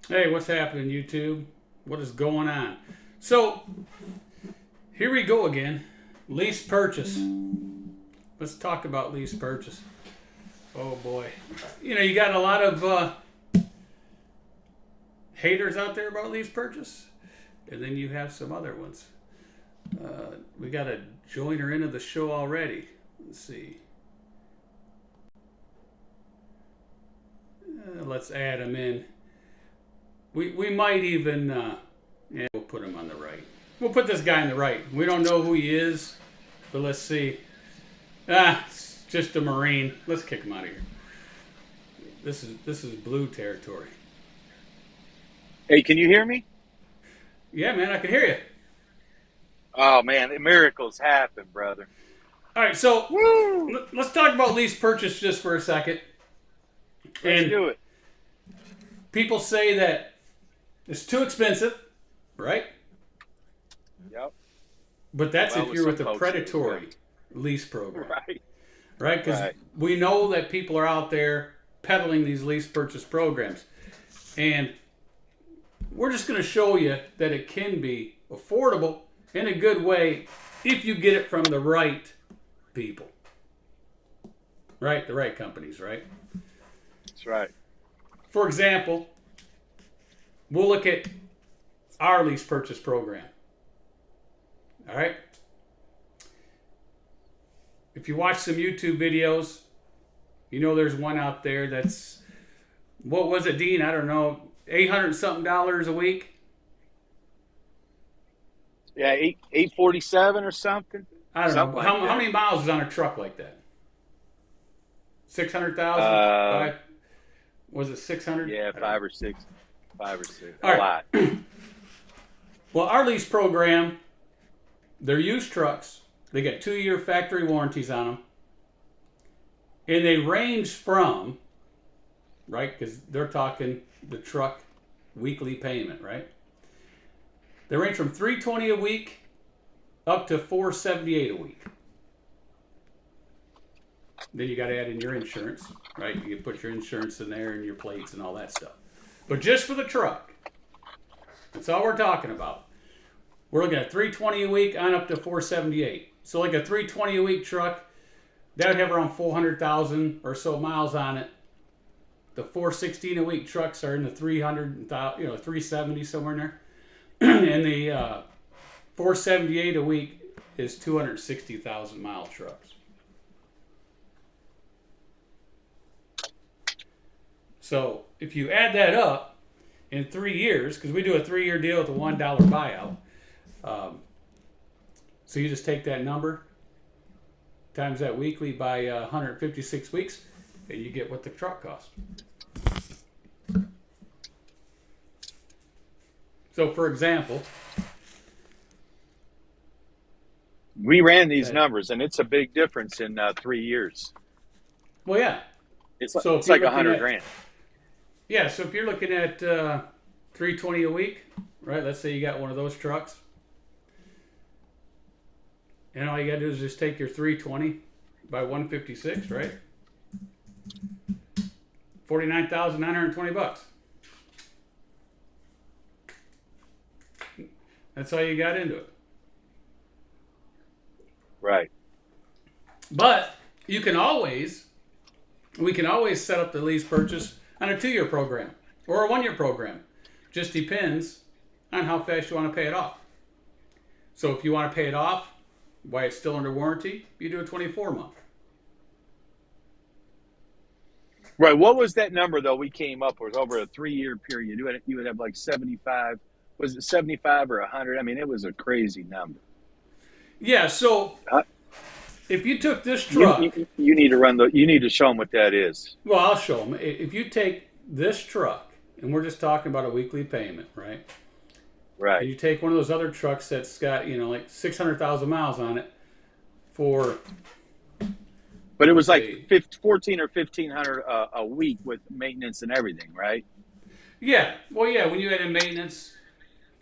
Hey, what's happening, YouTube? What is going on? So, here we go again. Lease purchase. Let's talk about lease purchase. Oh boy. You got a lot of haters out there about lease purchase, and then you have some other ones. We got a joiner into the show already. Let's see. Let's add him in. We might even, we'll put him on the right. We'll put this guy on the right. We don't know who he is, but let's see. It's just a Marine. Let's kick him out of here. This is blue territory. Hey, can you hear me? Yeah, man, I can hear you. Oh, man, miracles happen, brother. All right, so let's talk about lease purchase just for a second. Let's do it. People say that it's too expensive, right? Yep. But that's if you're with a predatory lease program. Right. Right? Because we know that people are out there peddling these lease purchase programs. And we're just going to show you that it can be affordable in a good way if you get it from the right people. Right? The right companies, right? That's right. For example, we'll look at our lease purchase program. All right? If you watch some YouTube videos, you know there's one out there that's, what was it, Dean? I don't know, $800-something a week? Yeah, 847 or something. I don't know. How many miles is on a truck like that? 600,000? Was it 600? Yeah, 5 or 6. A lot. lot. Well, our lease program, they're used trucks. They get 2-year factory warranties on them. And they range from, right, because they're talking the truck weekly payment, right? They range from $320 a week up to $478 a week. Then you got to add in your insurance, right? You can put your insurance in there and your plates and all that stuff. But just for the truck, that's all we're talking about. We're looking at $320 a week on up to $478. So like a $320 a week truck, that would have around 400,000 or so miles on it. The $416 a week trucks are in the 370 somewhere in there. And the $478 a week is 260,000 mile trucks. So if you add that up in 3 years, because we do a 3-year deal with a $1 buyout, so you just take that number, times that weekly by 156 weeks, and you get what the truck costs. So, for example, we ran these numbers, and it's a big difference in 3 years. Well, yeah. It's like $100,000. Yeah, so if you're looking at $320 a week, right? Let's say you got one of those trucks. And all you got to do is just take your 320 by 156, right? $49,920. That's how you got into it. Right. But we can always set up the lease purchase on a 2-year program or a 1-year program. Just depends on how fast you want to pay it off. So if you want to pay it off while it's still under warranty, you do a 24-month. Right. What was that number, though, we came up with over a 3-year period? You would have like 75. Was it 75 or 100? I mean, it was a crazy number. Yeah, so if you took this truck... You need to show them what that is. Well, I'll show them. If you take this truck, and we're just talking about a weekly payment, right? Right. And you take one of those other trucks that's got, like 600,000 miles on it for... But it was like 14 or 1,500 a week with maintenance and everything, right? Yeah. Well, yeah, when you add in maintenance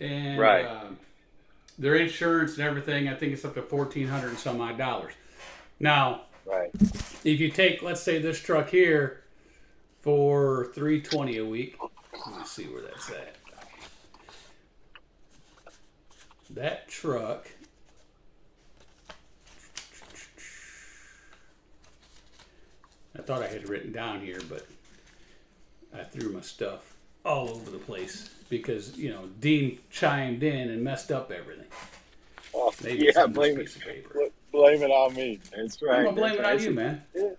and their insurance and everything, I think it's up to $1,400 and some odd dollars. Now, if you take, let's say, this truck here for $320 a week, Let me see where that's at. That truck. I thought I had it written down here, but I threw my stuff all over the place because, Dean chimed in and messed up everything. Oh, Maybe yeah, it's on this piece of paper. blame it on me. That's right. I'm going to blame it on you, man. Yeah.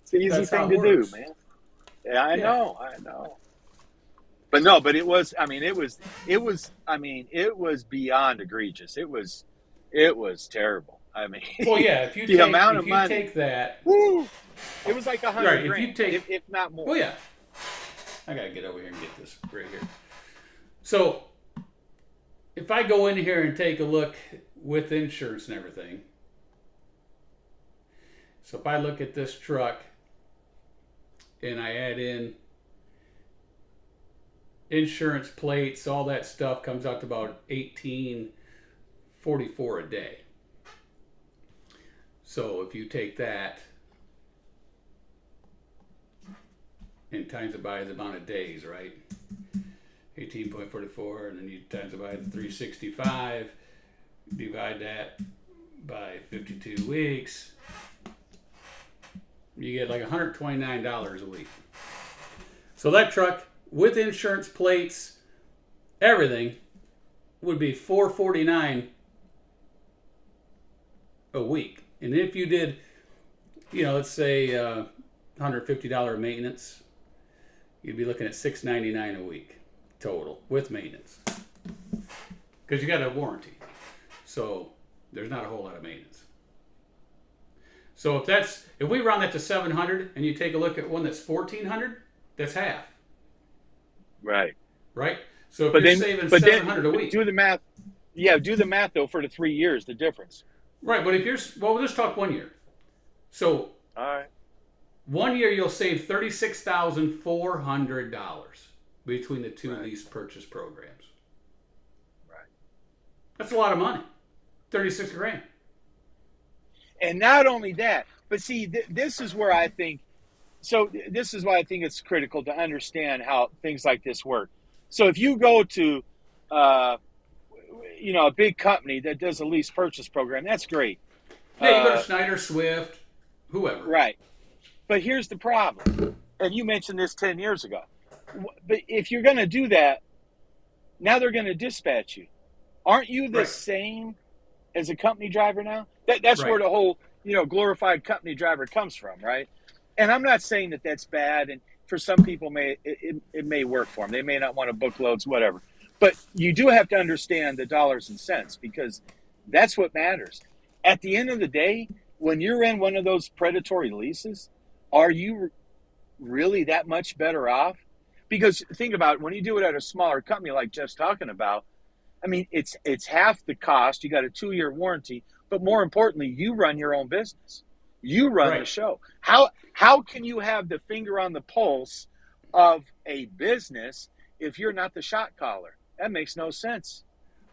It's an easy That's how thing it to works. do, man. Yeah, I know. But no, but it was beyond egregious. It was terrible. I mean, Well, yeah, if you money, take that, woo, it was like $100 right, grand, if you take, if not more. well, yeah, I got to get over here and get this right here. So, if I go in here and take a look with insurance and everything, so if I look at this truck and I add in insurance plates, all that stuff comes out to about $18.44 a day. So if you take that and times it by the amount of days, right? 18.44, and then you times it by the 365, divide that by 52 weeks, you get like $129 a week. So that truck with insurance plates, everything, would be $449 a week. And if you did, let's say $150 maintenance, you'd be looking at $699 a week total with maintenance, because you got a warranty. So there's not a whole lot of maintenance. So if we round that to 700 and you take a look at one that's 1,400, that's half. Right. So if you're saving 700 a week, do the math. Yeah, do the math though for the 3 years, the difference. Right, but we'll just talk 1 year. So, all right, 1 year you'll save $36,400 between the two lease purchase programs. Right. That's a lot of money. 36 grand. And not only that, but see, this is where I think. So this is why I think it's critical to understand how things like this work. So if you go to, a big company that does a lease purchase program, that's great. Yeah, you go to Schneider, Swift, whoever. Right. But here's the problem. And you mentioned this 10 years ago. But if you're going to do that, now they're going to dispatch you. Aren't you the same as a company driver now? That's where the whole, glorified company driver comes from, right? And I'm not saying that that's bad. And for some people, it may work for them. They may not want to book loads, whatever. But you do have to understand the dollars and cents, because that's what matters. At the end of the day, when you're in one of those predatory leases, are you really that much better off? Because think about it, when you do it at a smaller company like Jeff's talking about, I mean, it's half the cost. You got a 2-year warranty, but more importantly, you run your own business. You run the show. How can you have the finger on the pulse of a business if you're not the shot caller? That makes no sense.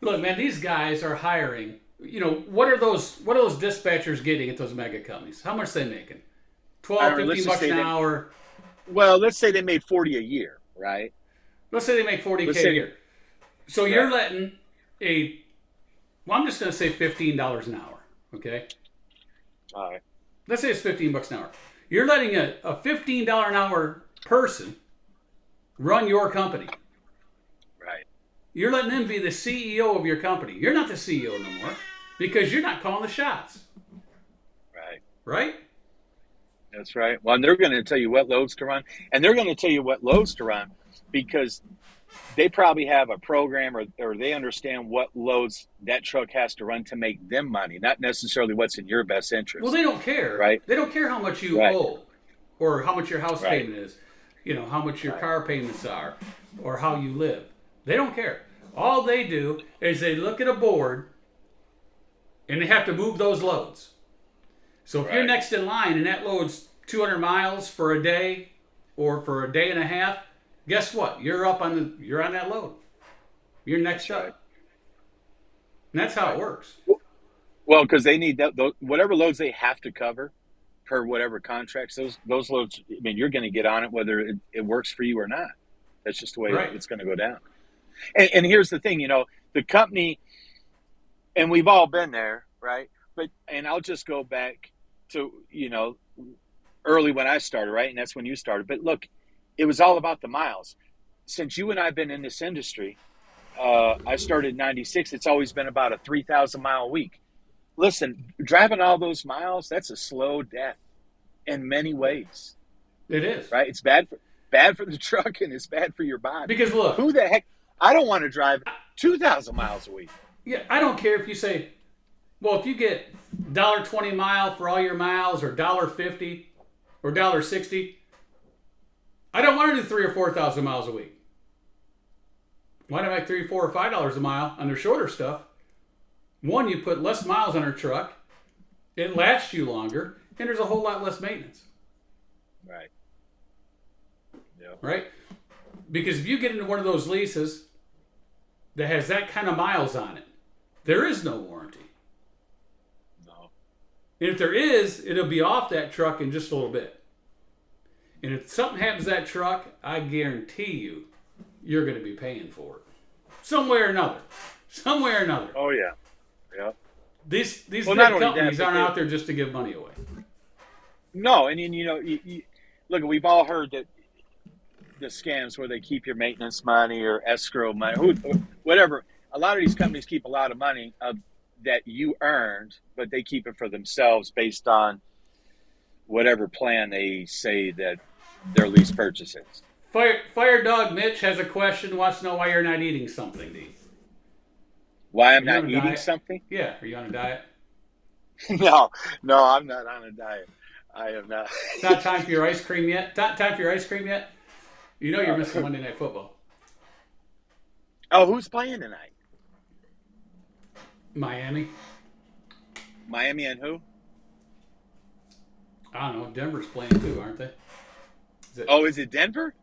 Look, man, these guys are hiring. What are those dispatchers getting at those mega companies? How much are they making? $12-15 an hour. Well, let's say they made $40 a year, right? Let's say they make $40K a year. So you're letting I'm just going to say $15 an hour, okay? All right. Let's say it's $15 an hour. You're letting a $15 an hour person run your company. Right. You're letting them be the CEO of your company. You're not the CEO no more, because you're not calling the shots. Right. Right? That's right. Well, and they're going to tell you what loads to run. And they're going to tell you what loads to run because they probably have a program or they understand what loads that truck has to run to make them money, not necessarily what's in your best interest. Well, they don't care. Right. They don't care how much you owe or how much your house payment is, how much your car payments are or how you live. They don't care. All they do is they look at a board and they have to move those loads. So if you're next in line and that load's 200 miles for a day or for a day and a half, guess what? You're on that load. You're next up. And that's how it works. Well, because they need whatever loads they have to cover per whatever contracts, those loads, I mean, you're going to get on it whether it works for you or not. That's just the way Right. it's going to go down. And here's the thing, the company, and we've all been there, right? And I'll just go back to, early when I started, right? And that's when you started. But look, it was all about the miles. Since you and I have been in this industry, I started in 96. It's always been about a 3,000 mile week. Listen, driving all those miles, that's a slow death in many ways, It is. right? It's bad for the truck, and it's bad for your body. Because look, Who the heck? I don't want to drive 2,000 miles a week. yeah, I don't care if you say, well, if you get $1.20 mile for all your miles, or $1.50, or $1.60, I don't want to do 3,000 or 4,000 miles a week. Why not make $3, $4, or $5 a mile on their shorter stuff? One, you put less miles on our truck, it lasts you longer, and there's a whole lot less maintenance. Right. Yep. Right? Because if you get into one of those leases that has that kind of miles on it, there is no warranty. No. And if there is, it'll be off that truck in just a little bit. And if something happens to that truck, I guarantee you, you're going to be paying for it. Some way or another. Oh, yeah. Yep. These Well, big not only companies that, but aren't out there just to give money away. No, and look, we've all heard that the scams where they keep your maintenance money or escrow money, whatever. A lot of these companies keep a lot of money that you earned, but they keep it for themselves based on whatever plan they say that their lease purchase is. Fire Dog Mitch has a question, wants to know why you're not eating something, D. Why I'm Are you not on a eating diet? something? Yeah, are you on a diet? No, I'm not on a diet. I am not. It's not time for your ice cream yet? Not time for your ice cream yet? You know you're missing Monday Night Football. Oh, who's playing tonight? Miami. Miami and who? I don't know. Denver's playing too, aren't they? Is it Denver?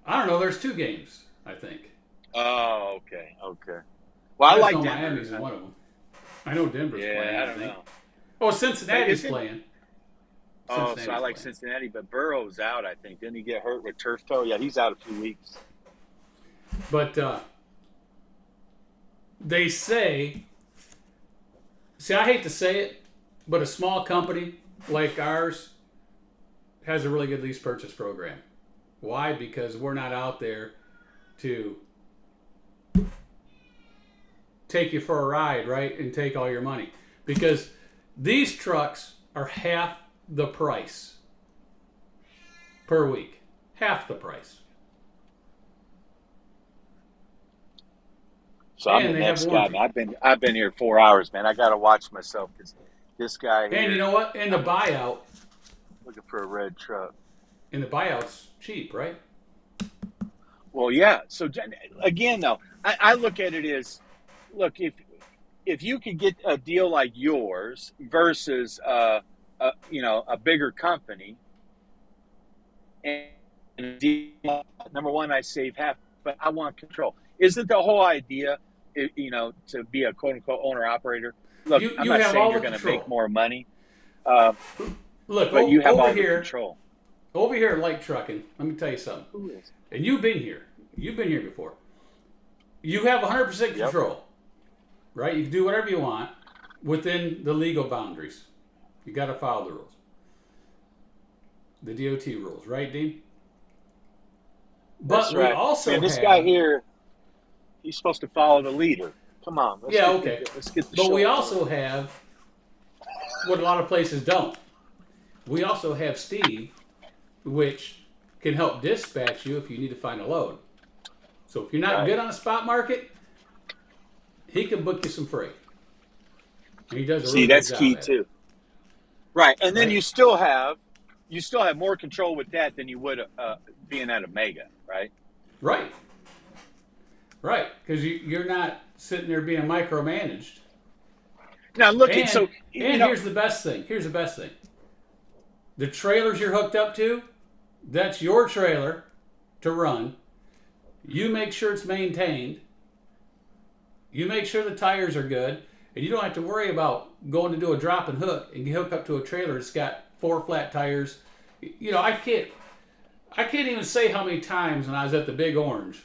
I don't know. There's 2 games, I think. Oh, okay. Well, I just like know Denver. Miami's in one of them. I know Denver's playing. Yeah, I don't think. know. Oh, Cincinnati's Isn't- playing. Oh, so I Cincinnati's like playing. Cincinnati, but Burrow's out, I think. Didn't he get hurt with turf toe? Yeah, he's out a few weeks. But they say, I hate to say it, but a small company like ours has a really good lease purchase program. Why? Because we're not out there to take you for a ride, right? And take all your money. Because these trucks are half the price per week. Half the price. So I'm And the they have next guy, warranty. man. I've been here 4 hours, man. I got to watch myself because this guy here And you know what? And the buyout, looking for a red truck. and the buyout's cheap, right? Well, yeah. So again, though, I look at it as, look, if you could get a deal like yours versus a bigger company, and number one, I save half, but I want control. Isn't the whole idea, to be a quote unquote owner operator? Look, I'm not have saying all you're the going to control. make more money, Look, but you have over all here, the control. over here at Light Trucking, let me tell you something. Who is? And you've been here. You've been here before. You have 100% control, right? You can do whatever you want within the legal boundaries. You got to follow the rules. The DOT rules, right, Dean? But That's right. we also this have, guy here, he's supposed to follow the leader. Come on. Let's get the But show we going. also have what a lot of places don't. We also have Steve, which can help dispatch you if you need to find a load. So if you're not good on the spot market, he can book you some freight. And he does a really that's good job key at it. too. Right, and then Right. you still have more control with that than you would being at a mega, right? Right. Right. Because you're not sitting there being micromanaged. Now look, And, so here's the best thing. The trailers you're hooked up to, that's your trailer to run. You make sure it's maintained. You make sure the tires are good. And you don't have to worry about going to do a drop and hook and get hooked up to a trailer that's got 4 flat tires. I can't. I can't even say how many times when I was at the Big Orange,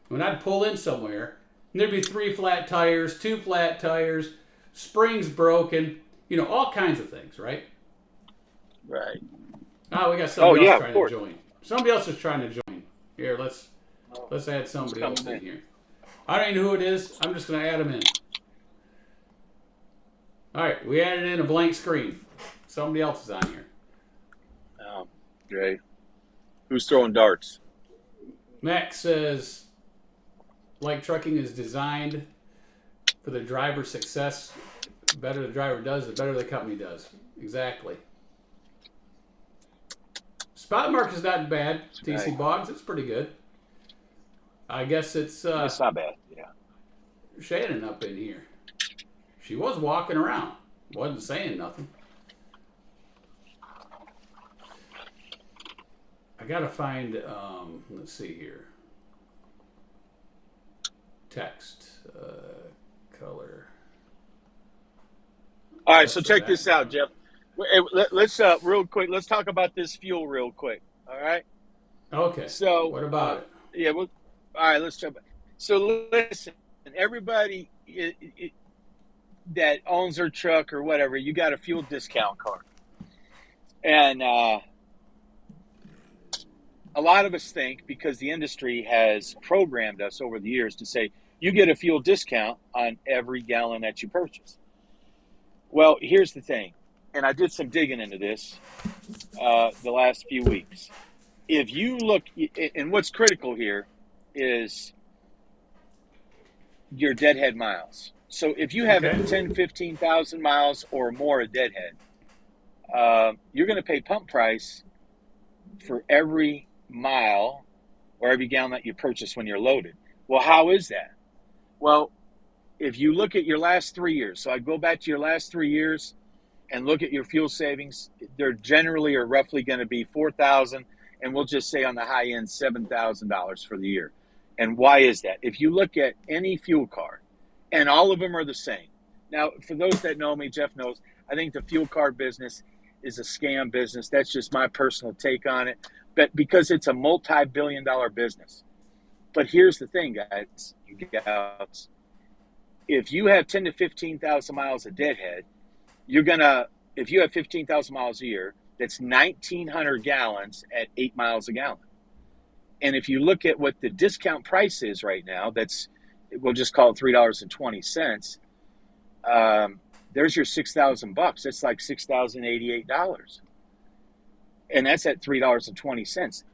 when I'd pull in somewhere, and there'd be 3 flat tires, 2 flat tires, springs broken, all kinds of things, right? Right. Oh, we got somebody else trying to course. join. Somebody else is trying to join. Here, let's add somebody else in here. I don't even know who it is. I'm just going to add them in. All right, we added in a blank screen. Somebody else is on here. Oh, great. Who's throwing darts? Max says, like trucking is designed for the driver's success. The better the driver does, the better the company does. Exactly. Spot market is not bad. TC Right. Boggs, it's pretty good. I guess it's It's not bad. Yeah. Shannon up in here. She was walking around. Wasn't saying nothing. I gotta find, let's see here. Text, color. All right, so check this out, Jeff. Let's real quick. Let's talk about this fuel real quick. All right. Okay. So what about it? Yeah. Well, all right. Let's jump. So listen, everybody that owns their truck or whatever, you got a fuel discount card, and a lot of us think, because the industry has programmed us over the years to say you get a fuel discount on every gallon that you purchase. Well, here's the thing, and I did some digging into this the last few weeks. If you look, and what's critical here is your deadhead miles. So if you have 10, 15,000 miles or more of deadhead, you're going to pay pump price for every mile or every gallon that you purchase when you're loaded. Well, how is that? Well, if you look at your last 3 years, so I go back to your last 3 years and look at your fuel savings, they're generally or roughly going to be $4,000, and we'll just say on the high end $7,000 for the year. And why is that? If you look at any fuel card, and all of them are the same. Now, for those that know me, Jeff knows, I think the fuel card business is a scam business. That's just my personal take on it. But because it's a multi-billion-dollar business. But here's the thing, guys, if you have 10 to 15,000 miles of deadhead, if you have 15,000 miles a year, that's 1,900 gallons at 8 miles a gallon. And if you look at what the discount price is right now, we'll just call it $3.20. There's your $6,000. That's like $6,088. And that's at $3.20.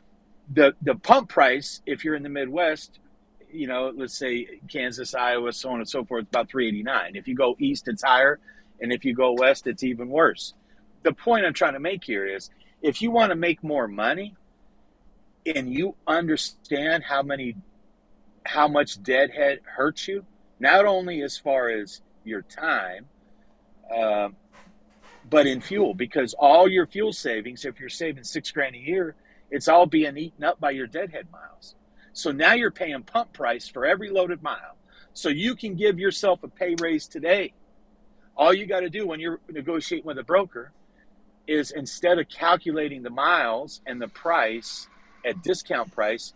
The pump price, if you're in the Midwest, let's say Kansas, Iowa, so on and so forth, about $3.89. If you go east, it's higher. And if you go west, it's even worse. The point I'm trying to make here is, if you want to make more money and you understand how much deadhead hurts you, not only as far as your time, but in fuel, because all your fuel savings, if you're saving $6,000 a year, it's all being eaten up by your deadhead miles. So now you're paying pump price for every loaded mile. So you can give yourself a pay raise today. All you got to do when you're negotiating with a broker is, instead of calculating the miles and the price at discount price,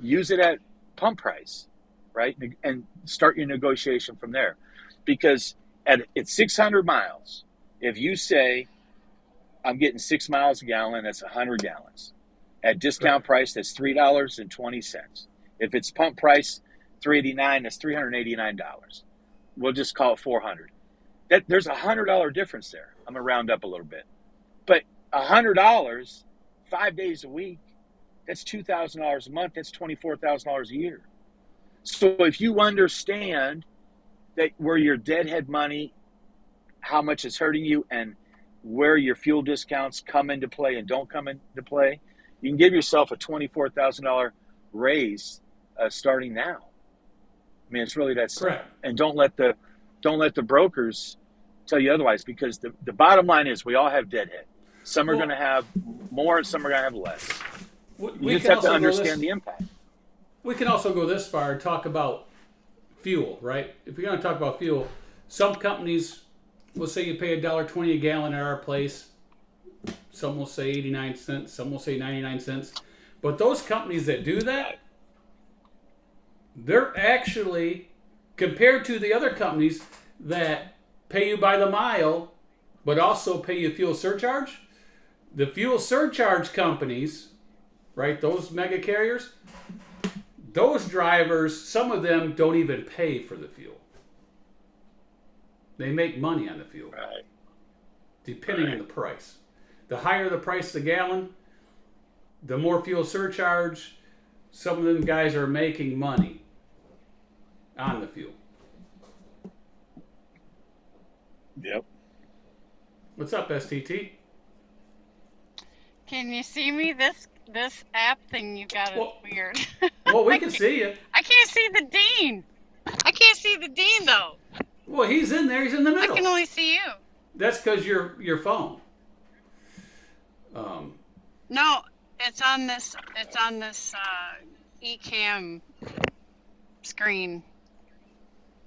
use it at pump price, right? And start your negotiation from there. Because at 600 miles, if you say, I'm getting 6 miles a gallon, that's 100 gallons. At discount price, that's $3.20. If it's pump price, $3.89, that's $389. We'll just call it $400. There's $100 difference there. I'm going to round up a little bit. But $100, 5 days a week, that's $2,000 a month. That's $24,000 a year. So if you understand that where your deadhead money, how much it's hurting you, and where your fuel discounts come into play and don't come into play, you can give yourself a $24,000 raise starting now. I mean, it's really that simple. Correct. And don't let the brokers tell you otherwise, because the bottom line is, we all have deadhead. Some are going to have more, some are going to have less. You just have to understand the impact. We can also go this far and talk about fuel, right? If you're going to talk about fuel, some companies will say you pay $1.20 a gallon at our place. Some will say 89 cents. Some will say 99 cents. But those companies that do that, they're actually, compared to the other companies that pay you by the mile, but also pay you fuel surcharge, the fuel surcharge companies, right, those mega carriers, those drivers, some of them don't even pay for the fuel. They make money on the fuel, Right. depending on the price. The higher the price of the gallon, the more fuel surcharge. Some of them guys are making money on the fuel. Yep. What's up, STT? Can you see me? This app thing you got is Well- weird. Well, we can see you. I can't see the dean. I can't see the dean though. Well, he's in there. He's in the I middle. can only see you. That's because your phone. No, it's on this eCam screen.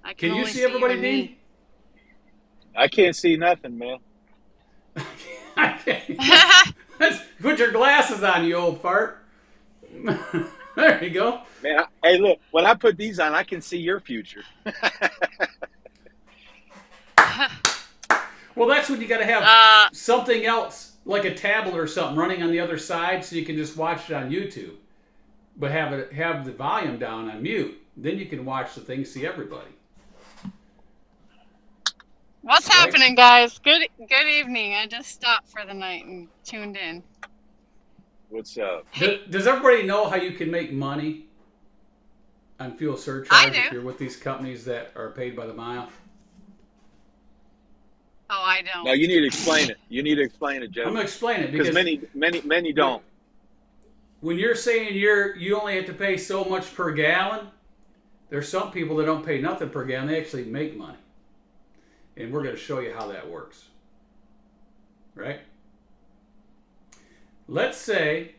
I Can you only see everybody, you and Dean? me. I can't see nothing, man. I can't. Put your glasses on, you old fart. There you go. Man, hey, look, when I put these on, I can see your future. Well, that's when you got to have Uh, something else, like a tablet or something, running on the other side, so you can just watch it on YouTube, but have the volume down on mute. Then you can watch the thing, see everybody. What's Right. happening, guys? Good evening. I just stopped for the night and tuned in. What's up? Does everybody know how you can make money on fuel surcharge I do. if you're with these companies that are paid by the mile? Oh, I don't. No, you need to explain it. You need to explain it, Jeff. I'm gonna explain it Because because many don't. when you're saying you only have to pay so much per gallon, there's some people that don't pay nothing per gallon. They actually make money, and we're going to show you how that works. Right? Let's say,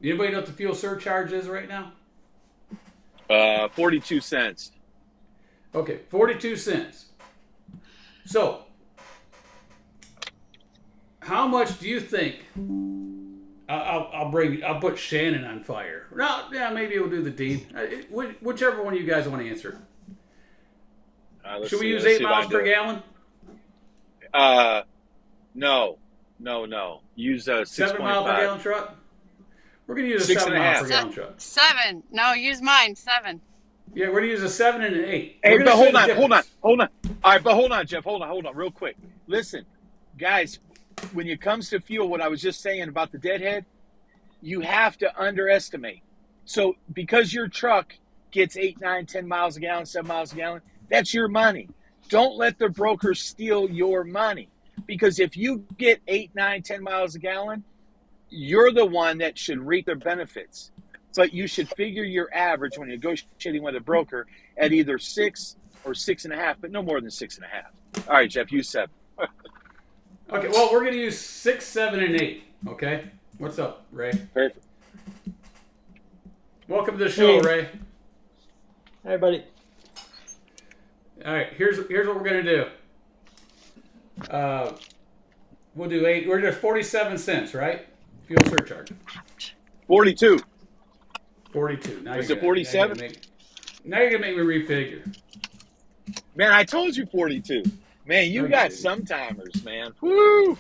anybody know what the fuel surcharge is right now? 42 cents. Okay, 42 cents. So, how much do you think? I'll put Shannon on fire. No, yeah, maybe we'll do the dean. Whichever one you guys want to answer. Let's Should we see, use let's 8 see if I miles can per do it. gallon? No. Use 7 mile per 6.5. gallon truck. We're gonna use a 6 7 and a mile half. per gallon truck. 7. No, use mine. 7. Yeah, we're gonna use a 7 and an 8. Hey, We're gonna but show hold the on. difference. All right, but hold on, Jeff. Hold on, real quick. Listen, guys, when it comes to fuel, what I was just saying about the deadhead, you have to underestimate. So because your truck gets 8, 9, 10 miles a gallon, 7 miles a gallon, that's your money. Don't let the broker steal your money. Because if you get 8, 9, 10 miles a gallon, you're the one that should reap the benefits. But you should figure your average when you're negotiating with a broker at either 6 or 6.5, but no more than 6.5. All right, Jeff, use 7. Okay, well, we're gonna use 6, 7, and 8. Okay. What's up, Ray? Perfect. Welcome to the show, Hey. Ray. Hey, buddy. All right, here's what we're gonna do. We'll do 8. We're just 47 cents, right? Fuel surcharge. 42. 42. Now Was you're it gonna- 47? Now you're gonna make me refigure. Man, I told you 42. Man, you Okay. got some timers, man. Woo!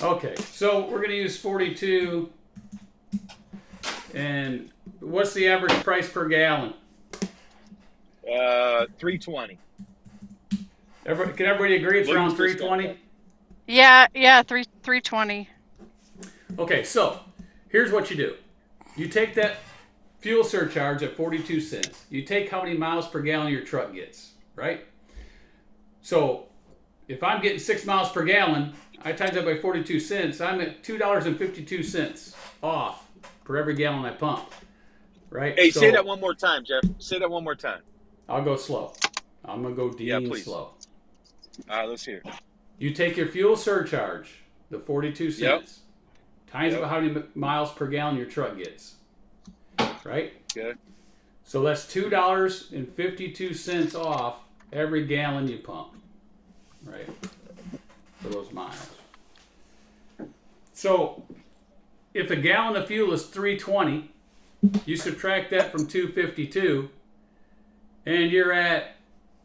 Okay, so we're gonna use 42. And what's the average price per gallon? 320. Can everybody agree it's What around is this 320? Yeah, 320. Okay, so here's what you do. You take that fuel surcharge at 42 cents. You take how many miles per gallon your truck gets, right? So if I'm getting 6 miles per gallon, I times that by 42 cents, I'm at $2.52 off per every gallon I pump, right? Hey, So say that one more time, Jeff. Say that one more time. I'll go slow. I'm going to go Yeah, Dean please. slow. All right, let's hear it. You take your fuel surcharge, the 42 cents, times Yep. by how many miles per gallon your truck gets, right? Good. So that's $2.52 off every gallon you pump, right? for those miles. So if a gallon of fuel is $3.20, you subtract that from $2.52, and you're at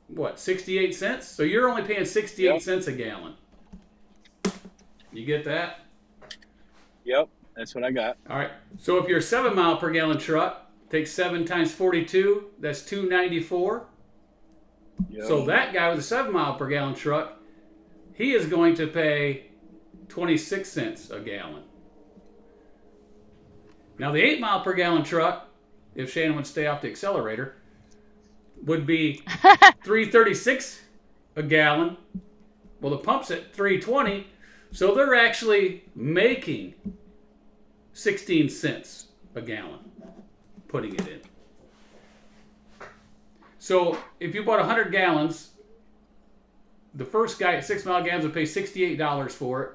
what, 68 cents? So you're only paying 68 cents a gallon. You get that? Yep, that's what I got. All right. So if you're a 7 mile per gallon truck, take 7 times 42, that's $2.94. Yep. So that guy with a 7 mile per gallon truck, he is going to pay 26 cents a gallon. Now the 8 mile per gallon truck, if Shannon would stay off the accelerator, would be $3.36 a gallon. Well, the pump's at $3.20, so they're actually making 16 cents a gallon putting it in. So if you bought 100 gallons, the first guy at 6 mile gallons would pay $68 for it.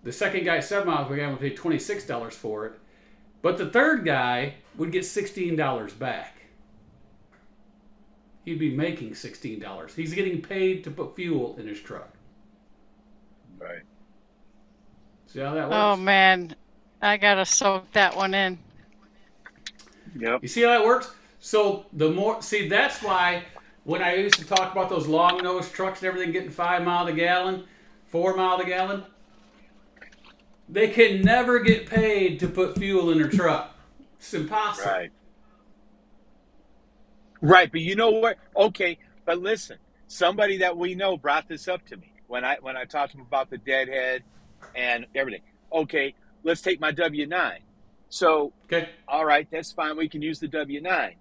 The second guy at 7 miles per gallon would pay $26 for it. But the third guy would get $16 back. He'd be making $16. He's getting paid to put fuel in his truck. Right. See how that works? Oh man, I gotta soak that one in. Yep. You see how that works? So the more, see, that's why when I used to talk about those long nose trucks and everything getting 5 mile a gallon, 4 mile a gallon, they can never get paid to put fuel in their truck. It's impossible. Right. Right, but you know what? Okay, but listen, somebody that we know brought this up to me when I talked to him about the deadhead and everything. Okay, let's take my W-9. So, Okay. all right, that's fine. We can use the W-9.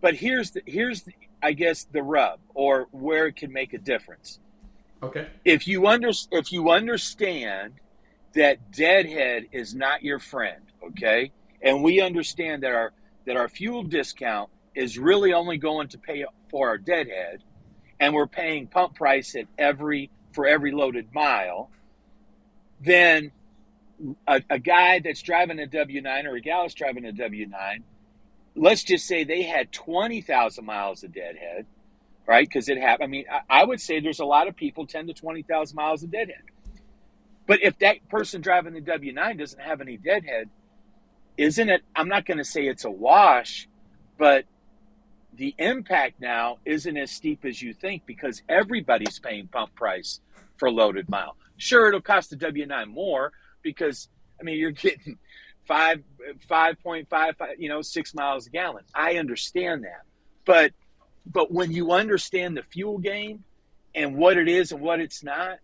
But here's the I guess the rub, or where it can make a difference. Okay. If you understand that deadhead is not your friend, okay, and we understand that our fuel discount is really only going to pay for our deadhead, and we're paying pump price for every loaded mile, then a guy that's driving a W-9 or a gal that's driving a W-9, let's just say they had 20,000 miles of deadhead, right? Because it happened. I mean, I would say there's a lot of people 10 to 20,000 miles of deadhead. But if that person driving the W-9 doesn't have any deadhead, isn't it? I'm not going to say it's a wash, but the impact now isn't as steep as you think because everybody's paying pump price for loaded mile. Sure, it'll cost the W-9 more because, I mean, you're getting 5.55, 6 miles a gallon. I understand that. But when you understand the fuel game and what it is and what it's not,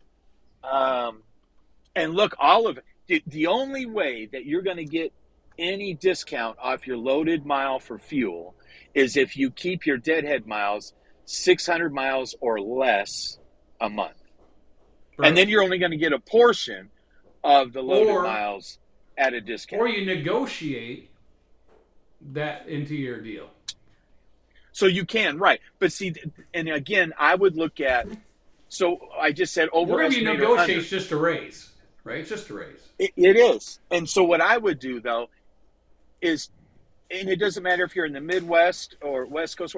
and look, all of it, the only way that you're going to get any discount off your loaded mile for fuel is if you keep your deadhead miles 600 miles or less a month. Right. And then you're only going to get a portion of the loaded miles at a discount. Or you negotiate that into your deal. So you can, right. But see, and again, I would look at, so I just said Whatever you overestimate negotiate is just a raise, right? It's just a raise. It is. And so what I would do, though, is, and it doesn't matter if you're in the Midwest or West Coast,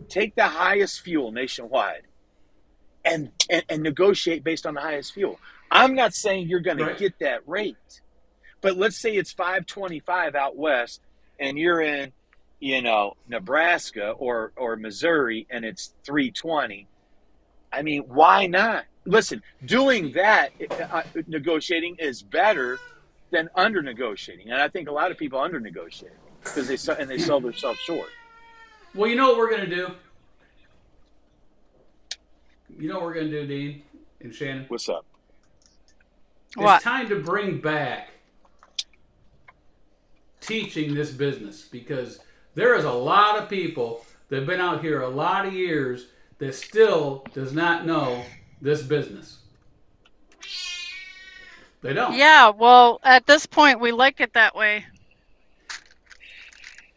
take the highest fuel nationwide and negotiate based on the highest fuel. I'm not saying you're going to get that rate, but let's say it's $5.25 out west and you're in, Nebraska or Missouri and it's $3.20. I mean, why not? Listen, doing that, negotiating is better than under negotiating, and I think a lot of people under negotiate because they sell themselves short. Well, you know what we're gonna do. You know what we're gonna do, Dean and Shannon. What's up? It's time to bring back teaching this business because there is a lot of people that have been out here a lot of years that still does not know this business. They don't. Yeah, well, at this point, we like it that way.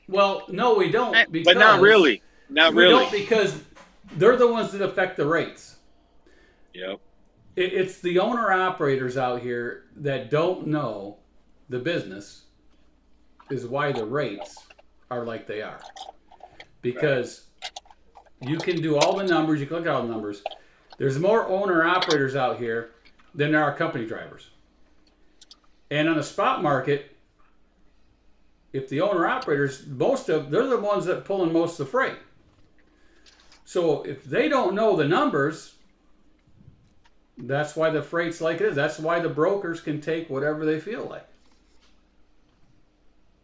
Well, no, we don't. Because but not really. Not we really. don't because they're the ones that affect the rates. Yep. It's the owner-operators out here that don't know the business is why the rates are like they are. Because you can do all the numbers, you can look at all the numbers. There's more owner-operators out here than there are company drivers. And on the spot market, if the owner-operators, they're the ones that pulling most of the freight. So if they don't know the numbers, that's why the freight's like it is. That's why the brokers can take whatever they feel like.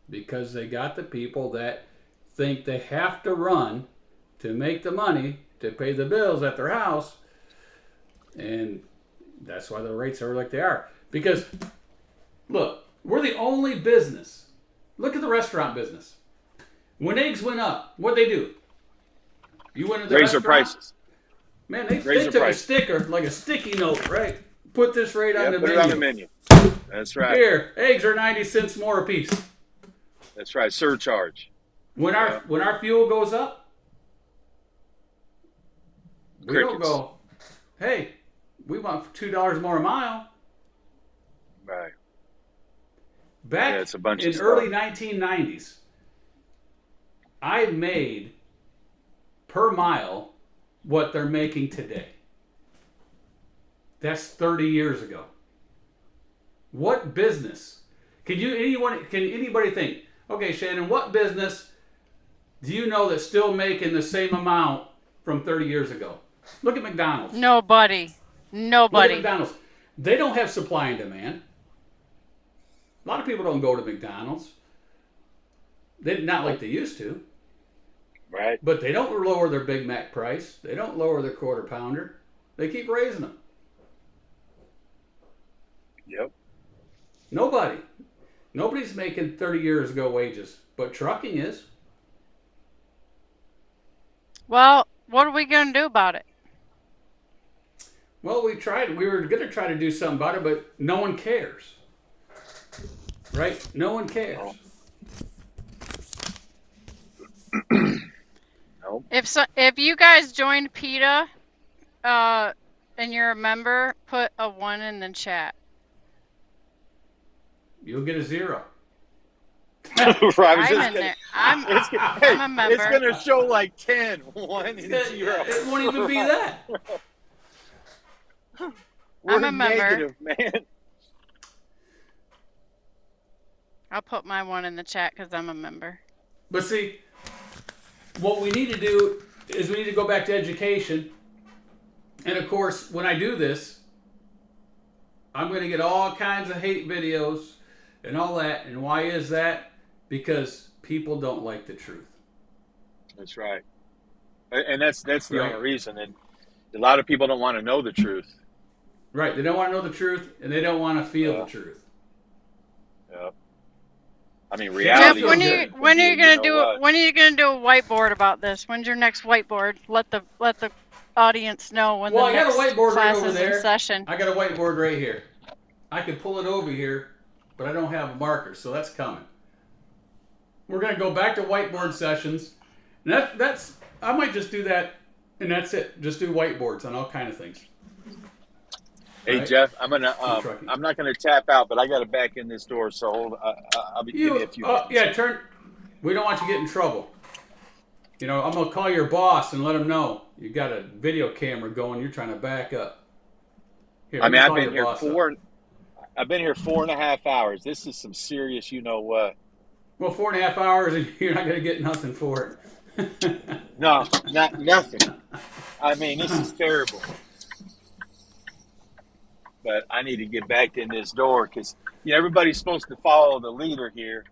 Because they got the people that think they have to run to make the money to pay the bills at their house. And that's why the rates are like they are. Because, look, we're the only business. Look at the restaurant business. When eggs went up, what'd they do? You went to the Raise their restaurant? prices. Man, they Raise took their a prices. sticker, like a sticky note, right? Put this rate on the Put menu. it on the menu. That's right. Here, eggs are 90 cents more a piece. That's right. Surcharge. When our fuel goes up, we don't Crickets. go, hey, we want $2 more a mile. Right. Back It's a bunch in of early stuff. 1990s, I made per mile what they're making today. That's 30 years ago. What business? Can anybody think, okay, Shannon, what business do you know that's still making the same amount from 30 years ago? Look at McDonald's. Nobody. Look at McDonald's. They don't have supply and demand. A lot of people don't go to McDonald's. Not like they used to. Right. But they don't lower their Big Mac price. They don't lower their quarter pounder. They keep raising them. Yep. Nobody's making 30 years ago wages, but trucking is. Well, what are we going to do about it? Well, we were going to try to do something about it, but no one cares. Right? No one cares. Nope. If you guys joined PETA and you're a member, put a 1 in the chat. You'll get a 0. I'm in there. I'm a member. It's going to show like 10, 1, and 0. It won't even be that. We're I'm a member. negative, man. I'll put my 1 in the chat because I'm a member. But see, what we need to do is we need to go back to education. And of course, when I do this, I'm going to get all kinds of hate videos and all that. And why is that? Because people don't like the truth. That's right. And that's the Right. only reason. And a lot of people don't want to know the truth. Right. They don't want to know the truth, and they don't want to feel the truth. Yep. I mean, Jeff, reality. when are you gonna do what? when are you gonna do a whiteboard about this? When's your next whiteboard? Let the audience know when Well, the I got next a whiteboard right class over is there. in session. I got a whiteboard right here. I could pull it over here, but I don't have a marker, so that's coming. We're going to go back to whiteboard sessions. And that's I might just do that, and that's it. Just do whiteboards on all kind of things. Hey, Right. Jeff, I'm gonna. trucking. I'm not gonna tap out, but I got to back in this door. So hold. I'll be give me a few minutes. Yeah, we don't want you to get in trouble. You know, I'm going to call your boss and let him know you got a video camera going. You're trying to back up. Here, I mean, let me I've call been your here boss up. 4.5 hours. This is some serious, you know what? Well, 4.5 hours, and you're not going to get nothing for it. No, nothing. I mean, this is terrible. But I need to get back in this door because everybody's supposed to follow the leader here,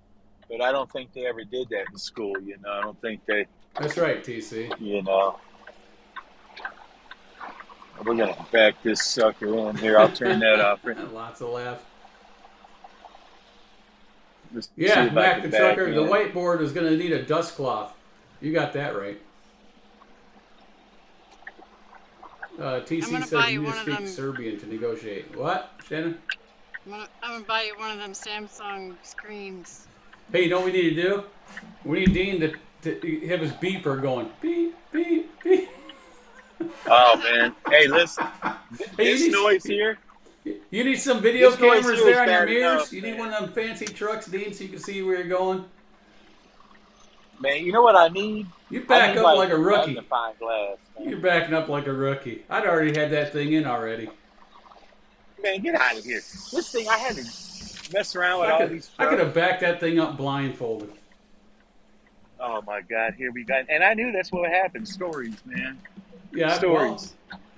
but I don't think they ever did that in school. I don't think they. That's right, TC. We're gonna back this sucker in here. I'll turn that off. Lots of laughs. Let's see Yeah, if I Mac can the trucker. back The in. whiteboard is going to need a dust cloth. You got that right. TC I'm gonna says buy you you need to one of speak them. Serbian to negotiate. What, Shannon? I'm gonna buy you one of them Samsung screens. Hey, you know what we need to do? We need Dean to have his beeper going. Beep, beep, beep. Oh man! Hey, listen. Hey, This noise here. You need some video This noise cameras here is there on your bad mirrors? enough, You need man. one of them fancy trucks, Dean, so you can see where you're going? Man, you know what I need? You I back need up like like a a rookie. magnifying glass, man. You're backing up like a rookie. I'd already had that thing in already. Man, get out of here. This thing, I had to mess around with I all could these I could trucks. have backed that thing up blindfolded. Oh my God, here we go. And I knew that's what happened. Stories, man. Yeah, well, Stories.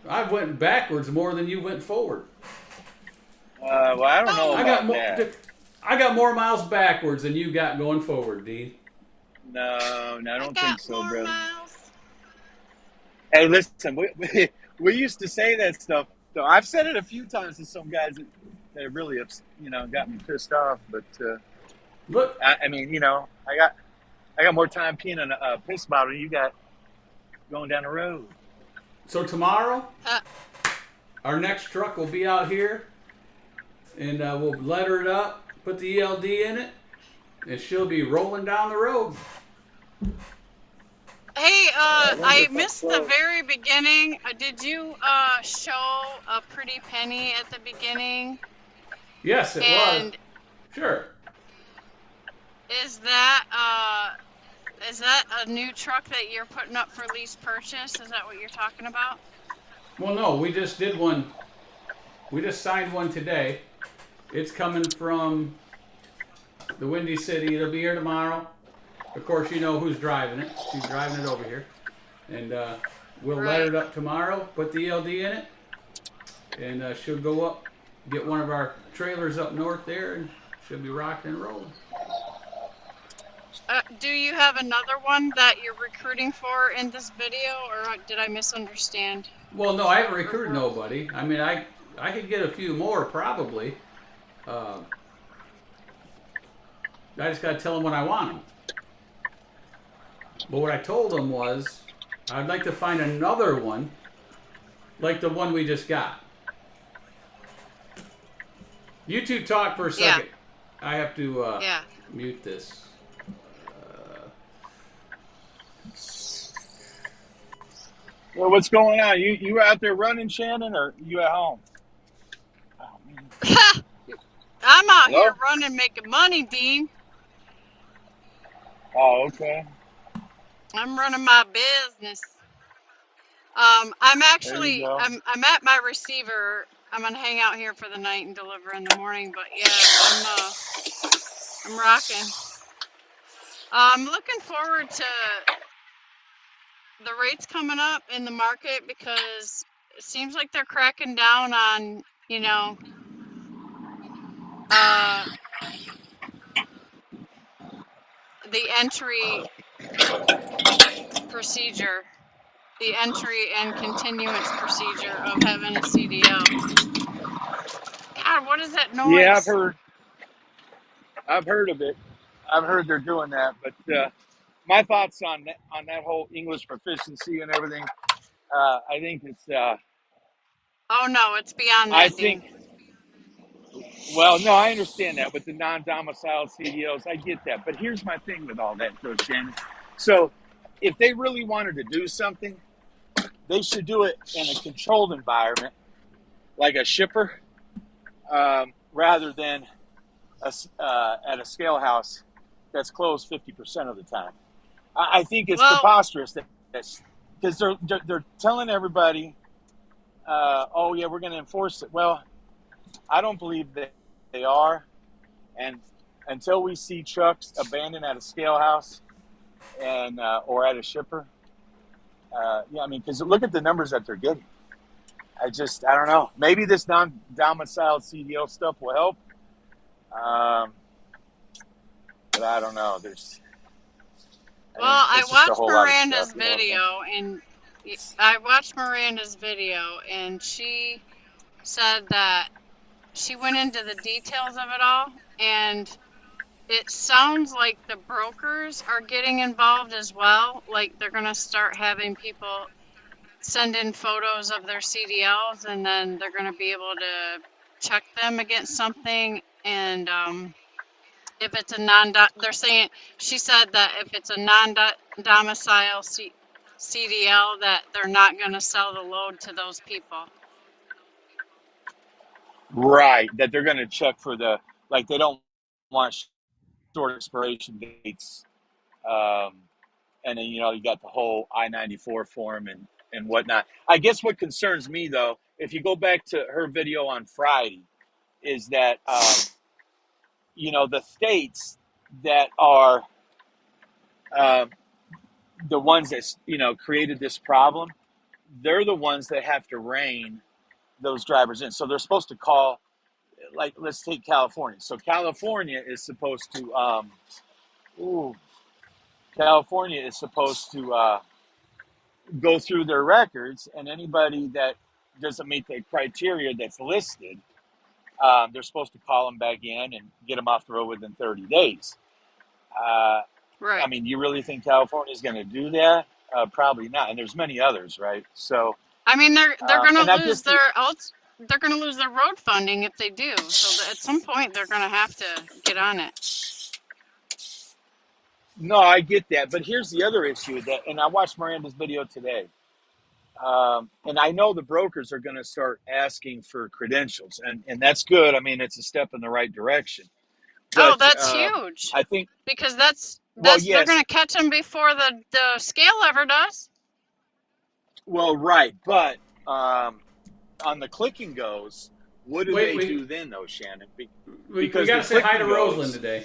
I went backwards more than you went forward. Well, I don't know Oh, I got about more. that. I got more miles backwards than you got going forward, Dean. No, I I don't think got so, more brother. miles. Hey, listen, we used to say that stuff. So I've said it a few times to some guys that really, got me pissed off. But Look, I mean, I got more time peeing in a piss bottle than you got going down the road. so tomorrow Uh, our next truck will be out here, and we'll letter it up, put the ELD in it, and she'll be rolling down the road. hey, I wonder I if I'm missed the close. very beginning. Did you show a pretty penny at the beginning? Yes, it was. And Sure. is that a new truck that you're putting up for lease purchase? Is that what you're talking about? Well, no, we just did one. We just signed one today. It's coming from the Windy City. It'll be here tomorrow. Of course, you know who's driving it. She's driving it over here. And we'll letter Right. it up tomorrow, put the ELD in it, and she'll go up, get one of our trailers up north there, and she'll be rocking and rolling. Do you have another one that you're recruiting for in this video, or did I misunderstand? Well, no, I haven't recruited nobody. I mean, I could get a few more probably. Uh, I just got to tell them what I want them. But what I told them was I'd like to find another one like the one we just got. You two talk for a Yeah. second. I have to Yeah. mute this. Well, what's going on? You out there running, Shannon, or you at home? Oh, man. I'm out here Hello? running, making money, Dean. Oh, okay. I'm running my business. I'm There you actually go. I'm at my receiver. I'm gonna hang out here for the night and deliver in the morning. But yeah, I'm rocking. I'm looking forward to the rates coming up in the market because it seems like they're cracking down on uh the entry procedure, the entry and continuance procedure of having a CDL. God, what is that Yeah, noise? I've heard of it. I've heard they're doing that, but my thoughts on that whole English proficiency and everything. I think it's. Oh no, it's beyond I that, think. Dean. Well, no, I understand that with the non-domiciled CDOs. I get that, but here's my thing with all that, though, Shannon. So, if they really wanted to do something, they should do it in a controlled environment, like a shipper, rather than at a scale house that's closed 50% of the time. I think it's Well, preposterous that because they're telling everybody, oh yeah, we're going to enforce it. Well, I don't believe that they are, and until we see trucks abandoned at a scale house and or at a shipper, yeah, I mean, because look at the numbers that they're getting. I don't know. Maybe this non-domiciled CDO stuff will help, but I don't know. well, I It's just a watched whole lot of stuff. Miranda's You know what I mean? video I watched Miranda's video and she said that she went into the details of it all and it sounds like the brokers are getting involved as well. Like they're going to start having people send in photos of their CDLs and then they're going to be able to check them against something and if it's a they're saying, she said that if it's a non-domicile CDL, that they're not going to sell the load to those people. Right. That they're going to check for like they don't want short expiration dates. Um, and then you got the whole I-94 form and whatnot. I guess what concerns me though, if you go back to her video on Friday, is that the states that are the ones that created this problem, they're the ones that have to rein those drivers in. So they're supposed to call, like, let's take California. So California is supposed to go through their records, and anybody that doesn't meet the criteria that's listed, they're supposed to call them back in and get them off the road within 30 days. Right. I mean, you really think California is going to do that? Probably not. And there's many others, right? So, I mean, they're going and to I lose guess they're going to lose their road funding if they do. So at some point, they're going to have to get on it. no, I get that. But here's the other issue and I watched Miranda's video today. And I know the brokers are going to start asking for credentials, and that's good. I mean, it's a step in the right direction. Oh, But that's huge. I think, Because well, they're going yes, to catch them before the scale ever does. well, right. But on the click and goes, what do Wait, they do then, though, Shannon? we Because got the to say hi to click and goes. Rosalind today.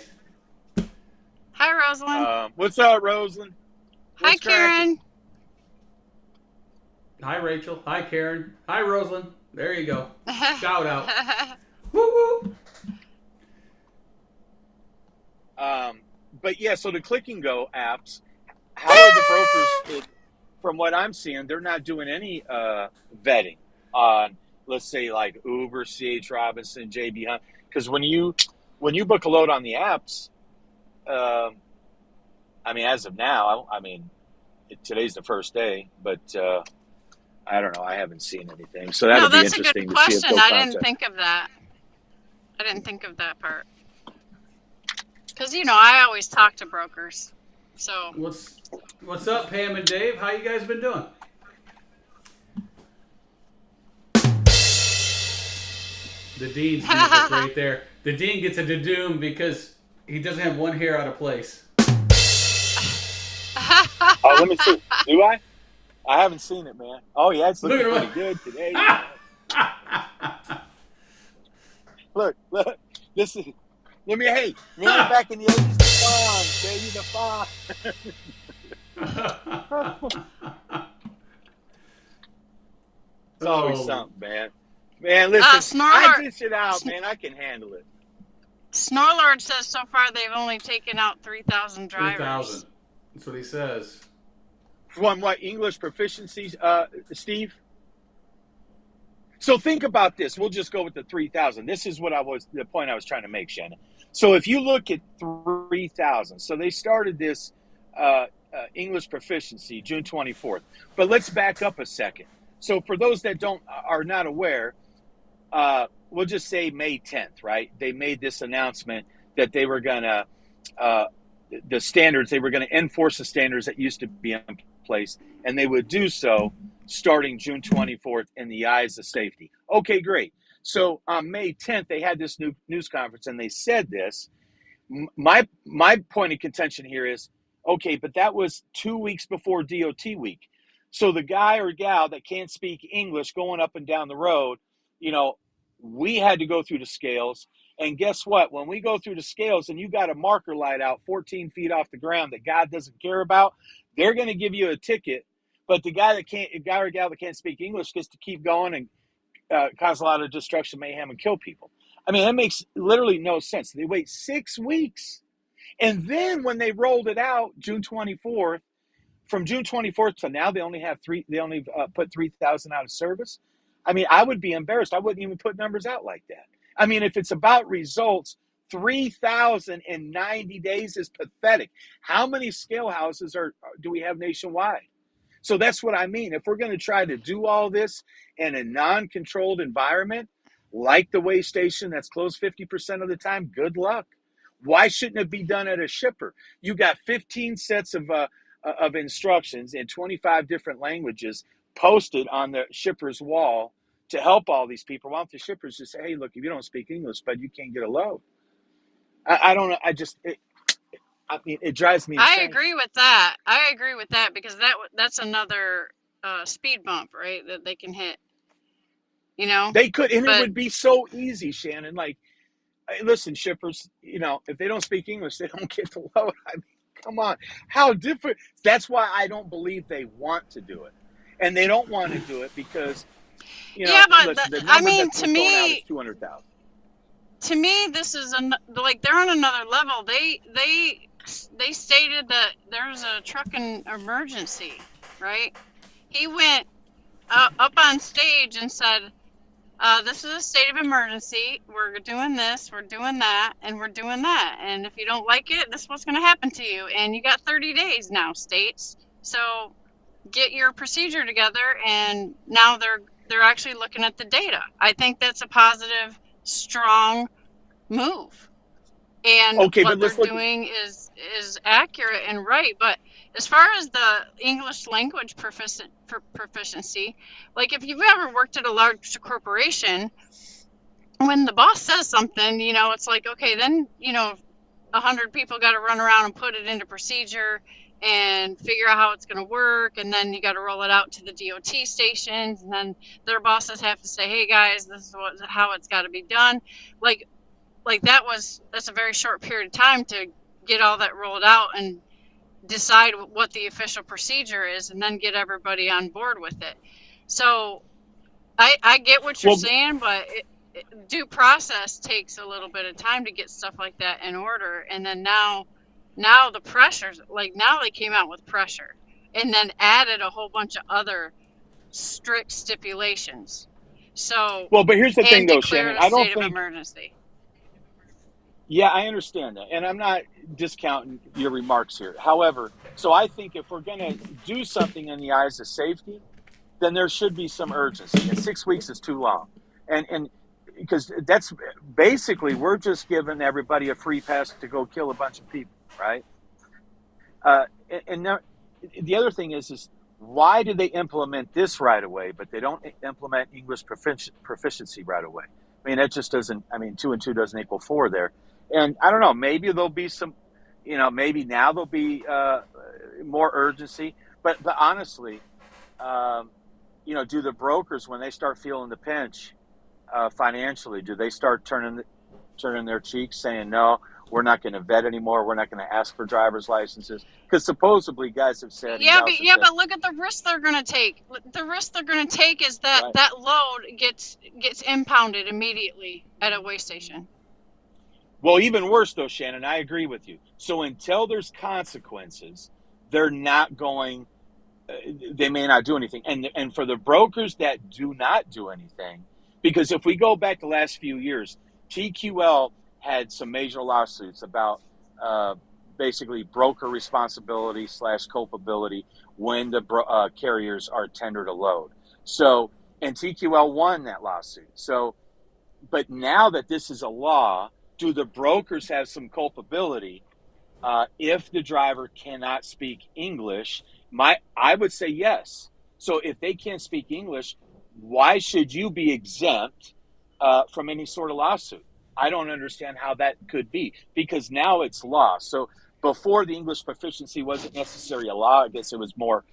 Hi, Rosalind. What's up, Rosalind? Hi, What's cracking? Karen. Hi, Rachel. Hi, Karen. Hi, Rosalind. There you go. Shout out. Woo woo. But yeah, so the click and go apps, how are the brokers? From what I'm seeing, they're not doing any vetting on, let's say, like Uber, CH Robinson, JB Hunt, because when you book a load on the apps, I mean, as of now, today's the first day, but I don't know. I haven't seen anything, so that'll be That's a good interesting to see if question. they'll I contact. didn't think of that. I didn't think of that part. Because, I always talk to brokers. So What's up, Pam and Dave? How you guys been doing? The Dean's music right there. The Dean gets a da-doom because he doesn't have one hair out of place. Oh, let me see. Do I? I haven't seen it, man. Oh, yeah, it's looking Look at pretty good today. Look. This is. Remember back in the 80s, the Fawn, baby, the Fawn. It's always something, man. Man, listen, I dish it out, man. I can handle it. Snorlord says so far they've only taken out 3,000 drivers. 3,000. That's what he says. From what, English proficiency, Steve? So think about this. We'll just go with the 3,000. This is the point I was trying to make, Shannon. So if you look at 3,000, so they started this English proficiency June 24th. But let's back up a second. So for those that are not aware, we'll just say May 10th, right? They made this announcement that they were going to they were going to enforce the standards that used to be in place, and they would do so starting June 24th in the eyes of safety. Okay, great. So on May 10th, they had this new news conference, and they said this. My point of contention here is, okay, but that was 2 weeks before DOT week. So the guy or gal that can't speak English going up and down the road, we had to go through the scales. And guess what? When we go through the scales and you got a marker light out 14 feet off the ground that God doesn't care about, they're going to give you a ticket. But the guy or gal that can't speak English gets to keep going and cause a lot of destruction, mayhem, and kill people. I mean, that makes literally no sense. They wait 6 weeks. And then when they rolled it out June 24th, from June 24th to now, they only put 3,000 out of service. I mean, I would be embarrassed. I wouldn't even put numbers out like that. I mean, if it's about results, 3,000 in 90 days is pathetic. How many scale houses do we have nationwide? So that's what I mean. If we're going to try to do all this in a non-controlled environment, like the weigh station that's closed 50% of the time, good luck. Why shouldn't it be done at a shipper? You got 15 sets of instructions in 25 different languages posted on the shipper's wall to help all these people. Why don't the shippers just say, hey, look, if you don't speak English, but you can't get a load? I don't know. I mean, it drives me I insane. agree with that. I agree with that because that's another speed bump, right? That they can hit, you know. They could, and it But would be so easy, Shannon. Like, listen, shippers, if they don't speak English, they don't get the load. I mean, come on. How different? That's why I don't believe they want to do it. And they don't want to do it because, yeah, but listen, the I number mean, that they're throwing out is 200,000. to me, this is like they're on another level. They stated that there's a trucking emergency, right? He went up on stage and said, this is a state of emergency. We're doing this, we're doing that, and we're doing that. And if you don't like it, this is what's going to happen to you. And you got 30 days now, states. So get your procedure together. And now they're actually looking at the data. I think that's a positive, strong move. And Okay, but what they're let's look. doing is accurate and right. But as far as the English language proficiency, like if you've ever worked at a large corporation, when the boss says something, it's like, okay, then 100 people got to run around and put it into procedure and figure out how it's going to work, and then you got to roll it out to the DOT stations, and then their bosses have to say, hey guys, this is how it's got to be done. Like that's a very short period of time to get all that rolled out and decide what the official procedure is, and then get everybody on board with it. So I get what you're Well, saying, but due process takes a little bit of time to get stuff like that in order. And then now the pressures, like now they came out with pressure and then added a whole bunch of other strict stipulations. So, but here's the thing, and though, Shannon. declared a I don't state of think. emergency. Yeah, I understand that, and I'm not discounting your remarks here. However, so I think if we're going to do something in the eyes of safety, then there should be some urgency. And 6 weeks is too long, and because that's basically we're just giving everybody a free pass to go kill a bunch of people, right? And now, the other thing is why do they implement this right away, but they don't implement English proficiency right away? I mean, that just doesn't. I mean, 2 and 2 doesn't equal 4 there. And I don't know. Maybe there'll be some. Maybe now there'll be more urgency. But honestly, do the brokers, when they start feeling the pinch financially, do they start turning their cheeks, saying, no, we're not going to vet anymore, we're not going to ask for driver's licenses? Because supposedly guys have said, But look at the risk they're going to take. The risk they're going to take is that right, that load gets impounded immediately at a weigh station. Well, even worse though, Shannon, I agree with you. So until there's consequences, they're not going. They may not do anything. And for the brokers that do not do anything, because if we go back the last few years, TQL had some major lawsuits about basically broker responsibility / culpability when the carriers are tendered a load. So, and TQL won that lawsuit. So, but now that this is a law, do the brokers have some culpability if the driver cannot speak English? I would say yes. So if they can't speak English, why should you be exempt from any sort of lawsuit? I don't understand how that could be, because now it's law. So before, the English proficiency wasn't necessarily a law. I guess it was more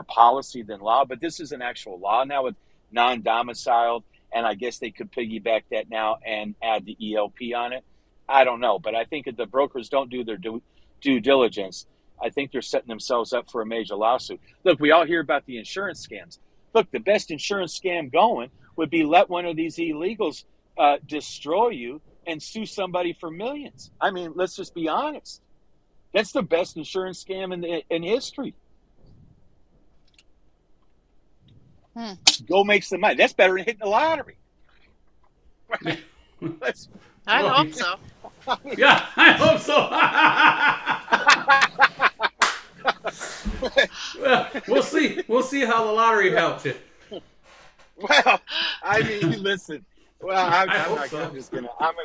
policy than law. But this is an actual law now with non-domiciled, and I guess they could piggyback that now and add the ELP on it. I don't know, but I think if the brokers don't do their due diligence, I think they're setting themselves up for a major lawsuit. Look, we all hear about the insurance scams. Look, the best insurance scam going would be let one of these illegals destroy you and sue somebody for millions. I mean, let's just be honest. That's the best insurance scam in history. Go make some money. That's better than hitting the lottery. Right? I hope so. Yeah, I hope so. Well, we'll see how the lottery helps you. Well, I mean, listen. Well, I'm just gonna. I'm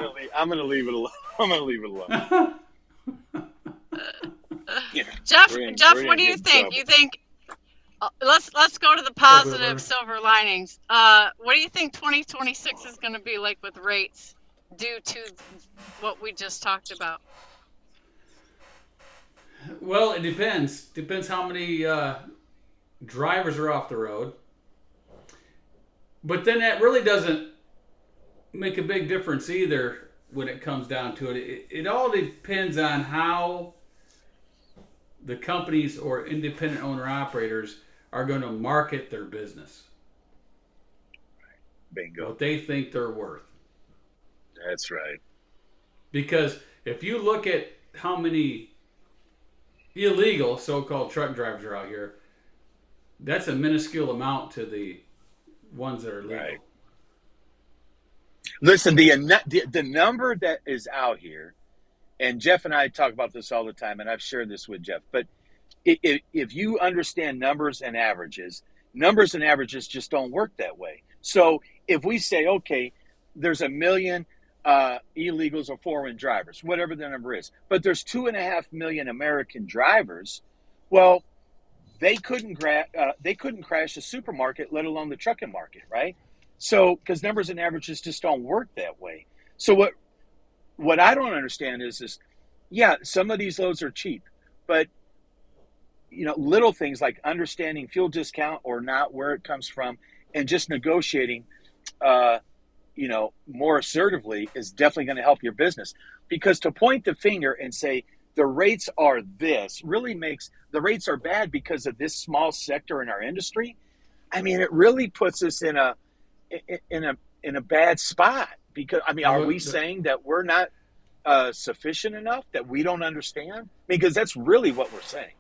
gonna leave it alone. I'm gonna leave it alone. Yeah. Jeff, what do you think? Trouble. You think? Let's go to the positive silver linings. What do you think 2026 is going to be like with rates due to what we just talked about? Well, it depends. Depends how many drivers are off the road. But then that really doesn't make a big difference either when it comes down to it. It all depends on how the companies or independent owner operators are going to market their business. Bingo. What they think they're worth. That's right. Because if you look at how many illegal so-called truck drivers are out here, that's a minuscule amount to the ones that are legal. Right. Listen, the number that is out here, and Jeff and I talk about this all the time, and I've shared this with Jeff, but if you understand numbers and averages just don't work that way. So if we say, okay, there's 1 million illegals or foreign drivers, whatever the number is, but there's 2.5 million American drivers, well, they couldn't crash a supermarket, let alone the trucking market, right? So, because numbers and averages just don't work that way. So what I don't understand is, yeah, some of these loads are cheap, but little things like understanding fuel discount or not, where it comes from, and just negotiating, more assertively is definitely going to help your business. Because to point the finger and say the rates are this really makes the rates are bad because of this small sector in our industry. I mean, it really puts us in a bad spot. Because are we saying that we're not sufficient enough, that we don't understand? Because that's really what we're saying.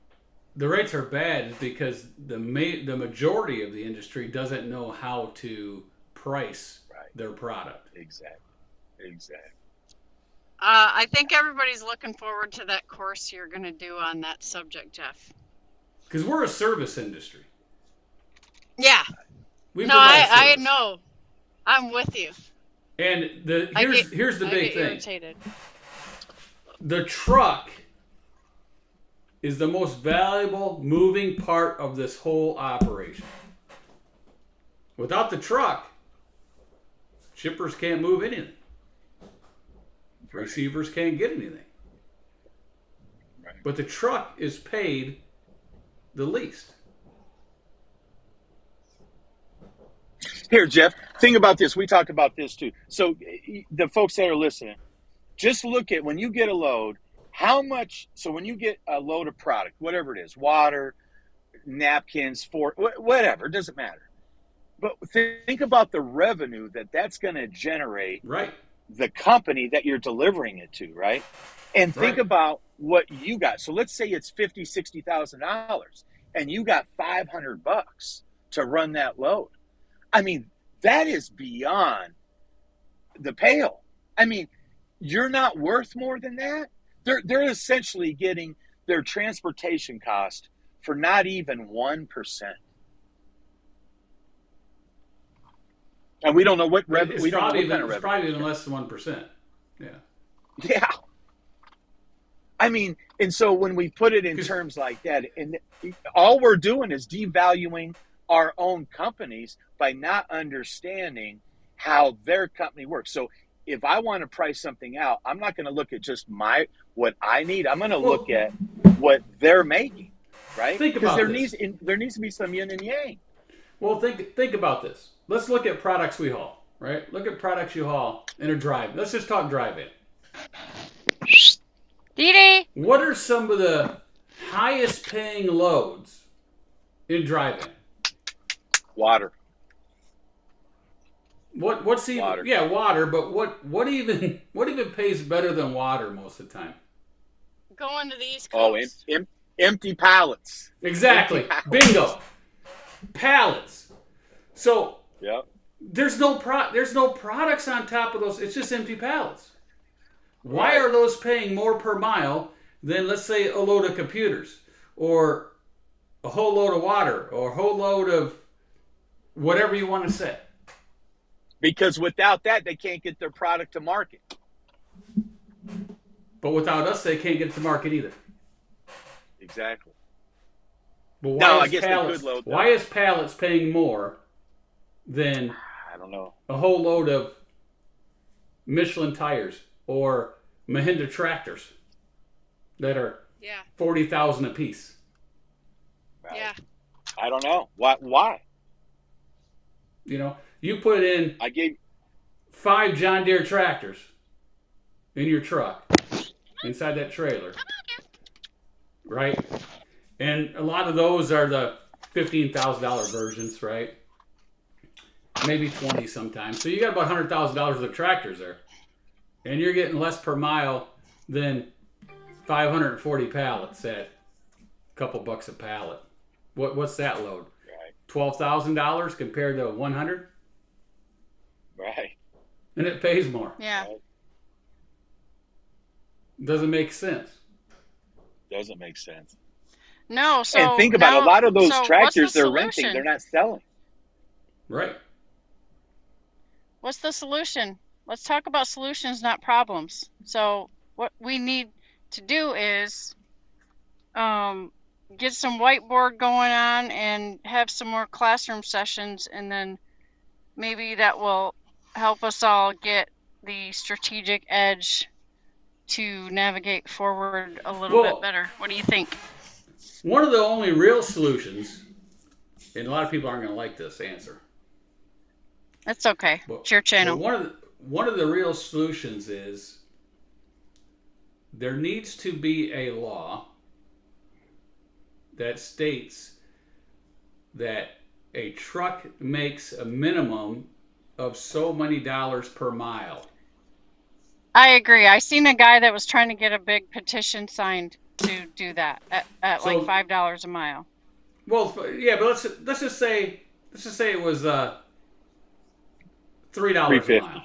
The rates are bad because the majority of the industry doesn't know how to price their product. Exactly. I think everybody's looking forward to that course you're going to do on that subject, Jeff. Because we're a service industry. Yeah. I know. I'm with you. And here's the big thing. Irritated. The truck is the most valuable moving part of this whole operation. Without the truck, shippers can't move anything. Receivers can't get anything. Right. But the truck is paid the least. Here, Jeff, think about this. We talked about this too. So the folks that are listening, just look at when you get a load, how much, so when you get a load of product, whatever it is, water, napkins, whatever, it doesn't matter. But think about the revenue that's going to generate the company that you're delivering it to, right? And think about what you got. So let's say it's $50,000, $60,000 and you got $500 to run that load. I mean, that is beyond the pale. I mean, you're not worth more than that. They're essentially getting their transportation cost for not even 1%. And we don't know what revenue. We don't know what kind of revenue. It's probably even less than 1%. Yeah. Yeah. I mean, and so when we put it in terms like that, and all we're doing is devaluing our own companies by not understanding how their company works. So if I want to price something out, I'm not going to look at just what I need. I'm going to look at what they're making, right? Because there needs to be some yin and yang. Well, think about this. Let's look at products we haul, right? Look at products you haul in a drive. Let's just talk drive-in. Dee-dee. What are some of the highest paying loads in drive-in? Water. What's even water? Yeah, water. But what even pays better than water most of the time? Going to the East Coast. Oh, empty pallets. Exactly. Empty pallets. Bingo. Pallets. So there's no products on top of those. It's just empty pallets. Why are those paying more per mile than, let's say, a load of computers or a whole load of water or a whole load of whatever you want to say? Because without that, they can't get their product to market. But without us, they can't get it to market either. Exactly. But why is pallets paying more than, I don't know, a whole load of Michelin tires or Mahindra tractors that are Yeah. 40,000 a piece. Right? Yeah. I don't know. Why? You know, you put in I gave 5 John Deere tractors in your truck inside that trailer, right? And a lot of those are the $15,000 versions, right? Maybe 20 sometimes. So you got about $100,000 worth of tractors there, and you're getting less per mile than 540 pallets at a couple bucks a pallet. What's that load? right. $12,000 compared to 100, Right. and it pays more. Yeah. Right. Doesn't make sense. Doesn't make sense. No. So And think about it, a lot of those so tractors what's the they're solution? renting, they're not selling. Right. What's the solution? Let's talk about solutions, not problems. So what we need to do is get some whiteboard going on and have some more classroom sessions, and then maybe that will help us all get the strategic edge to navigate forward a little bit better. What do you think? One of the only real solutions, and a lot of people aren't going to like this answer. That's okay. But, It's your channel. One of the real solutions is there needs to be a law that states that a truck makes a minimum of so many dollars per mile. I agree. I seen a guy that was trying to get a big petition signed to do that at So- like $5 a mile. Well, yeah, but let's just say it was $3 a mile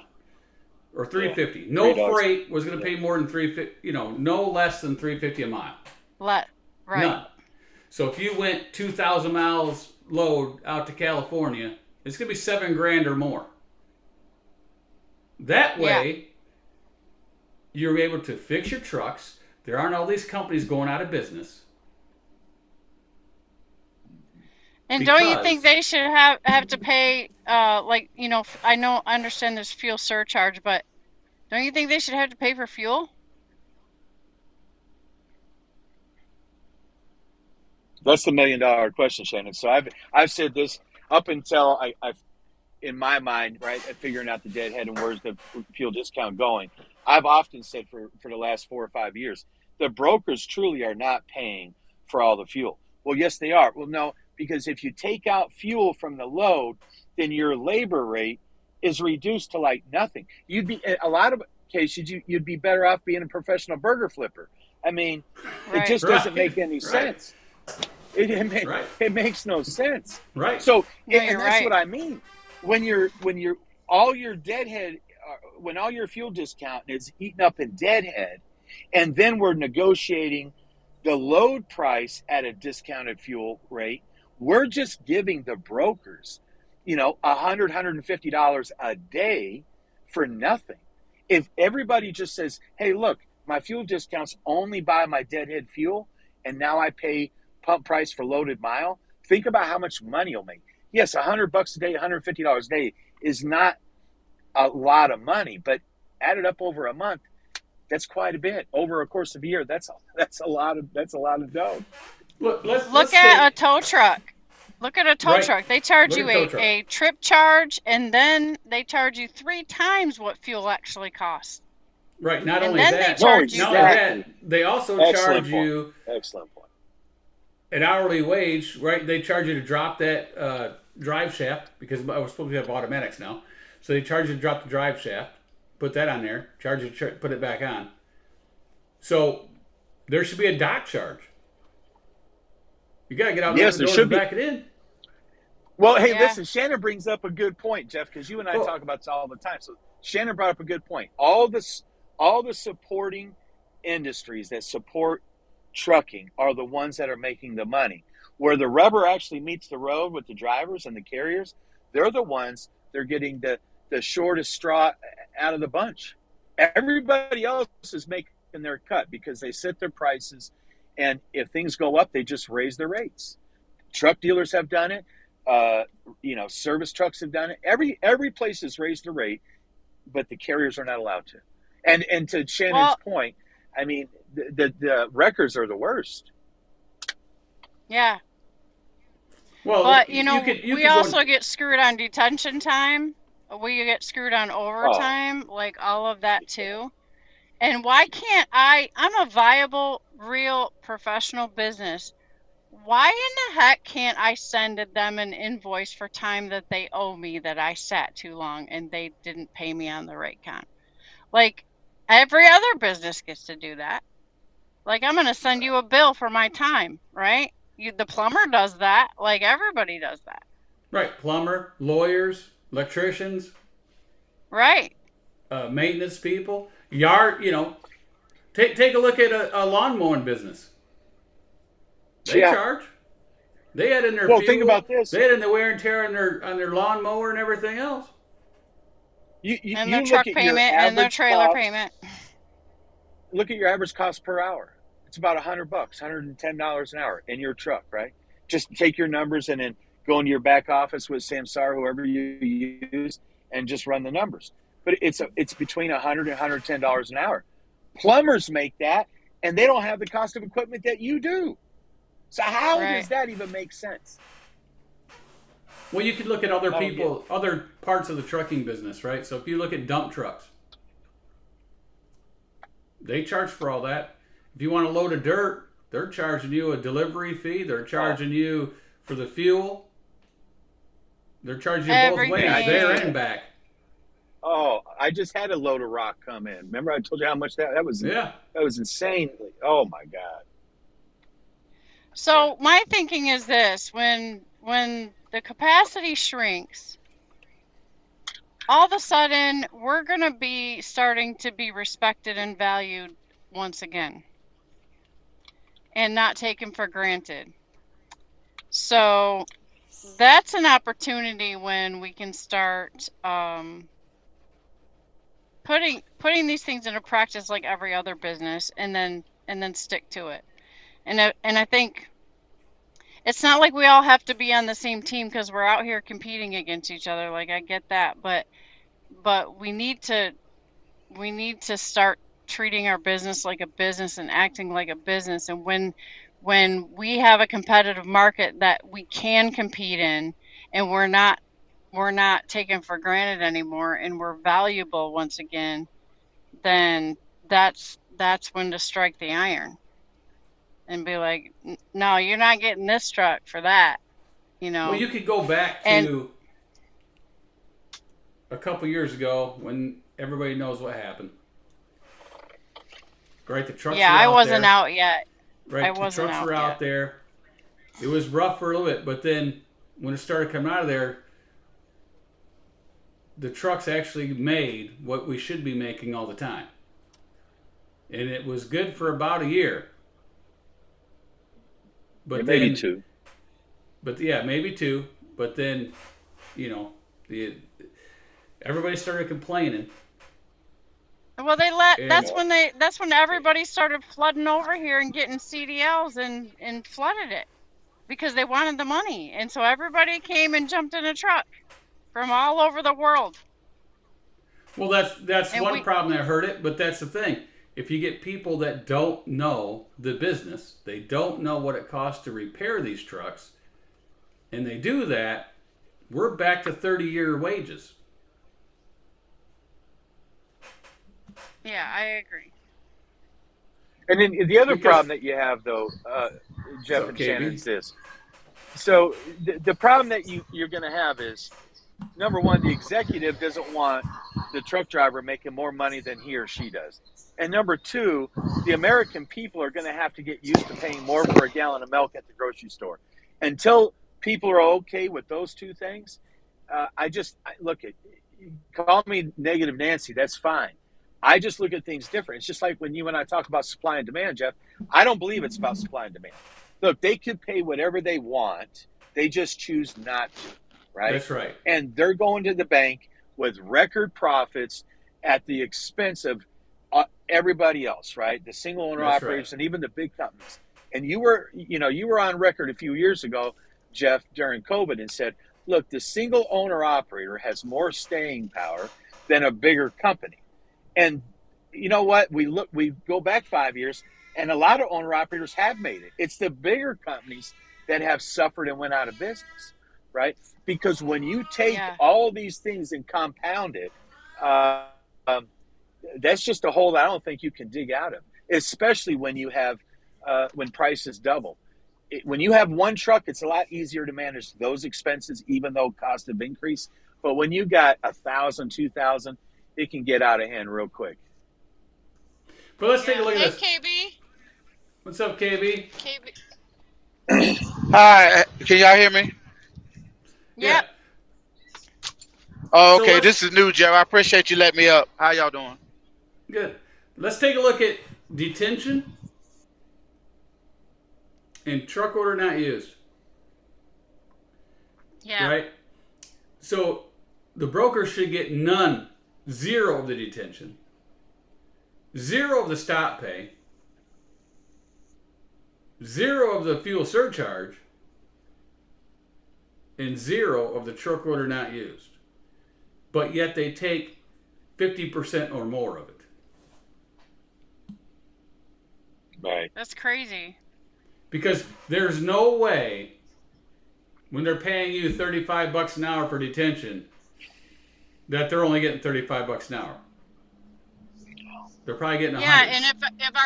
or $3.50. No $3. freight was going to pay more than $3.50. You know, no less than $3.50 a mile. Right. None. So if you went 2,000 miles load out to California, it's going to be $7,000 or more. That way, you're able to fix your trucks. There aren't all these companies going out of business. And don't you Because- think they should have to pay like, you know, I understand there's fuel surcharge, but don't you think they should have to pay for fuel? That's the $1 million question, Shannon. So I've said this up until I've in my mind, right, at figuring out the deadhead and where's the fuel discount going. I've often said for the last 4 or 5 years, the brokers truly are not paying for all the fuel. Well, yes, they are. Well, no, because if you take out fuel from the load, then your labor rate is reduced to like nothing. You'd be, a lot of cases, you'd be better off being a professional burger flipper. I mean, it just doesn't make any sense. It makes no sense. Right. So, No, and you're that's right. what I mean. When you're all your deadhead, when all your fuel discount is eaten up in deadhead, and then we're negotiating the load price at a discounted fuel rate, we're just giving the brokers, you know, $100, $150 a day for nothing. If everybody just says, hey, look, my fuel discounts only buy my deadhead fuel, and now I pay pump price for loaded mile, think about how much money you'll make. Yes, $100 a day, $150 a day is not a lot of money, but added up over a month, that's quite a bit. Over a course of a year, that's a lot of dough. Look at a tow truck. Look at a tow truck. They charge Look you at a tow truck. a trip charge, and then they charge you 3 times what fuel actually costs. Right. Not And only then they that, charge you not only that, they also Excellent charge point. you Excellent point. an hourly wage, right? They charge you to drop that drive shaft because I was supposed to have automatics now. So they charge you to drop the drive shaft, put that on there, charge you to put it back on. So there should be a dock charge. You got to get out and Yes, open the there doors should and be. back it in. Well, hey, Yeah. listen, Shannon brings up a good point, Jeff, because you and I Cool. talk about this all the time. So Shannon brought up a good point. All the supporting industries that support trucking are the ones that are making the money. Where the rubber actually meets the road with the drivers and the carriers, they're the ones they're getting the shortest straw out of the bunch. Everybody else is making their cut because they set their prices, and if things go up, they just raise their rates. Truck dealers have done it. Service trucks have done it. Every place has raised the rate, but the carriers are not allowed to. And to Shannon's point, I mean, the records are the worst. Yeah. Well, But, you we could go. also get screwed on detention time. We get screwed on Oh, overtime, like all of that too. And why can't I'm a viable, real professional business. Why in the heck can't I send them an invoice for time that they owe me that I sat too long and they didn't pay me on the right count? Like every other business gets to do that. Like I'm going to send you a bill for my time, right? The plumber does that. Like everybody does that. Right, plumber, lawyers, electricians, Right. maintenance people, yard. Take a look at a lawn mowing business. They yeah. charge. They had in their Well, think fuel. about this. They had in the wear and tear on their lawn mower and everything else. And their You look truck at your payment and their average trailer cost. payment. Look at your average cost per hour. It's about $100, $110 an hour in your truck, right? Just take your numbers and then go into your back office with Samsara, whoever you use, and just run the numbers. But it's between $100 and $110 an hour. Plumbers make that, and they don't have the cost of equipment that you do. So how Right. does that even make sense? Well, you could look at other Oh, people, other parts of the trucking business, right? So if you look at dump trucks, they charge for all that. If you want a load of dirt, they're charging you a delivery fee. They're charging you for the fuel. They're charging you both ways, Everything. there and back. Oh, I just had a load of rock come in. Remember I told you how much that was? Yeah. That was insane. Oh my God. So my thinking is this: when the capacity shrinks, all of a sudden we're going to be starting to be respected and valued once again, and not taken for granted. So that's an opportunity when we can start putting these things into practice like every other business, and then stick to it. And I think it's not like we all have to be on the same team because we're out here competing against each other. Like I get that, but we need to start treating our business like a business and acting like a business. And when we have a competitive market that we can compete in, and we're not taken for granted anymore, and we're valuable once again, then that's when to strike the iron and be like, no, you're not getting this truck for that, Well, you could go back And to a couple years ago when everybody knows what happened. Right, the trucks yeah, were I out wasn't there. out yet. Right, I the wasn't trucks out were out yet. there. It was rough for a little bit, but then when it started coming out of there, the trucks actually made what we should be making all the time. And it was good for about a year. But maybe then, two. But yeah, maybe two. But then, everybody started complaining. Well, And that's when everybody started flooding over here and getting CDLs and flooded it because they wanted the money. And so everybody came and jumped in a truck from all over the world. well, that's And one problem that hurt it. But that's the thing. If you get people that don't know the business, they don't know what it costs to repair these trucks, and they do that, we're back to 30-year wages. Yeah, I agree. And then the other Because- problem that you have, though, Jeff So, and KB? Shannon, is this. So the problem that you're going to have is, number one, the executive doesn't want the truck driver making more money than he or she does. And number two, the American people are going to have to get used to paying more for a gallon of milk at the grocery store. Until people are okay with those two things, look at, call me negative Nancy, that's fine. I just look at things different. It's just like when you and I talk about supply and demand, Jeff. I don't believe it's about supply and demand. Look, they could pay whatever they want. They just choose not to, right? That's right. And they're going to the bank with record profits at the expense of everybody else, right? The single owner That's operators right. and even the big companies. And you were on record a few years ago, Jeff, during COVID, and said, look, the single owner operator has more staying power than a bigger company. And you know what? We go back 5 years, and a lot of owner operators have made it. It's the bigger companies that have suffered and went out of business, right? Because when you take Yeah. all these things and compound it, uh, um, that's just a hole that I don't think you can dig out of, especially when you have when prices double. When you have one truck, it's a lot easier to manage those expenses, even though costs have increased. But when you got 1,000, 2,000, it can get out of hand real quick. But let's take a look at Hey, this. KB. What's up, KB? KB. Hi, can y'all hear me? Yeah. Yep. Oh, So okay. let's This is new, Jeff. I appreciate you letting me up. How y'all doing? good. Let's take a look at detention and truck order not used. Yeah. Right? So the broker should get none, zero of the detention, zero of the stop pay, zero of the fuel surcharge, and zero of the truck order not used. But yet they take 50% or more of it. Right. That's crazy. Because there's no way when they're paying you $35 an hour for detention that they're only getting $35 an hour. They're probably getting 100 Yeah, and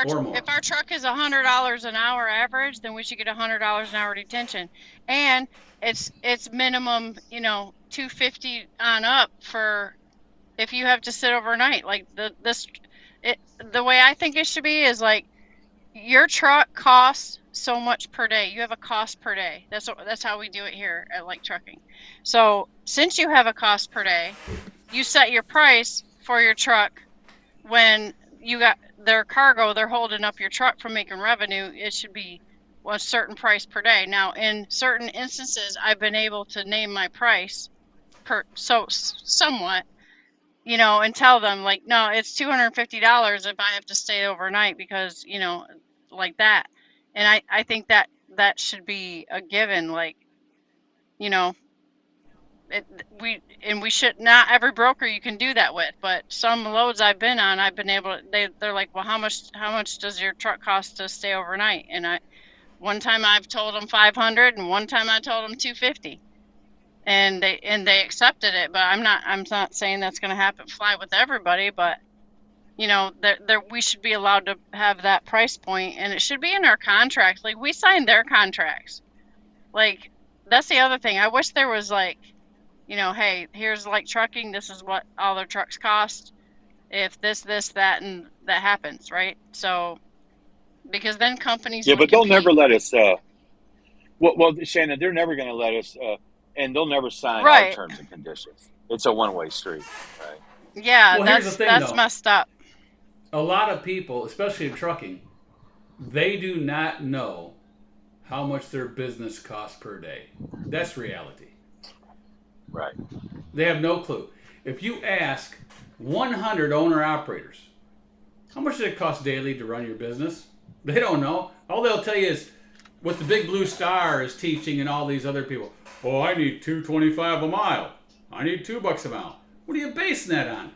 or more. if our truck is $100 an hour average, then we should get $100 an hour detention, and it's minimum, $250 on up for if you have to sit overnight. Like the way I think it should be is like your truck costs so much per day. You have a cost per day. That's how we do it here at Like Trucking. So since you have a cost per day, you set your price for your truck when you got their cargo, they're holding up your truck from making revenue. It should be a certain price per day. Now, in certain instances, I've been able to name my price somewhat, and tell them like, no, it's $250 if I have to stay overnight because, like that. And I think that should be a given, like, you know, we should not every broker you can do that with, but some loads I've been on, I've been able to, they're like, well, how much does your truck cost to stay overnight? And one time I've told them 500 and one time I told them 250, and they accepted it. But I'm not saying that's going to fly with everybody, but we should be allowed to have that price point, and it should be in our contracts. Like we signed their contracts. Like that's the other thing. I wish there was like, hey, here's Like Trucking. This is what all their trucks cost. If this, that, and that happens, right? So, because then companies Yeah, would but they'll compete. never let us. Well, Shannon, they're never going to let us, and they'll never sign our Right. terms and conditions. It's a one-way street, right? Yeah, Well, here's the thing, that's though. messed up. A lot of people, especially in trucking, they do not know how much their business costs per day. That's reality. Right. They have no clue. If you ask 100 owner operators, how much does it cost daily to run your business? They don't know. All they'll tell you is what the Big Blue Star is teaching and all these other people. Oh, I need $2.25 a mile. I need $2 a mile. What are you basing that on?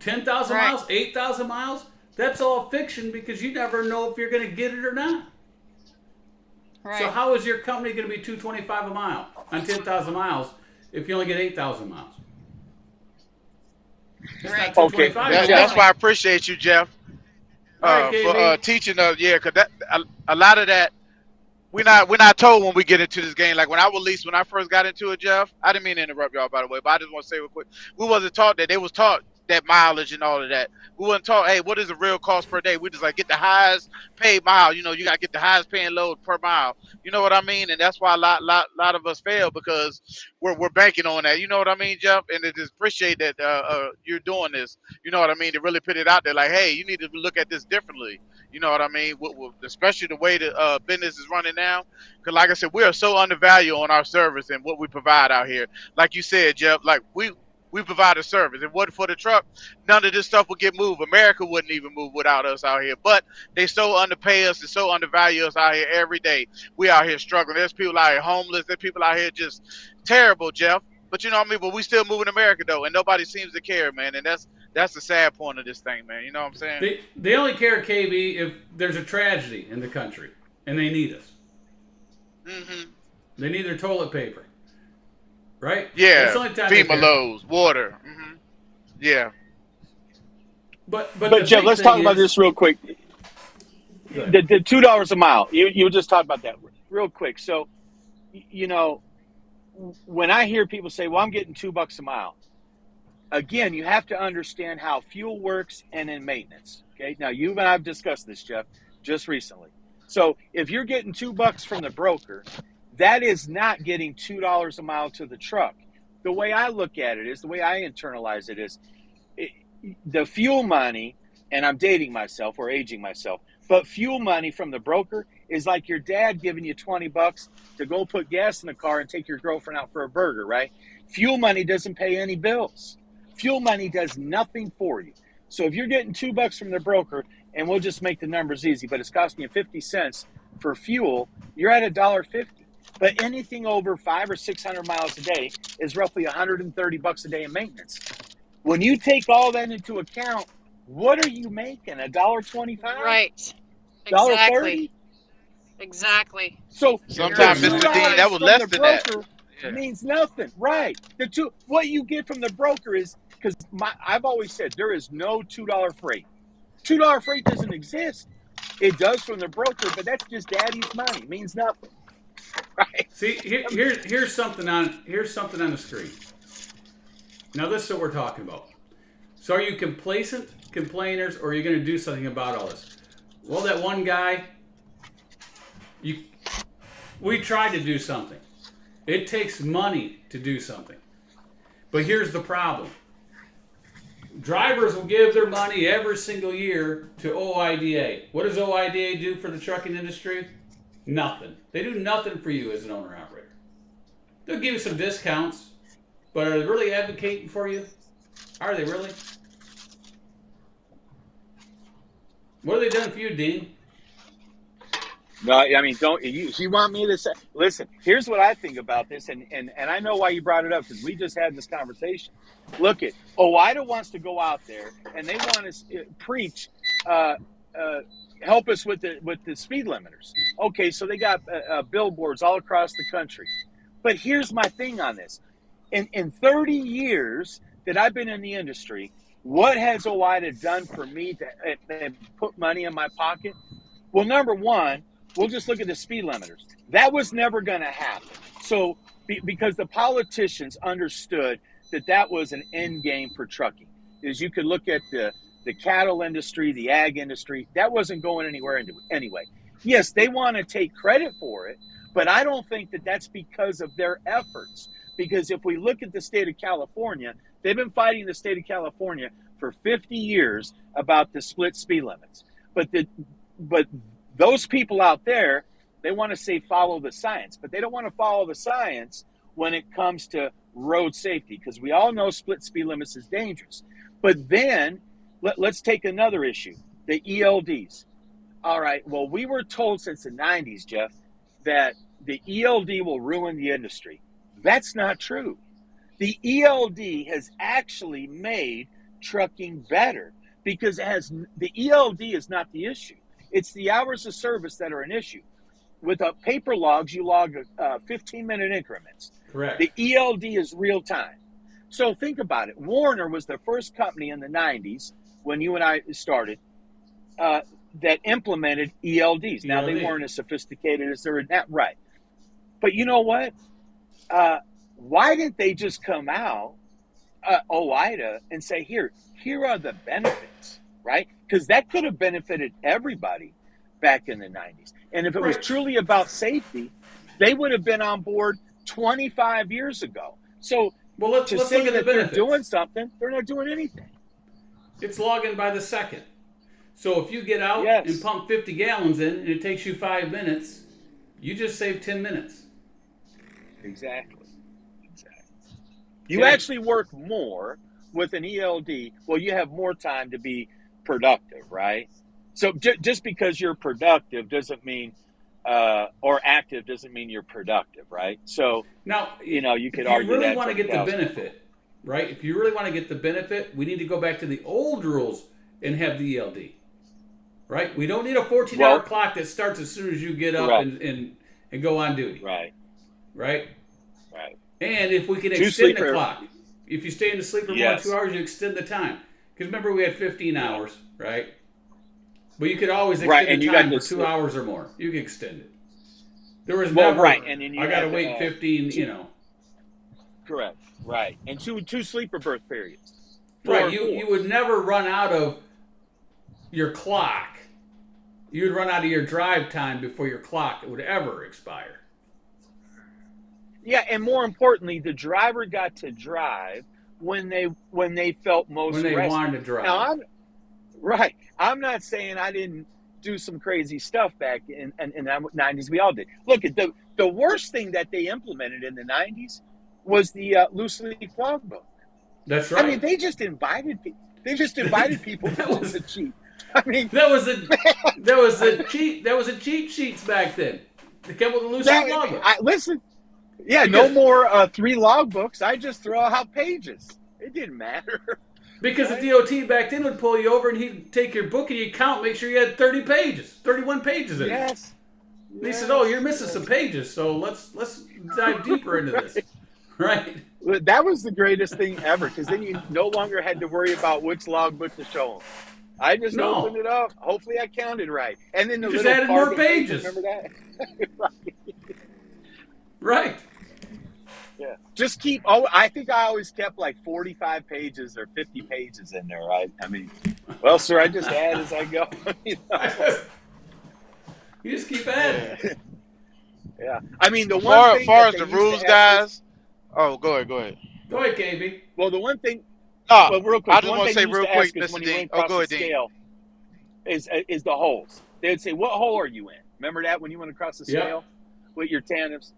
10,000 Right. miles? 8,000 miles? That's all fiction because you never know if you're going to get it or not. Right. So how is your company going to be $2.25 a mile on 10,000 miles if you only get 8,000 miles? It's Right. not Okay, 225. but That's Jeff, why I appreciate you, Jeff, All right, for KB. teaching us. Yeah, because a lot of that we're not told when we get into this game. Like when I first got into it, Jeff. I didn't mean to interrupt y'all, by the way, but I just want to say real quick. We wasn't taught that. They was taught that mileage and all of that. We wasn't taught, hey, what is the real cost per day? We just like get the highest paid mile. You gotta get the highest paying load per mile. You know what I mean? And that's why a lot of us fail because we're banking on that. You know what I mean, Jeff? And it is appreciate that you're doing this. You know what I mean? To really put it out there, like, hey, you need to look at this differently. You know what I mean? Especially the way the business is running now. Because, like I said, we are so undervalued on our service and what we provide out here. Like you said, Jeff, like we provide a service. If it wasn't for the truck, none of this stuff would get moved. America wouldn't even move without us out here. But they so underpay us and so undervalue us out here every day. We out here struggling. There's people out here homeless. There's people out here just terrible, Jeff. But you know what I mean? But we still moving America though, and nobody seems to care, man. And that's That's the sad point of this thing, man. You know what I'm saying? They only care, KB, if there's a tragedy in the country and they need us. Mm-hmm. They need their toilet paper, right? Yeah, That's the only time they FEMA care. loads, water. Mm-hmm. Yeah. But Jeff, let's talk about this real quick. The $2 a mile. You just talked about that real quick. So, you know, when I hear people say, "Well, I'm getting $2 a mile," again, you have to understand how fuel works and in maintenance. Okay. Now, you and I have discussed this, Jeff, just recently. So, if you're getting $2 from the broker, that is not getting $2 a mile to the truck. The way I look at it is, the way I internalize it is, the fuel money, and I'm dating myself or aging myself, but fuel money from the broker is like your dad giving you $20 to go put gas in the car and take your girlfriend out for a burger, right? Fuel money doesn't pay any bills. Fuel money does nothing for you. So if you're getting $2 from the broker, and we'll just make the numbers easy, but it's costing you 50 cents for fuel, you're at $1.50. But anything over 500 or 600 miles a day is roughly $130 a day in maintenance. When you take all that into account, what are you making? $1.25? Right. $1.30? Exactly. So Sometimes, the Mr. $2 Dean, that was from less the than that. broker Yeah. means nothing. Right. What you get from the broker is, because I've always said there is no $2 freight. $2 freight doesn't exist. It does from the broker, but that's just daddy's money. It means nothing. Right. See, here's something on the screen. Now this is what we're talking about. So are you complacent complainers, or are you going to do something about all this? Well, that one guy, we tried to do something. It takes money to do something. But here's the problem. Drivers will give their money every single year to OIDA. What does OIDA do for the trucking industry? Nothing. They do nothing for you as an owner-operator. They'll give you some discounts, but are they really advocating for you? Are they really? What have they done for you, Dean? No, I mean, don't you want me to say? Listen, here's what I think about this, and I know why you brought it up, because we just had this conversation. Look, OIDA wants to go out there and they want to preach, help us with the speed limiters. Okay, so they got billboards all across the country. But here's my thing on this: in 30 years that I've been in the industry, what has OIDA done for me to put money in my pocket? Well, number one, we'll just look at the speed limiters. That was never going to happen. So because the politicians understood that was an end game for trucking. Is you could look at the cattle industry, the ag industry, that wasn't going anywhere anyway. Yes, they want to take credit for it, but I don't think that that's because of their efforts. Because if we look at the state of California, they've been fighting the state of California for 50 years about the split speed limits. But those people out there, they want to say follow the science, but they don't want to follow the science when it comes to road safety, because we all know split speed limits is dangerous. But then let's take another issue, the ELDs. All right, well, we were told since the 90s, Jeff, that the ELD will ruin the industry. That's not true. The ELD has actually made trucking better, because the ELD is not the issue. It's the hours of service that are an issue. With paper logs, you log 15-minute increments. Correct. The ELD is real time. So think about it. Warner was the first company in the 90s, when you and I started, that implemented ELDs. Now, they weren't as sophisticated as they're now. Right. But you know what? Why didn't they just come out, OIDA, and say, here are the benefits, right? Because that could have benefited everybody back in the 90s. And if it was truly about safety, they would have been on board 25 years ago. So let's say look at the that they're benefits. doing something, they're not doing anything. It's logging by the second. So if you get out and pump 50 gallons in and it takes you 5 minutes, you just save 10 minutes. Exactly. You actually work more with an ELD. Well, you have more time to be productive, right? So just because you're productive doesn't mean, or active doesn't mean you're productive, right? So now, you could argue that. If you really want to get the benefit, right? If you really want to get the benefit, we need to go back to the old rules and have the ELD, right? We don't need a 14-hour clock that starts as soon as you get up and go on duty, Right. right? Right. And if we can Two extend the sleeper- clock, if you stay in the sleeper more Yes. than 2 hours, you extend the time. Because remember, we had 15 hours, right? But you could always extend and the you got time for this- 2 hours or more. You could extend it. There was Well, never, right, and then you I got to had, wait 15, you know. Correct. Right. And two sleeper berth periods. Right, you would never run out of your clock. You'd run out of your drive time before your clock would ever expire. Yeah, and more importantly, the driver got to drive when they felt most When they rested. wanted to drive. Now, I'm not saying I didn't do some crazy stuff back in the 90s. We all did. Look, at the worst thing that they implemented in the 90s was the loose leaf logbook. That's right. I mean, they just invited people. That was to cheat. I mean, that was a cheat sheets back then. They came with a loose leaf logbook. Listen. Yeah, no more 3 logbooks. I just throw out pages. It didn't matter. Because the DOT back then would pull you over and he'd take your book and he'd count, make sure you had 31 pages in it. Yes. And he said, "Oh, you're missing some pages, so let's dive deeper into this." Right? That was the greatest thing ever, because then you no longer had to worry about which logbook to show them. I just opened it up. Hopefully, I counted right, and then the just little added more target pages. Remember that? Right. Yeah. Just keep. Oh, I think I always kept like 45 pages or 50 pages in there. Right? I mean, well, sir, I just add as I go. You know? You just keep adding. Yeah. I mean, the As one thing far as that the they used rules, to ask us- guys. Oh, go ahead. Go ahead, KB. Well, the one thing. Oh, Well, real quick, I just one want to thing say they used real to quick, ask us Mr. when you Dean. went Oh, across go ahead, the Dean. scale is the holes. They'd say, "What hole are you in?" Remember that when you went across the Yep. scale with your tandems.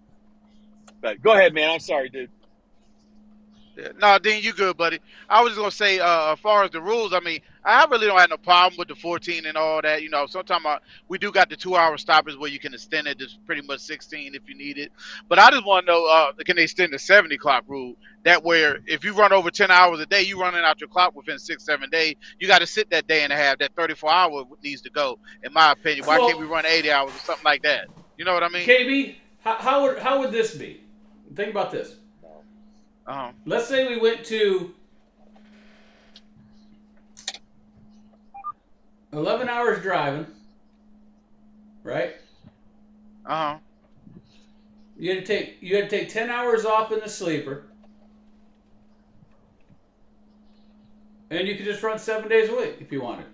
But go ahead, man. I'm sorry, dude. Yeah. No, Dean, you good, buddy. I was just gonna say, as far as the rules, I mean, I really don't have no problem with the 14 and all that. You know, sometimes we do got the 2-hour stoppers where you can extend it to pretty much 16 if you need it. But I just want to know, can they extend the 70 clock rule? That where if you run over 10 hours a day, you running out your clock within 6-7 days. You got to sit that day and a half. That 34-hour needs to go, in my opinion. Why can't we run 80 hours or something like that? You know what I mean? KB, how would this be? Think about this. Let's say we went to 11 hours driving, right? You had to take 10 hours off in the sleeper, and you could just run 7 days a week if you wanted.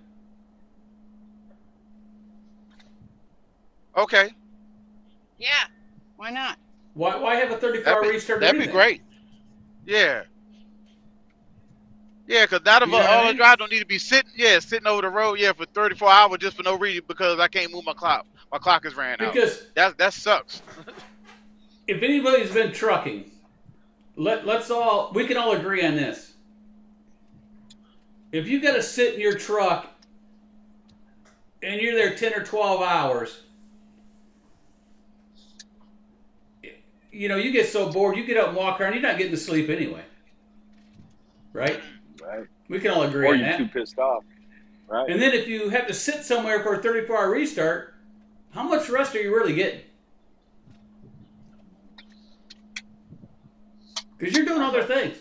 Okay. Yeah, why not? Why have a 34-hour restart? That'd be great. Yeah. Yeah, because that of You know what all I the mean? drive don't need to be sitting over the road, for 34 hours just for no reason because I can't move my clock. My clock is ran out. Because that sucks. if anybody's been trucking, we can all agree on this. If you got to sit in your truck and you're there 10 or 12 hours, you know, you get so bored, you get up and walk around, you're not getting to sleep anyway. Right? Right. We can all agree Or on you're that. too pissed off. Right. And then if you have to sit somewhere for a 34-hour restart, how much rest are you really getting? Because you're doing other things.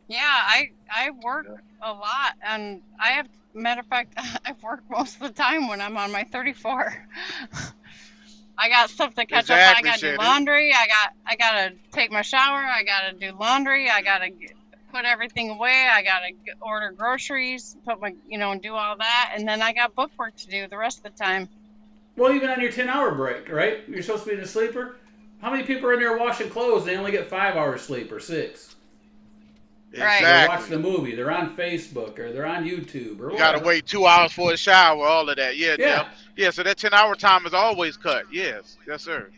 Yeah, I work a lot, and matter of fact, I work most of the time when I'm on my 34. I got stuff to catch up on. I gotta do laundry. I gotta take my shower. I gotta do laundry. I gotta put everything away. I gotta order groceries, do all that, and then I got book work to do the rest of the time. Well, even on your 10-hour break, right? You're supposed to be in a sleeper. How many people are in there washing clothes? They only get 5 hours sleep or 6. Right. They're watching a movie. They're on Facebook or they're on YouTube or whatever. You got to wait 2 hours for a shower, all of that. Yeah, Yeah. Jeff. Yeah, so that 10-hour time is always cut. Yes, sir.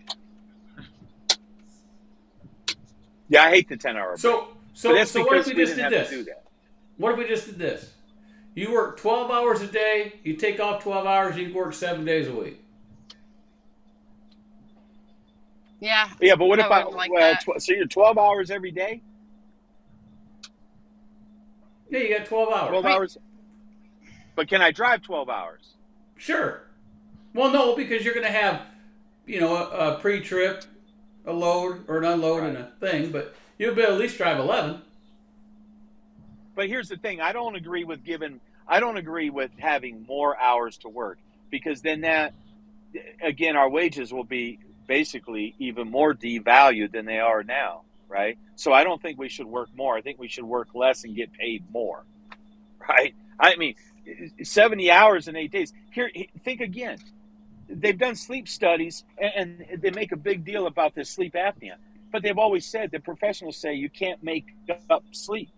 Yeah, I hate the 10-hour. So but that's what if because we we just didn't did have to this? do that. What if we just did this? You work 12 hours a day. You take off 12 hours. You work 7 days a week. Yeah. Yeah, but what if I would like that. so you're 12 hours every day? Yeah, you got 12 hours. 12 hours? But can I drive 12 hours? Sure. Well, no, because you're going to have, a pre-trip, a load or an unload and a thing, but you'll be able to at least drive 11. But here's the thing: I don't agree with having more hours to work, because then that, again, our wages will be basically even more devalued than they are now, right? So I don't think we should work more. I think we should work less and get paid more, right? I mean, 70 hours in 8 days. Here, think again. They've done sleep studies, and they make a big deal about this sleep apnea. But they've always said, the professionals say, you can't make up sleep,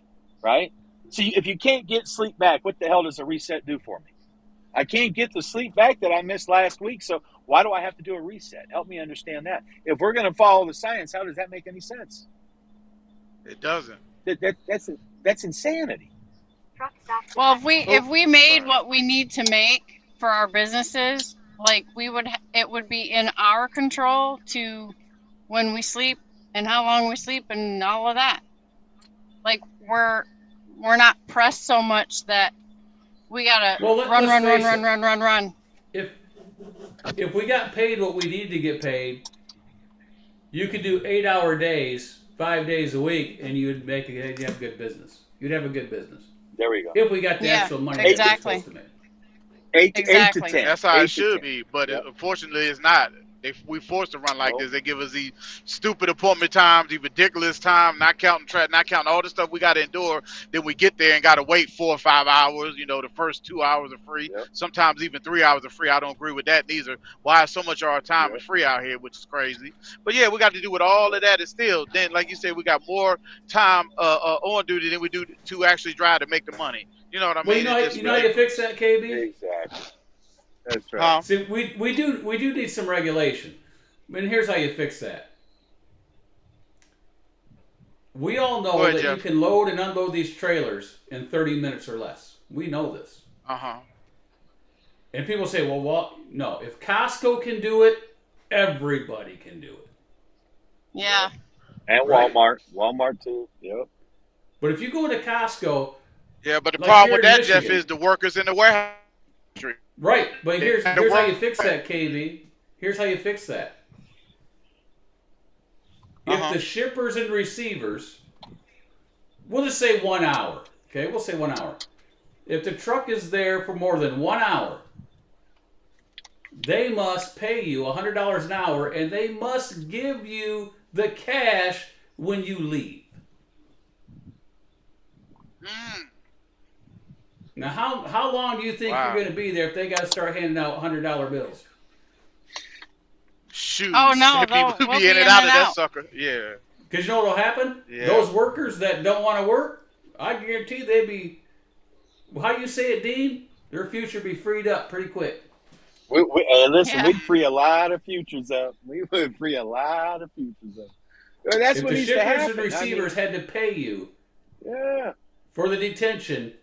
right? So if you can't get sleep back, what the hell does a reset do for me? I can't get the sleep back that I missed last week, so why do I have to do a reset? Help me understand that. If we're going to follow the science, how does that make any sense? It doesn't. That's insanity. Well, if we made what we need to make for our businesses, like it would be in our control to when we sleep and how long we sleep and all of that. Like we're not pressed so much that we gotta run. If we got paid what we need to get paid, you could do 8-hour days, 5 days a week, and you'd have good business. You'd have a good business. There we go. If we got the actual money exactly. that we're supposed to make. 8 Exactly. to 10. That's how it should 10. be, but Yep. unfortunately, it's not. We forced to run like Nope. this. They give us these stupid appointment times, these ridiculous time, not counting all the stuff we got to endure. Then we get there and got to wait 4 or 5 hours. The first 2 hours are free. Yep. Sometimes even 3 hours are free. I don't agree with that neither. Why so much of our time Yep. is free out here, which is crazy. But yeah, we got to do with all of that. And still, then like you said, we got more time on duty than we do to actually drive to make the money. You know what I Well, mean? you know how you fix that, KB? Exactly. That's right. Huh? See, we do need some regulation. I mean, here's how you fix that. We all know Go ahead, that Jeff. you can load and unload these trailers in 30 minutes or less. We know this. Uh-huh. And people say, well, no. If Costco can do it, everybody can do it. Yeah. And Right. Walmart too. Yep. But if you go to Costco, Yeah, but the Like problem here with in that, Michigan. Jeff, is the workers in the warehouse. right, but here's And the how work- you fix that, KB. Here's how you fix that. Uh-huh. If the shippers and receivers, we'll just say 1 hour. Okay, we'll say 1 hour. If the truck is there for more than 1 hour, they must pay you $100 an hour, and they must give you the cash when you leave. Mm. Now, how long do you think Wow. you're going to be there if they got to start handing out $100 bills? Shoot. Oh, no, People we'll be in and out of that sucker. Yeah. Because you know what'll happen? Yeah. Those workers that don't want to work, I guarantee they'd be, how you say it, Dean? Their future be freed up pretty quick. And listen, Yeah. we'd free a lot of futures up. We would free a lot of futures up. Well, that's If what the needs to shippers happen. and receivers had to pay you Yeah. for the detention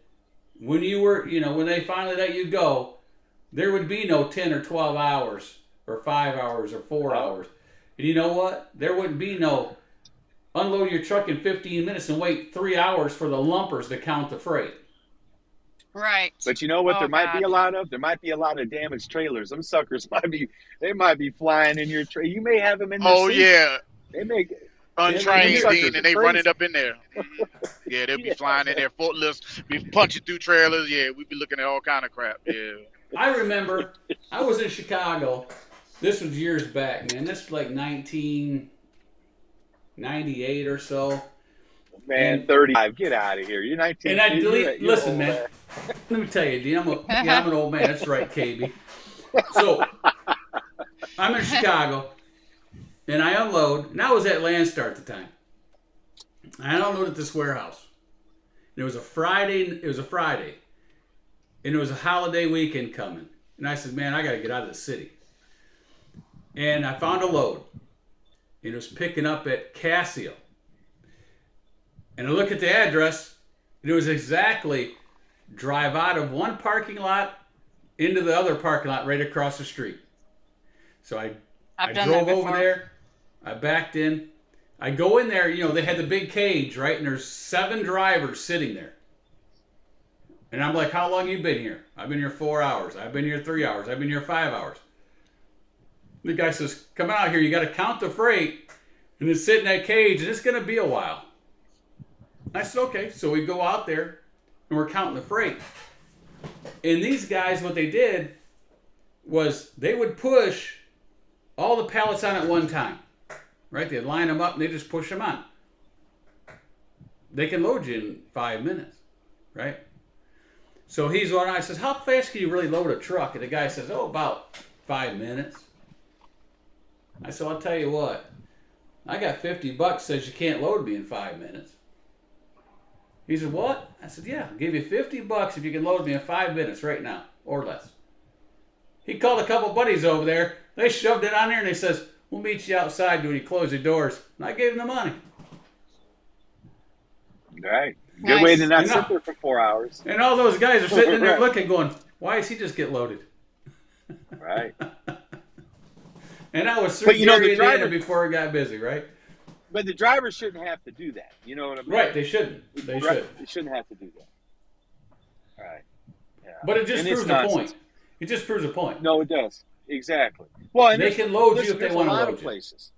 when you were, when they finally let you go, there would be no 10 or 12 hours or 5 hours or 4 hours. And you know what? There wouldn't be no unload your truck in 15 minutes and wait 3 hours for the lumpers to count the freight. Right. But you know what? Oh, There might be God. a lot of damaged trailers. Them suckers might be flying in your trailer. You may have them in the Oh, seat. yeah. They may. Untrained, suckers Dean, and are they crazy. running up in there. Mhm. Yeah, they'll be Yeah. flying in there, forklifts, be punching through trailers. Yeah, we'd be looking at all kind of crap. Yeah. I remember I was in Chicago. This was years back, man. This was like 1998 or so. Man, And- 35. Get out of here. You're 19. And I delete. you're Listen, old, man. Let me tell you, Dean. I'm an old man. That's right, KB. So I'm in Chicago, and I unload. And I was at Landstar at the time. I unloaded at this warehouse. And it was a Friday. And it was a holiday weekend coming. And I said, man, I got to get out of the city. And I found a load. And it was picking up at Casio. And I look at the address, and it was exactly drive out of one parking lot into the other parking lot right across the street. So I I've done drove that over before. there, I backed in. I go in there, they had the big cage, right? And there's 7 drivers sitting there. And I'm like, how long you been here? I've been here 4 hours. I've been here 3 hours. I've been here 5 hours. The guy says, come out here. You got to count the freight and then sit in that cage, and it's going to be a while. I said, okay. So we go out there, and we're counting the freight. And these guys, what they did was they would push all the pallets on at one time. Right? They'd line them up, and they just push them on. They can load you in 5 minutes. Right? So he's on. I says, how fast can you really load a truck? And the guy says, about 5 minutes. I said, I'll tell you what. I got $50 says you can't load me in 5 minutes. He said, what? I said, yeah, I'll give you $50 if you can load me in 5 minutes right now or less. He called a couple buddies over there. They shoved it on there and they says, we'll meet you outside when you close your doors. And I gave them the money. Right. Good Nice. way to not sit there for 4 hours. And all those guys are sitting in there Right. looking, going, why does he just get loaded? Right. And I was But, Gary the driver, before it got busy, right? but the driver shouldn't have to do that. You know what I mean? Right, they shouldn't. They should. They shouldn't have to do that. Right. Yeah. But it just And it's proves a nonsense. point. It just proves a point. No, it does. Exactly. Well, and They can load you if they there's want to a lot load of you. places.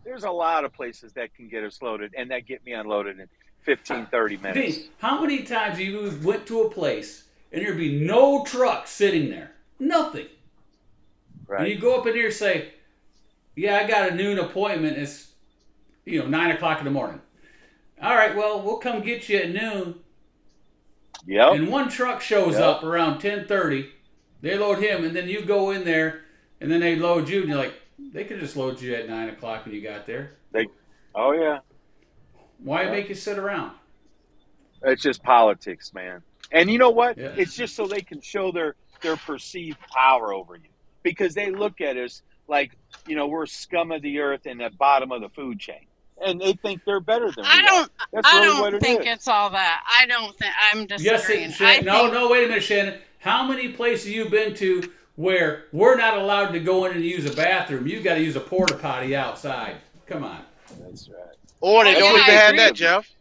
There's a lot of places that can get us loaded and that get me unloaded in 15, 30 minutes. Dean, how many times you went to a place and there'd be no truck sitting there? Nothing. Right. And you go up in here and say, yeah, I got a noon appointment. It's, 9 o'clock in the morning. All right, well, we'll come get you at noon. Yep. And one truck shows up around 10:30. They load him, and then you go in there, and then they load you, and you're like, they could just load you at 9 o'clock when you got there. Oh, yeah. Why make you sit around? It's just politics, man. And you know what? Yeah. It's just so they can show their perceived power over you. Because they look at us like, we're scum of the earth and the bottom of the food chain. And they think they're better than we are. That's I really what don't it think is. it's all that. I don't think I'm disagreeing. Yes, no, wait a minute, Shannon. How many places you been to where we're not allowed to go in and use a bathroom? You got to use a porta potty outside. Come on. That's right. Or they Oh, don't yeah, even I have agree that, with you. Jeff.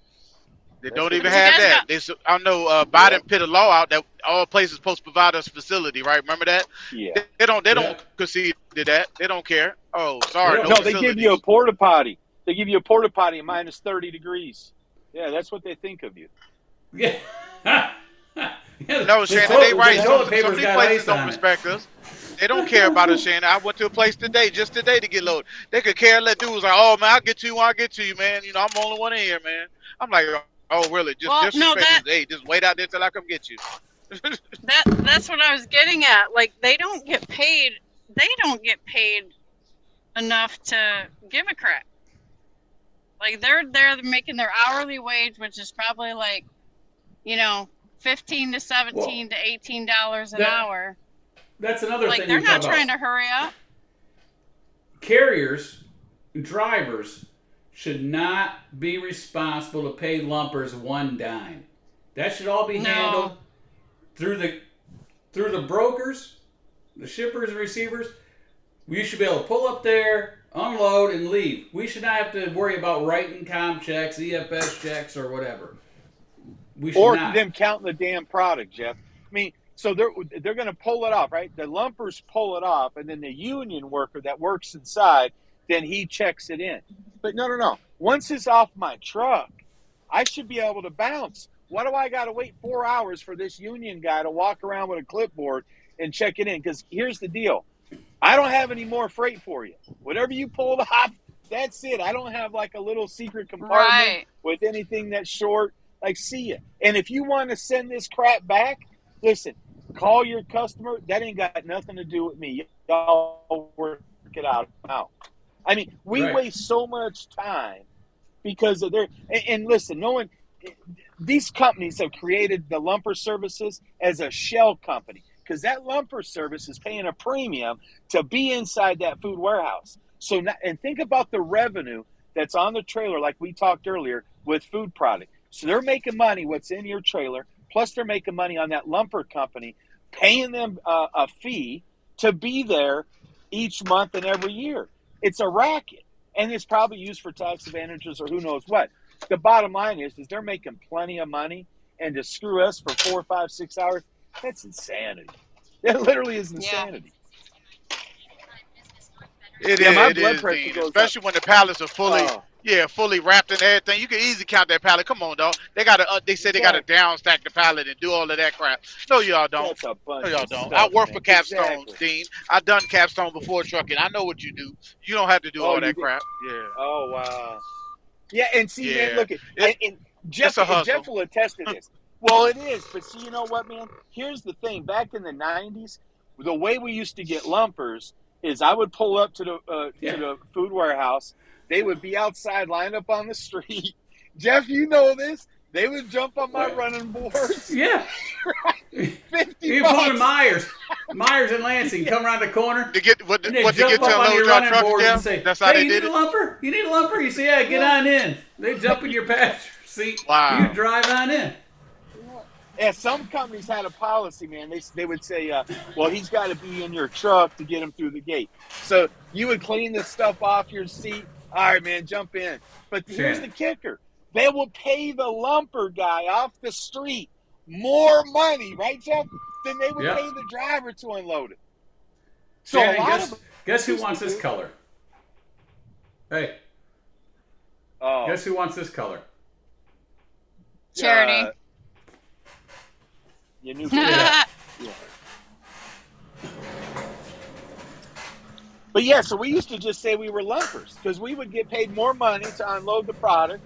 They don't what even it have is. that. I know Biden put a law out that all places supposed to provide us facility, right? Remember that? Yeah. They don't concede to that. They don't care. Oh, sorry. Yeah. No, No, they give facilities. you a porta potty. They give you a porta potty at minus 30 degrees. Yeah, that's what they think of you. Yeah. No, Shannon, they right. The Some toilet of paper's these got places ice don't on it. respect us. They don't care about us, Shannon. I went to a place just today to get loaded. They could care less. Dude was like, oh, man, I'll get to you when I get to you, man. I'm the only one in here, man. I'm like, oh, really? Just Well, no, disrespect us. Hey, just wait out there till I come get you. That's what I was getting at. Like they don't get paid enough to give a crap. Like they're making their hourly wage, which is probably like, $15 to $17 to $18 an hour. That's another Like thing. they're we talk not trying about. to hurry up. Carriers, drivers should not be responsible to pay lumpers one dime. That should all be No. handled through the brokers, the shippers and receivers. We should be able to pull up there, unload, and leave. We should not have to worry about writing com checks, EFS checks, or whatever. We should Or not. them counting the damn product, Jeff. I mean, so they're going to pull it off, right? The lumpers pull it off, and then the union worker that works inside, then he checks it in. But no. Once it's off my truck, I should be able to bounce. Why do I got to wait 4 hours for this union guy to walk around with a clipboard and check it in? Because here's the deal. I don't have any more freight for you. Whatever you pulled off, that's it. I don't have like a little secret compartment Right. with anything that's short. Like, see ya. And if you want to send this crap back, listen, call your customer. That ain't got nothing to do with me. Y'all work it out. I mean, we Right. waste so much time because of their and listen, these companies have created the lumper services as a shell company because that lumper service is paying a premium to be inside that food warehouse. So now, and think about the revenue that's on the trailer, like we talked earlier with food product. So they're making money what's in your trailer, plus they're making money on that lumper company, paying them a fee to be there each month and every year. It's a racket. and it's probably used for tax advantages or who knows what. The bottom line is they're making plenty of money, and to screw us for 4, 5, 6 hours, that's insanity. It literally is Yeah. insanity. It Yeah, my is, it blood is, pressure Dean. goes up. Especially when the pallets are fully, Oh, fully wrapped and everything. You can easily count that pallet. Come on, dog. They say they got to exactly. down stack the pallet and do all of that crap. No, y'all don't. That's a No, bunch y'all of don't. I stuff, work for man. capstones, Exactly. Dean. I done capstone before trucking. I know what you do. You don't have to do Oh, all you that did. crap. Yeah, Oh, wow. Yeah, and see, man, yeah. look at It, and it's a Jeff hustle. will attest to this. Well, it is, but see, you know what, man? Here's the thing. Back in the '90s, the way we used to get lumpers is I would pull up to Yeah. the food warehouse. They would be outside, lined up on the street. Jeff, you know this. They would jump on my Right. running boards. Yeah. 50 You pull in bucks. Myers and Lansing, come around the corner, To get what and they to jump get to up on unload your y'all running trucks, boards and Jeff? say, That's how "Hey, they you did need a it. lumper? You need a lumper?" You say, "Yeah, get on in." They jump in your passenger seat. Wow. You drive on in. Yeah, some companies had a policy, man. They would say, well, he's got to be in your truck to get him through the gate. So you would clean the stuff off your seat. All right, man, jump in. But here's the kicker. They will pay the lumper guy off the street more money, right, Jeff, than they would Yep. pay the driver to unload it. So Shannon, a lot guess who used to wants this do- color? Hey, Oh, guess who wants this color? Charity. You knew Yeah. But yeah, so we used to just say we were lumpers because we would get paid more money to unload the product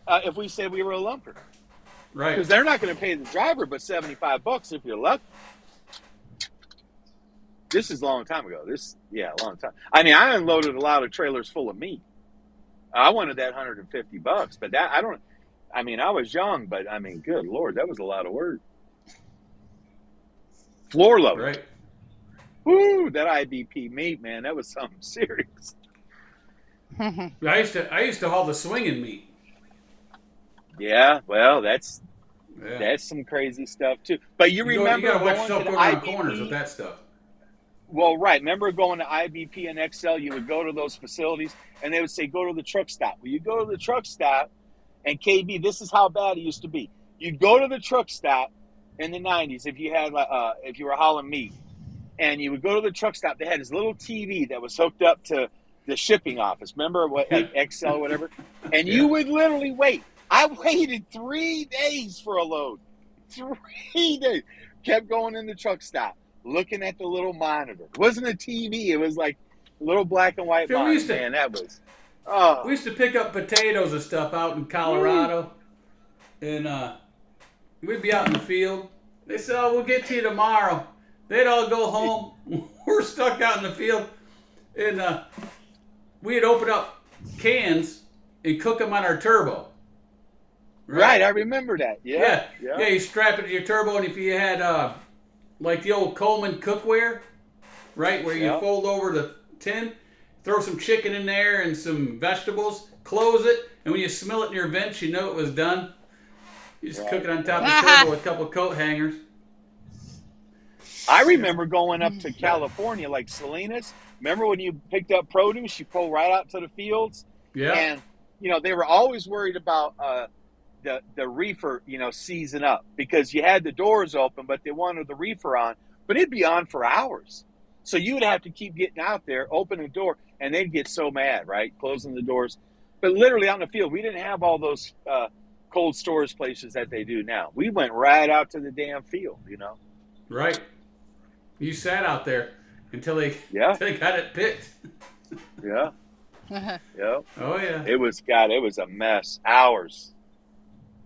if we said we were a lumper. Right. Because they're not going to pay the driver but $75 if you're lucky. This is a long time ago. A long time. I mean, I unloaded a lot of trailers full of meat. I wanted that $150, but I was young, but I mean, good Lord, that was a lot of work. Floor loading. Right. Woo, that IBP meat, man, that was something serious. I used to haul the swinging meat. Yeah, well, that's Yeah. some crazy stuff too. But you remember you gotta watch going yourself to the go around corners with IBP? that stuff. Well, right. Remember going to IBP and XL, you would go to those facilities and they would say, go to the truck stop. Well, you go to the truck stop, and KB, this is how bad it used to be. You'd go to the truck stop in the 90s if you were hauling meat, and you would go to the truck stop. They had this little TV that was hooked up to the shipping office. Remember what, like XL or whatever? And you would literally wait. I waited 3 days for a load. 3 days. Kept going in the truck stop, looking at the little monitor. It wasn't a TV. It was like a little black and white monitor. Man, that was... Oh. We used to pick up potatoes and stuff out in Colorado, and we'd be out in the field. They said, "Oh, we'll get to you tomorrow." They'd all go home. We're stuck out in the field, and we'd open up cans and cook them on our turbo. Right, I remember that. Yeah. You strap it to your turbo, and if you had like the old Coleman cookware, right, where you fold over the tin, throw some chicken in there and some vegetables, close it, and when you smell it in your vents, you know it was done. You just cook it on top of the turbo with a couple of coat hangers. I remember going up to California, like Salinas. Remember when you picked up produce, you pull right out to the fields? Yeah. And, they were always worried about the reefer, seizing up because you had the doors open, but they wanted the reefer on. But it'd be on for hours. So you would have to keep getting out there, open the door, and they'd get so mad, right? Closing the doors. But literally out in the field, we didn't have all those cold storage places that they do now. We went right out to the damn field, Right. You sat out there until they got it picked. Yeah. Yeah. Oh, yeah. It was a mess. Hours.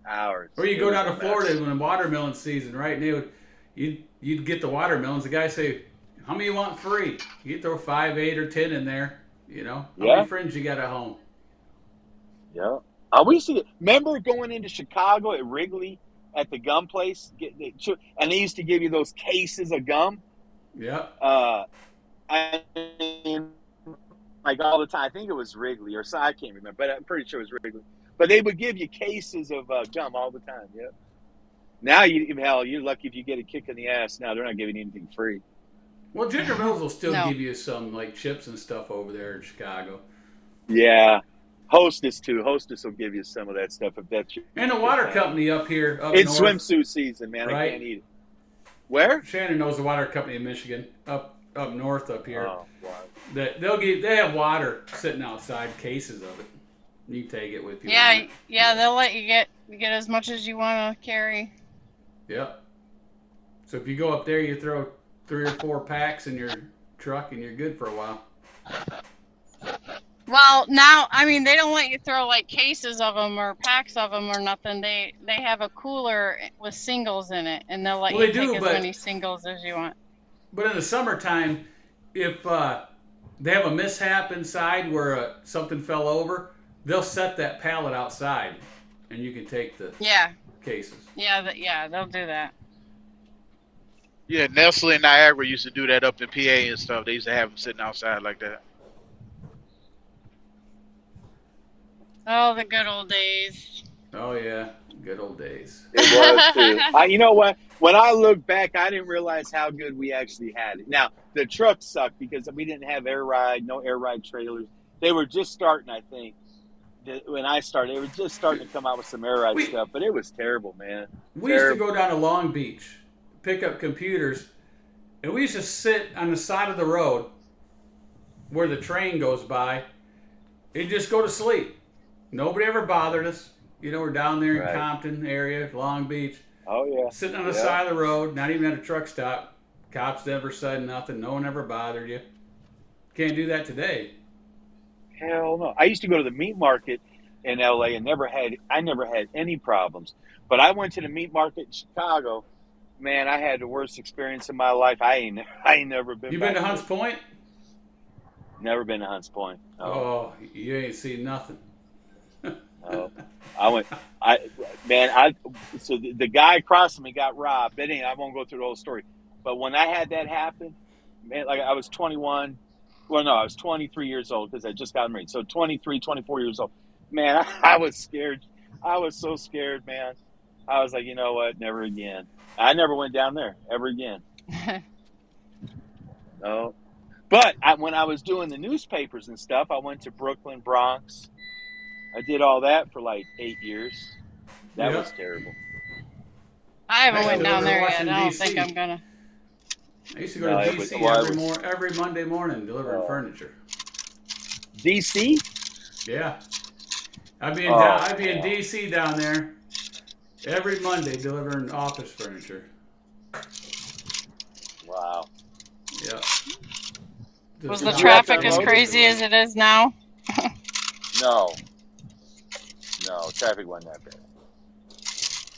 Or you go down to Florida when the watermelon season, right? And you'd get the watermelons. The guy say, "How many you want free?" You throw 5, 8, or 10 in there. How many friends you got at home? Yeah. We used to remember going into Chicago at Wrigley at the gum place, and they used to give you those cases of gum. Yeah. I mean, like all the time. I think it was Wrigley or so. I can't remember, but I'm pretty sure it was Wrigley. But they would give you cases of gum all the time. Yeah. Now you're lucky if you get a kick in the ass. Now they're not giving you anything free. Well, Ginger Mills will still give you some like chips and stuff over there in Chicago. Yeah. Hostess too. Hostess will give you some of that stuff if that's your And the water thing. company up here, up It's north, swimsuit season, man. I right? can't eat it. Where? Shannon knows the water company in Michigan, up north up here. Oh, wow. They have water sitting outside, cases of it. You take it with you. Yeah, they'll let you get as much as you want to carry. Yep. So if you go up there, you throw 3 or 4 packs in your truck, and you're good for a while. Well, now, I mean, they don't let you throw like cases of them or packs of them or nothing. They have a cooler with singles in it, and they'll let you take as many singles as you want. But in the summertime, if they have a mishap inside where something fell over, they'll set that pallet outside, and you can take the cases. Yeah, they'll do that. Yeah, Nestle and Niagara used to do that up in PA and stuff. They used to have them sitting outside like that. Oh, the good old days. Oh, yeah. Good old days. It was too. You know what? When I look back, I didn't realize how good we actually had it. Now, the truck sucked because we didn't have no air ride trailers. They were just starting, I think. When I started, they were just starting to come out with some air ride stuff, but it was terrible, man. We used to go down to Long Beach, pick up computers, and we used to sit on the side of the road where the train goes by and just go to sleep. Nobody ever bothered us. You know, we're down there in Compton area, Long Beach. Oh, yeah. Sitting on the side of the road, not even at a truck stop. Cops never said nothing. No one ever bothered you. Can't do that today. Hell no. I used to go to the meat market in LA and I never had any problems. But I went to the meat market in Chicago. Man, I had the worst experience of my life. I ain't never been. You been to Hunts Point? Never been to Hunts Point. No. Oh, you ain't seen nothing. No. So the guy across from me got robbed. I won't go through the whole story. But when I had that happen, man, like I was 21. Well, no, I was 23 years old because I just got married. So 23, 24 years old. Man, I was scared. I was so scared, man. I was like, you know what? Never again. I never went down there ever again. No. But when I was doing the newspapers and stuff, I went to Brooklyn, Bronx. I did all that for like 8 years. That was terrible. I haven't went down there yet. I don't think I'm gonna. I used to go to DC every Monday morning delivering furniture. DC? Yeah. I'd be in DC down there every Monday delivering office furniture. Wow. Yeah. Was the traffic as crazy as it is now? No, traffic wasn't that bad.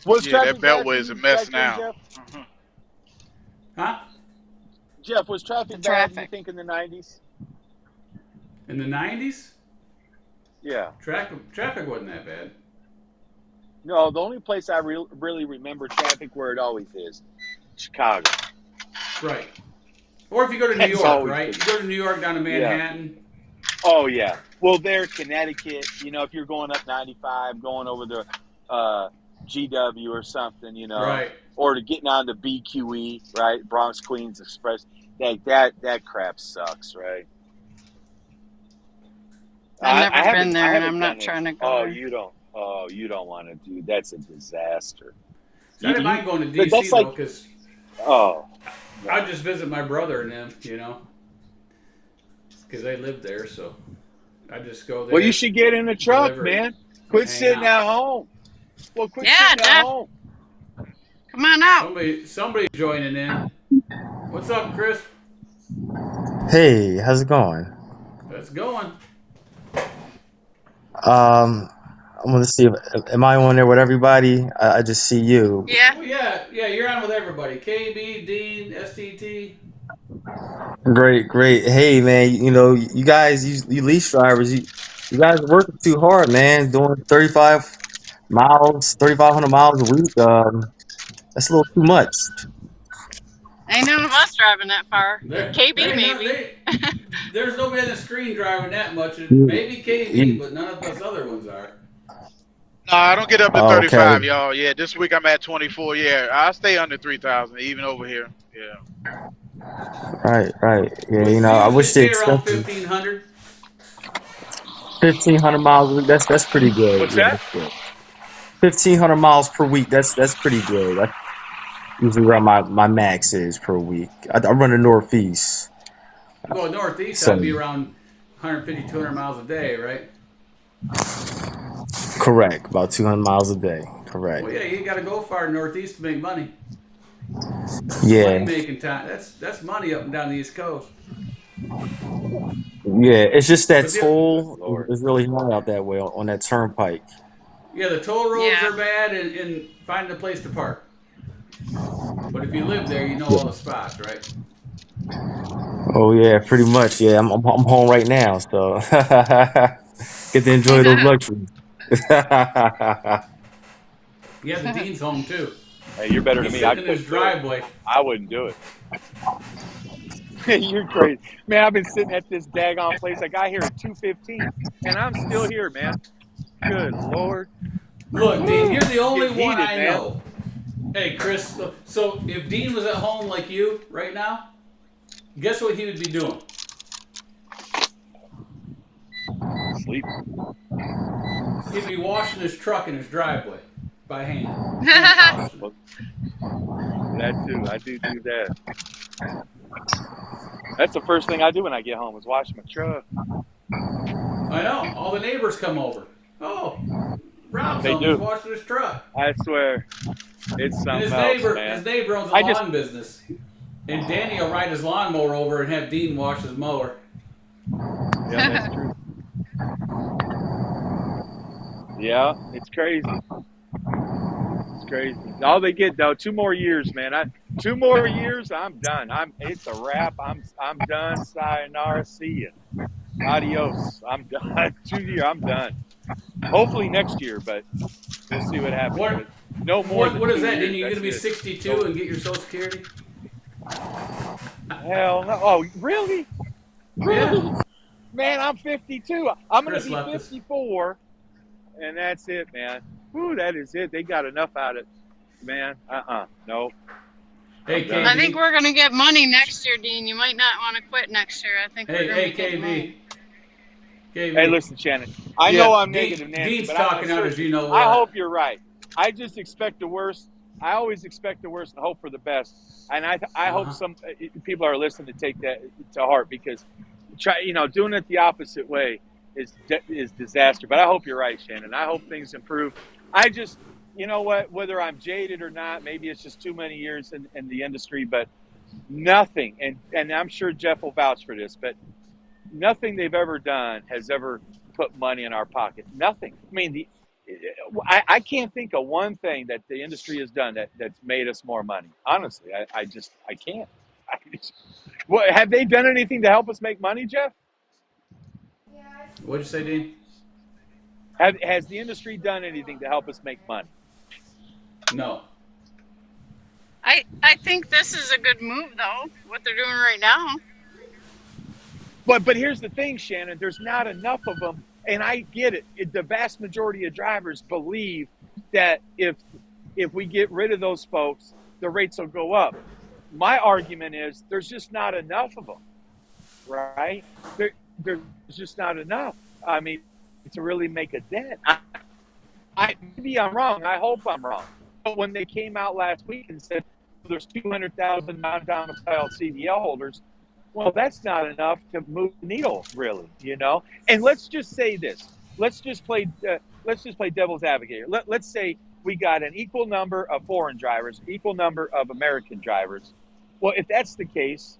That beltway is a mess now. Jeff? Huh? Jeff, was traffic bad, you think, in the 90s? In the 90s? Yeah. Traffic wasn't that bad. No, the only place I really remember traffic where it always is, Chicago. Right. Or if you go to New York, right? You go to New York down to Manhattan. Yeah. Oh, yeah. Well, there, Connecticut, if you're going up 95, going over the GW or something, Right. Or to getting on the BQE, right? Bronx Queens Express. That crap sucks, right? I've never been there, and I'm not trying to go. You don't want to do. That's a disaster. I didn't mind going to DC though, because I just visit my brother and them, because they live there, so I just go there. Well, you should get in a truck, man. Quit sitting at home. Well, quit sitting at home. Come on out. Somebody's joining in. What's up, Chris? Hey, how's it going? It's going. I'm gonna see. Am I on there with everybody? I just see you. Yeah. Well, yeah. You're on with everybody. KB, Dean, STT. Great. Hey, man, you guys, you lease drivers, you guys are working too hard, man. Doing 3,500 miles a week. That's a little too much. Ain't none of us driving that far. KB maybe. There's nobody on the screen driving that much. Maybe KB, but none of us other ones are. No, I don't get up to 35, y'all. Yeah, this week I'm at 24. Yeah, I stay under 3,000, even over here. Yeah. Right. Yeah, I wish they around accepted. 1,500. 1,500 miles a week. That's pretty good. What's Yeah, that? that's good. 1,500 miles per week. That's pretty good. That's usually where my max is per week. I run the Northeast, Well, northeast, so that'd be around 150, 200 miles a day, right? correct. About 200 miles a day. Correct. Well, yeah, you got to go far northeast to make money. That's money Yeah, making time. That's money up and down the East Coast. yeah. It's just that But the, Good toll Lord. is really high out that way on that turnpike. yeah, the toll roads Yeah. are bad and finding a place to park. But if you live there, you know Yeah. all the spots, right? Oh yeah, pretty much. Yeah, I'm home right now, so get to enjoy those luxuries. Yeah, the dean's home too. Hey, you're better than He's me. I sitting in his couldn't do it. driveway. I wouldn't do it. You're crazy, man. I've been sitting at this daggone place. I got here at 2:15, and I'm still here, man. Good Lord. Look, Dean, you're the only Getting one heated, I man. know. Hey, Chris. So if Dean was at home like you right now, guess what he would be doing? Sleep. He'd be washing his truck in his driveway by hand. Hand polishing. That too. I do that. That's the first thing I do when I get home is wash my truck. I know. All the neighbors come over. Oh, Rob's They home. He's do. washing his truck. I swear, it's And something else, his man. neighbor owns a I just, lawn business. And Danny will ride his lawnmower over and have Dean wash his mower. yeah, that's true. Yeah, it's crazy. It's crazy. All they get though, 2 more years, man. 2 more years, I'm done. It's a wrap. I'm done. Sayonara. See ya. Adios. I'm done. 2 years, I'm done. Hopefully next year, but we'll see what happens. What? But no more than What is 2 that? years. Then you're going to be That's it. 62 and get your Social Security? Hell no. Oh, really? Really? Yeah. Man, I'm 52. I'm going Chris to be left us. 54, and that's it, man. Whew, that is it. They got enough out of it, man. No. Hey, I'm done. I think KB. we're gonna get money next year, Dean. You might not want to quit next year. I think we're Hey, gonna hey, be getting money. KB. Hey, KB. listen, Shannon. I Yeah, know I'm negative, Nancy, Dean's but talking out as you know I what. hope you're right. I just expect the worst. I always expect the worst and hope for the best. And I hope some people are listening to take that to heart because doing it the opposite way is disaster. But I hope you're right, Shannon. I hope things improve. I just, you know what, whether I'm jaded or not, maybe it's just too many years in the industry, but nothing, and I'm sure Jeff will vouch for this, but nothing they've ever done has ever put money in our pocket. Nothing. I mean, I can't think of one thing that the industry has done that's made us more money. Honestly, I can't. What, have they done anything to help us make money, Jeff? What'd you say, Dean? Has the industry done anything to help us make money? No. I think this is a good move though. What they're doing right now. But here's the thing, Shannon. There's not enough of them, and I get it. The vast majority of drivers believe that if we get rid of those folks, the rates will go up. My argument is there's just not enough of them, right? There's just not enough. I mean, to really make a dent. Maybe I'm wrong. I hope I'm wrong. But when they came out last week and said there's 200,000 non-domiciled CDL holders, well, that's not enough to move the needle, really, And let's just say this. Let's just play devil's advocate here. Let's say we got an equal number of foreign drivers, equal number of American drivers. Well, if that's the case,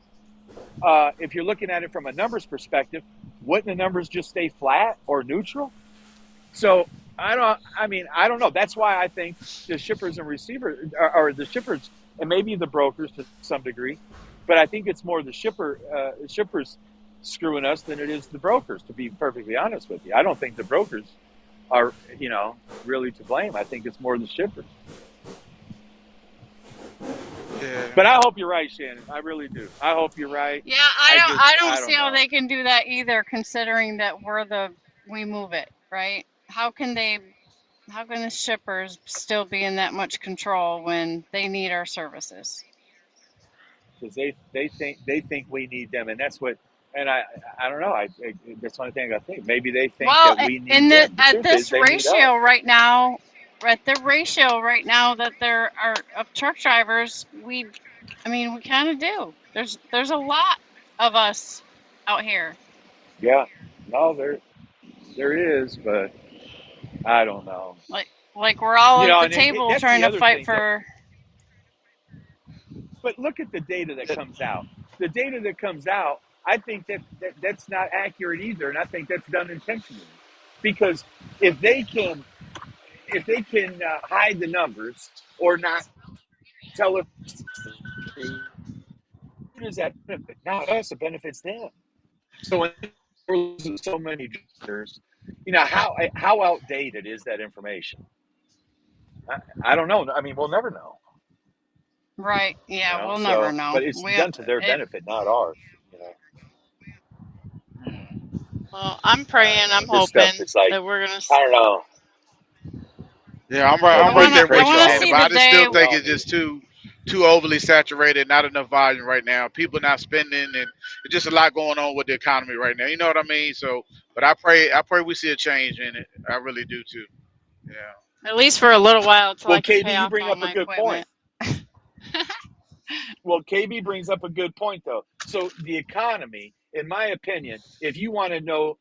if you're looking at it from a numbers perspective, wouldn't the numbers just stay flat or neutral? So I don't know. That's why I think the shippers and receivers, or the shippers and maybe the brokers to some degree, but I think it's more the shippers screwing us than it is the brokers, to be perfectly honest with you. I don't think the brokers are, really to blame. I think it's more the shippers. Yeah. But I hope you're right, Shannon. I really do. I hope you're right. Yeah, I don't see how know. they can do that either, considering that we move it, right? How can the shippers still be in that much control when they need our services? Because they think we need them, and that's what And I don't know. That's one thing I think. Maybe they think Well, that we need in the them. The at truth is, this they need us. ratio right now, at the ratio right now that there are of truck drivers, I mean, we kind of do. There's a lot of us out here. Yeah. No, there is, but I don't know. Like we're all You at know, the and table that's trying the to other fight thing that. for. But look at the data that comes out. The data that comes out, I think that's not accurate either, and I think that's done intentionally, because if they can hide the numbers or not tell us, who does that benefit? Not us. It benefits them. So when we're losing so many drivers, how outdated is that information? I don't know. I mean, we'll never know. Right. You Yeah, know. we'll never So, know. but it's done to their benefit, not ours. You know. Well, I'm I don't praying, know. I'm This stuff hoping is like, that we're gonna. I don't know. Yeah, Like I'm right moving there I with you, trains wanna all Shannon. see But over. the I just still day. We think all it's need just it. too overly saturated, not enough volume right now. People not spending, and there's just a lot going on with the economy right now. You know what I mean? So, but I pray we see a change in it. I really do too. Yeah. At least for a little while till Well, I can KB, pay you off bring all up a my good point. equipment. Well, KB brings up a good point, though. So the economy, in my opinion, if you want to know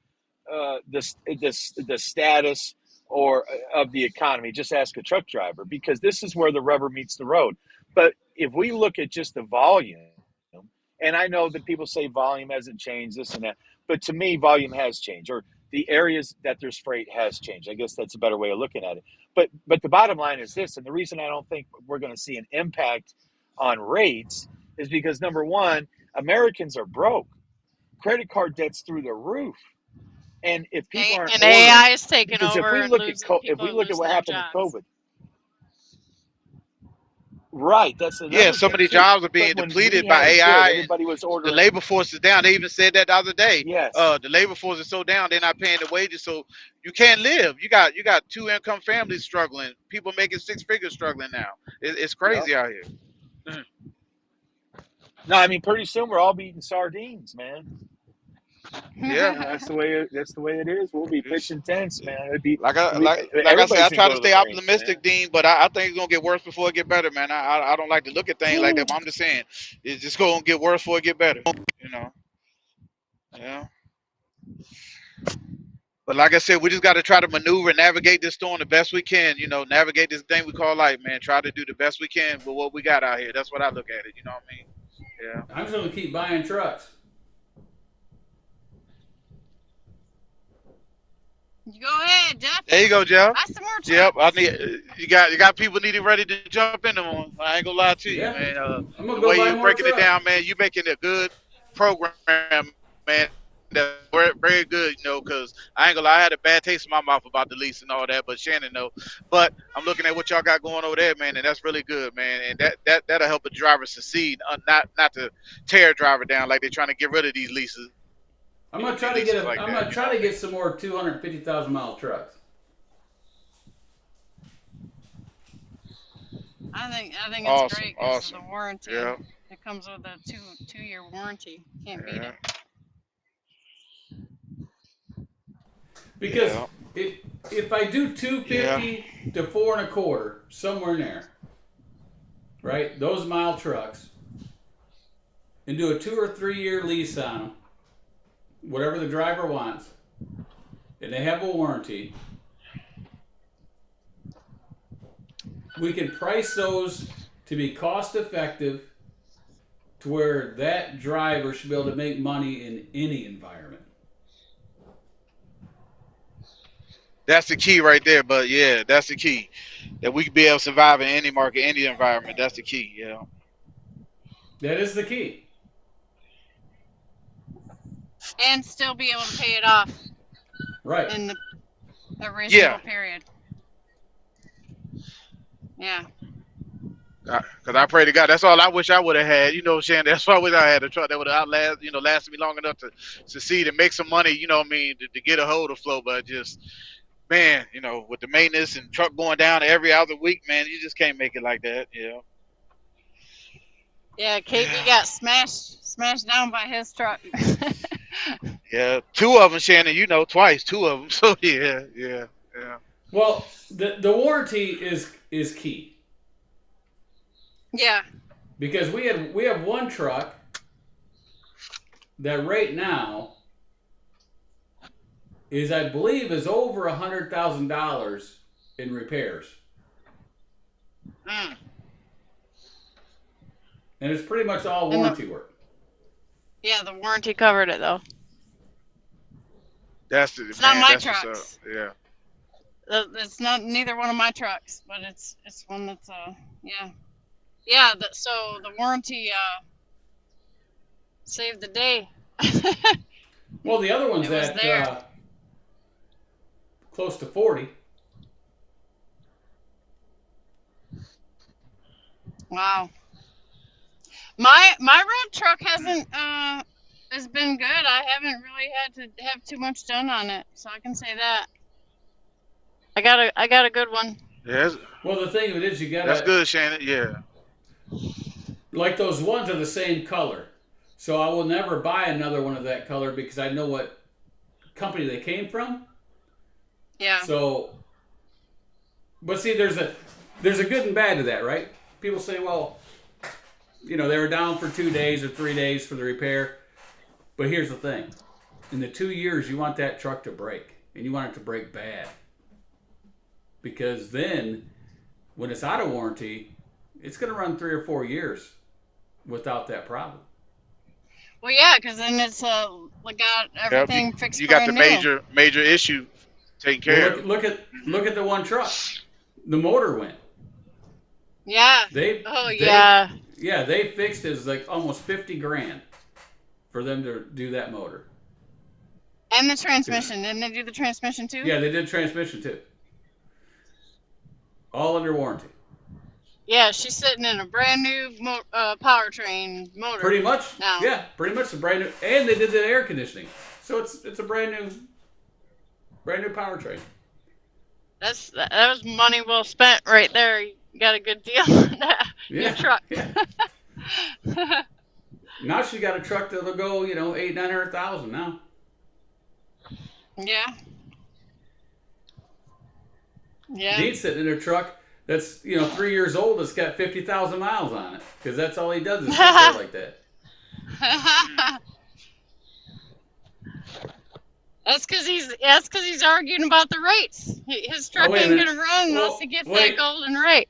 the status or of the economy, just ask a truck driver, because this is where the rubber meets the road. But if we look at just the volume, and I know that people say volume hasn't changed, this and that, but to me, volume has changed, or the areas that there's freight has changed. I guess that's a better way of looking at it. But the bottom line is this, and the reason I don't think we're going to see an impact on rates is because, number one, Americans are broke. Credit card debt's through the roof. And if people aren't And ordering, AI is taking because over and if people we are look at losing what their happened in jobs. COVID, right, that's Yeah, another some of thing these too. jobs are But being when we depleted had by it good, AI, and everybody was the ordering. labor force is down. They even said that the other day. Yes. The labor force is so down, they're not paying the wages, so you can't live. You got two income families struggling. People making six figures struggling now. It's Yep. crazy out here. No, I mean, pretty soon we're all eating sardines, man. Yeah. That's the way it is. We'll be It's, pitching tents, man. It'd be like I we, say, everybody's I gonna try go to to the stay Marines, optimistic, man. Dean, but I think it's gonna get worse before it get better, man. I don't like to look at things like that. But I'm just saying, it's just gonna get worse before it get better. You know. Yeah. But like I said, we just got to try to maneuver and navigate this storm the best we can. Navigate this thing we call life, man. Try to do the best we can with what we got out here. That's what I look at it. You know what I mean? Yeah. I'm just gonna keep buying trucks. You go ahead, Jeff. There you go, Jeff. Buy some more Yep. I trucks. need you got people needing ready to jump into them. I ain't gonna lie to you, Yeah, man. I'm gonna The go way buy you're more breaking it trucks. down, man, you making a good program, man. That's very, very good, because I ain't gonna lie, I had a bad taste in my mouth about the lease and all that, but Shannon know. But I'm looking at what y'all got going over there, man, and that's really good, man. And that'll help a driver succeed, not to tear a driver down like they're trying to get rid of these leases and leases like I'm that. gonna You know try what to I mean? get some more 250,000 mile trucks. I think it's Awesome, great because of awesome. the warranty. Yeah, It comes with a two-year warranty. Can't beat yeah, it. Because yeah, if I do yeah. 250 to 4.25, somewhere in there, right? Those mile trucks, and do a 2 or 3 year lease on them, whatever the driver wants, and they have a warranty. We can price those to be cost effective, to where that driver should be able to make money in any environment. That's the key right there. But yeah, that's the key. That we can be able to survive in any market, any environment. That's the key. Yeah. That is the key. And still be able to pay it off Right. in a Yeah. reasonable period. Yeah. Because I pray to God. That's all I wish I would have had. Shannon, that's why I wish I had a truck that would have lasted me long enough to succeed and make some money, you know what I mean, to get a hold of flow. But just, man, with the maintenance and truck going down every other week, man, you just can't make it like that. Yeah. Yeah, KB Yeah. got smashed down by his truck. Yeah, two of them, Shannon. You know, twice, two of them. So yeah. Well, the warranty is key Yeah. because we have one truck that right now is, I believe, is over $100,000 in repairs, Mm. and it's pretty much all And warranty work. Yeah, the warranty covered it though. That's the It's man. not my That's what's trucks. up. Yeah. It's not neither one of my trucks, but it's one that's yeah. So the warranty saved the day. Well, the other one's It was at there. close to 40. Wow. My road truck hasn't has been good. I haven't really had to have too much done on it, so I can say that. I got a good one. Yeah. Well, the thing of it is, you That's gotta, good, Shannon. Yeah. like, those ones are the same color, so I will never buy another one of that color because I know what company they came from. Yeah. So, but see, there's a good and bad to that, right? People say, well, you know, they were down for 2 days or 3 days for the repair. But here's the thing: in the 2 years, you want that truck to break, and you want it to break bad, because then, when it's out of warranty, it's going to run 3 or 4 years without that problem. Well, yeah, because then it's got everything fixed. You got the brand new. major issue taken care Well, of. look at the one truck. The motor went. Yeah. They fixed it. It's like almost 50 grand for them to do that motor. And the transmission. Didn't they do the transmission too? Yeah, they did transmission too. All under warranty. Yeah, she's sitting in a brand new powertrain motor. Pretty much. now. Yeah, pretty much a brand new. And they did the air conditioning, so it's a brand new powertrain. That was money well spent right there. You got a good deal on that Yeah. new truck. Yeah. Now she got a truck that'll go, you know, 800,000-900,000 now. Yeah. Yeah. Dean's sitting in a truck that's, you know, 3 years old. That's got 50,000 miles on it because that's all he does is sit there like that. That's because he's arguing about the rates. His truck wait a ain't minute. gonna run unless he gets that golden rate.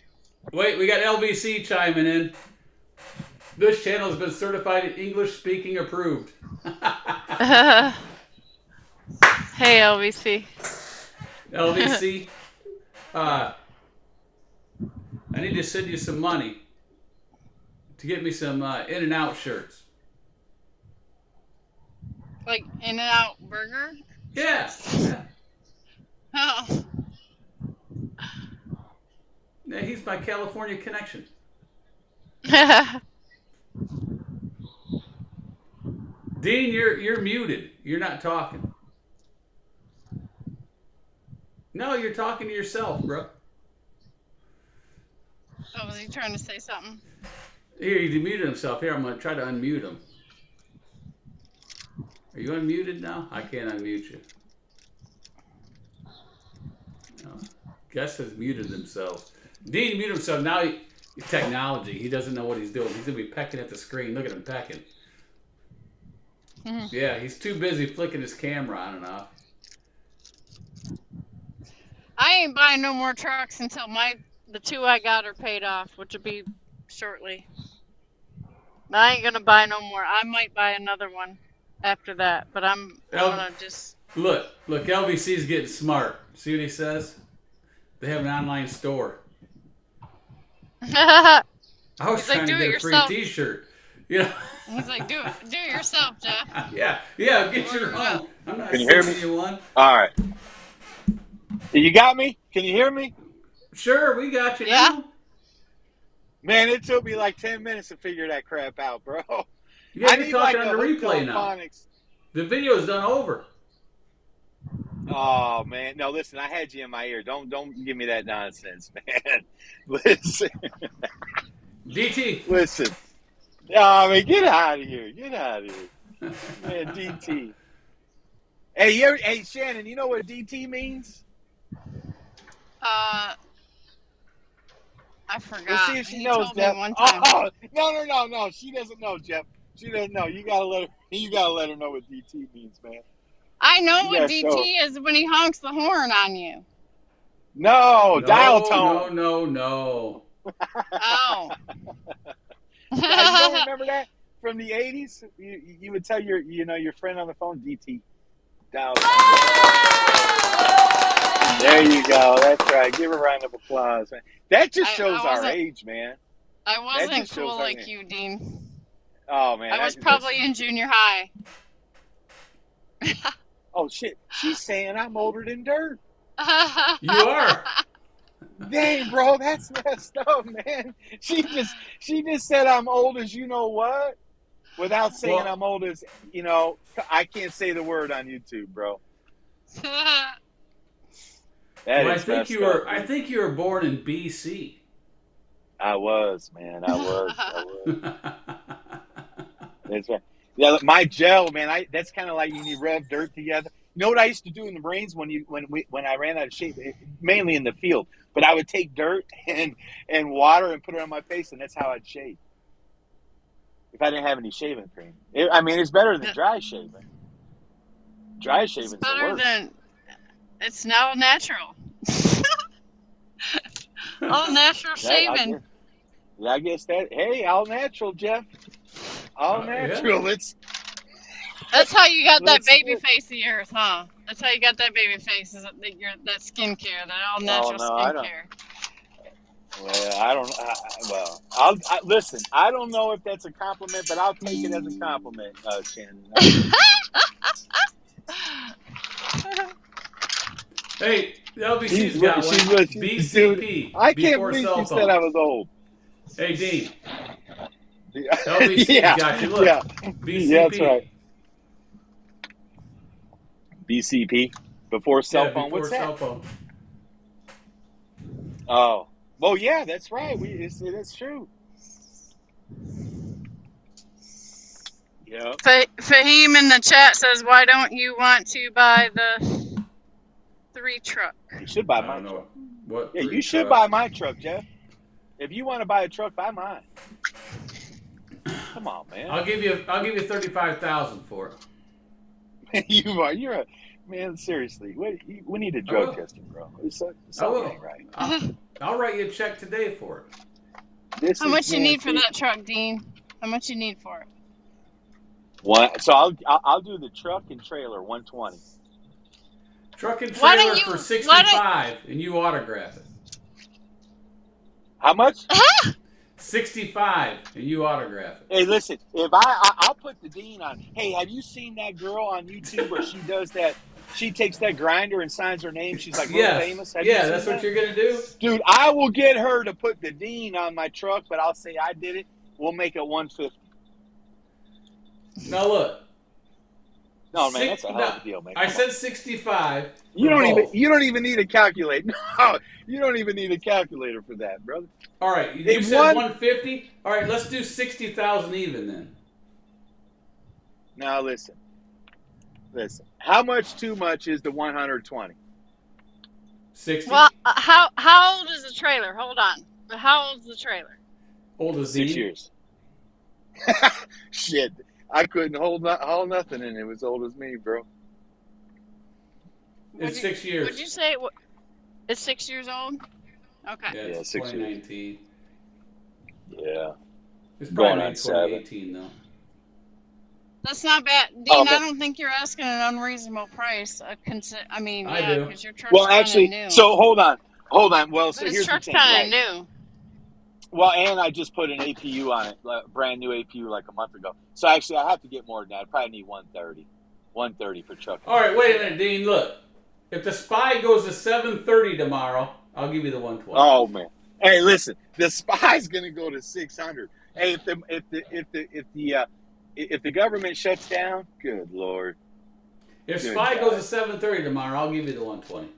Wait, we got LVC chiming in. This channel has been certified English speaking approved. Hey, LVC. LVC, I need to send you some money to get me some In-N-Out shirts. Like In-N-Out Burger? Yeah. Oh. Yeah, he's my California connection. Dean, you're muted. You're not talking. No, you're talking to yourself, bro. Oh, was he trying to say something? Here, he muted himself. Here, I'm going to try to unmute him. Are you unmuted now? I can't unmute you. No. Guest has muted themselves. Dean muted himself. Now, technology. He doesn't know what he's doing. He's going to be pecking at the screen. Look at him pecking. Mm-hmm. Yeah, he's too busy flicking his camera on and off. I ain't buying no more trucks until the 2 I got are paid off, which will be shortly. I ain't gonna buy no more. I might buy another one after that, but I'm gonna just Look, LBC's getting smart. See what he says? They have an online store. I was He's like, trying to "Do it get a free yourself." T-shirt. You know? He's like, do it yourself, Jeff. Yeah, get your Order it up. own. I'm not Can you hear sending me? you one. All right. You got me? Can you hear me? Sure, we got you Yeah. now. Man, it took me like 10 minutes to figure that crap out, bro. You gotta be talking on the replay now. phonics. The video's done over. Oh man, no! Listen, I had you in my ear. Don't give me that nonsense, man. Listen, DT. listen. Oh, man, get out of here! Get out of here, man. DT. Hey, Shannon, you know what DT means? I Let's forgot. see if she He knows, told me Jeff. one time. Oh, no. She doesn't know, Jeff. She doesn't know. You gotta let her know what DT means, man. I know You what gotta show her. DT is when he honks the horn on you. No, dial No, tone. no. Oh. You don't remember that from the 80s? You would tell your friend on the phone, DT, dial tone. There you go. That's right. Give her a round of applause, man. That just shows our age, man. I wasn't just shows cool our like age. you, Dean. Oh man, I was probably in junior high. Oh shit, she's saying I'm older than dirt. You are. Dang, bro, that's messed up, man. She just said I'm old as you know what, without saying Well- I'm old as I can't say the word on YouTube, bro. That Well, is messed up. I think you were born in BC. I was, man. I was. That's right. Yeah, my gel, man. That's kind of like when you rub dirt together. You know what I used to do in the rains when I ran out of shape, mainly in the field. But I would take dirt and water and put it on my face, and that's how I'd shave. If I didn't have any shaving cream, it's better than dry shaving. Dry shaving's It's better the worst. than. It's now natural. All natural shaving. I guess that. Hey, all natural, Jeff. All natural. Yeah. That's how you got that Let's baby do it. face of yours, huh? That's how you got that baby face. Is that skincare, that all natural I don't. skincare. Well, I don't. I'll listen. I don't know if that's a compliment, but I'll take it as a compliment, Shannon. Hey, LBC's got one. BCP. I can't before believe cell you phone. said I was old. Hey, Dean. LBC's Yeah, got you. Look. yeah. BCP. Yeah, that's right. BCP before cell phone. Before What's that? cell phone. Oh, well, yeah, that's right. That's true. Yeah. Fahim in the chat says, "Why don't you want to buy the 3 truck?" You should buy I my don't know. truck. What? Yeah, three you should truck? buy my truck, Jeff. If you want to buy a truck, buy mine. Come on, man. I'll give you 35,000 for it. You're a man. Seriously, we need a drug will. testing, bro. Something will. ain't right. I'll write you a check today for it. How much you need for that truck, Dean? How much you need for it? So I'll do the truck and trailer 120. Truck and Why don't trailer you- for why 65, and you autograph it. How much? 65, and you autograph it. Hey, listen. If I'll put the Dean on. Hey, have you seen that girl on YouTube where she does that? She takes that grinder and signs her name. She's like real famous. Have you seen that's that? what you're gonna do. Dude, I will get her to put the Dean on my truck, but I'll say I did it. We'll make it 150. Now look. No, man, that's a hell of a deal, man. I said 65. You don't both. even need a calculator. No, you don't even need a calculator for that, brother. All right, you They said won- 150. All right, let's do 60,000 even then. Now listen. How much too much is the 120? 60. Well, how old is the trailer? Hold on. How old is the trailer? Old as 6 Dean. years. Shit, I couldn't haul nothing in it. It was old as me, bro. It's 6 years. Would you say it's 6 years old? Okay. Yeah, Yeah, it's 6 years. 2019. Yeah. It's Going probably on made 7. 2018 though. That's not bad, Dean. Oh, okay. I don't think you're asking an unreasonable price. I Yeah, do. because your truck's Well, kind actually, of new. so hold on. Well, so but his here's the truck's thing. kind of Right? new. Well, and I just put an APU on it, like brand new APU, like a month ago. So actually, I have to get more than that. I probably need 130. 130 for truck. All right, wait a minute, Dean. Look, if the Spy goes to 730 tomorrow, I'll give you the 120. Oh man! Hey, listen, the Spy's gonna go to 600. Hey, if the government shuts down, good lord. If good Spy God. goes to 730 tomorrow, I'll give you the 120.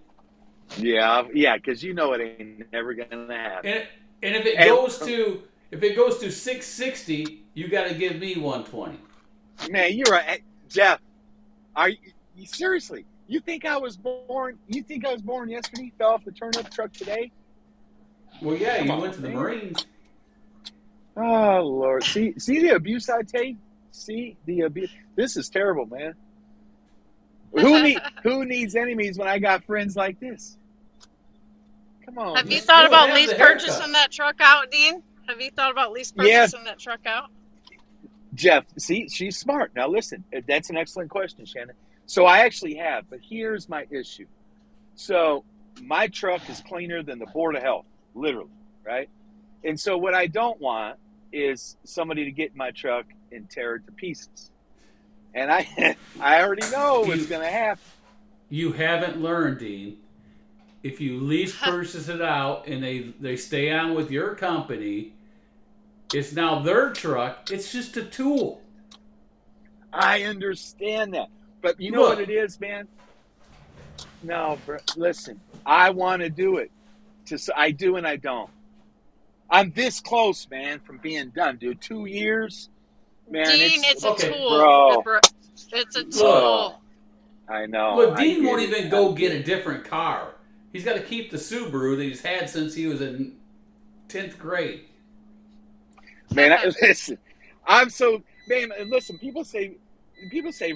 Yeah, because you know it ain't never gonna happen. And if it goes to 660, you got to give me 120. Man, you're right, Jeff. seriously, you think I was born? You think I was born yesterday? Fell off the turnip truck today? Well, yeah, Come you on, went to the man. Marines. Oh Lord, see the abuse I take. See the abuse. This is terrible, man. Who needs enemies when I got friends like this? Come on, Have man. you You thought still about have lease the purchasing haircut. that truck out, Dean? Have you thought about lease Yeah, purchasing that truck out? Jeff. See, she's smart. Now listen, that's an excellent question, Shannon. So I actually have, but here's my issue. So my truck is cleaner than the Board of Health, literally, right? And so what I don't want is somebody to get in my truck and tear it to pieces. And I already know what's going to happen. You haven't learned, Dean. If you lease purchase it out and they stay on with your company, it's now their truck. It's just a tool. I understand that. But you know what it Look, is, man? No, bro, listen, I want to do it. I do and I don't. I'm this close, man, from being done, dude. 2 years, man. Dean, it's a okay. tool. Bro. It's a Look, tool. I know. look. I Dean get won't it. even go get a different car. He's got to keep the Subaru that he's had since he was in 10th grade. Man, listen, I'm so, man, listen, people say,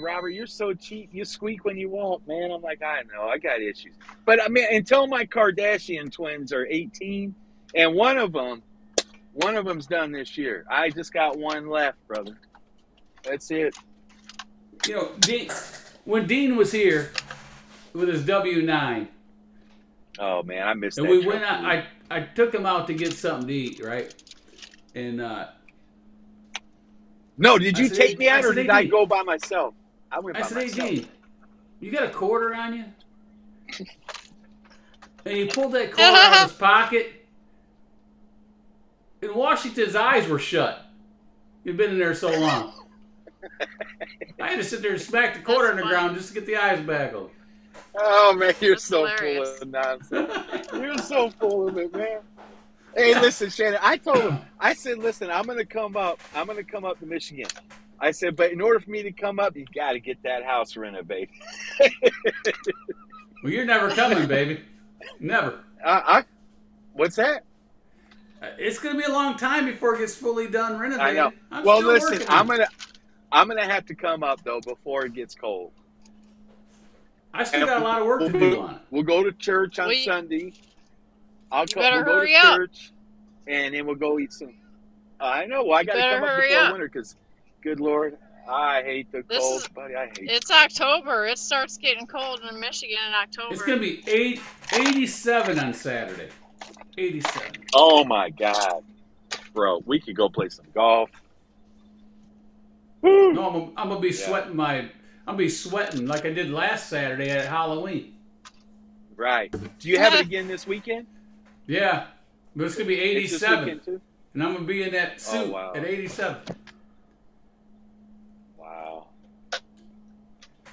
Robert, you're so cheap. You squeak when you won't, man. I'm like, I know, I got issues. But I mean, until my Kardashian twins are 18, and one of them's done this year. I just got one left, brother. That's it. You know, when Dean was here with his W9, Oh man, I missed and that. we truck, went out, dude. I took him out to get something to eat, right? And No, did I you said, take me out, or hey, did I Dean. go by myself? I went I by said, hey, myself. Dean, you got a quarter on you? And he pulled that quarter out of his pocket. And Washington's eyes were shut. He'd been in there so long. I had to sit there and smack the quarter on the ground just to get the eyes back open. Oh man, you're That's so hilarious. full of nonsense. You're so full of it, man. Hey, listen, Shannon. I told him. I said, listen, I'm gonna come up to Michigan. I said, but in order for me to come up, you got to get that house renovated. Well, you're never coming, baby. Never. What's that? It's going to be a long time before it gets fully done renovated. I know. I'm Well, still listen, working I'm on it. gonna have to come up though before it gets cold. I still got a lot of work to do on it. We'll go to church on Well, you- Sunday. You better We'll go to hurry up. church, and then we'll go eat some. I know. Well, I got to better come up hurry before up. winter because, good Lord, I hate the This cold, is- buddy. I hate it. It's October. It starts getting cold in Michigan in October. It's going to be 87 on Saturday. 87. Oh my God, bro, we could go play some golf. Woo. No, I'm gonna be sweating sweating like I did last Saturday at Halloween. Right. Do you have it again this weekend? Yeah, but it's gonna be It's this 87, weekend too? and I'm gonna be in that suit wow. at 87. Wow.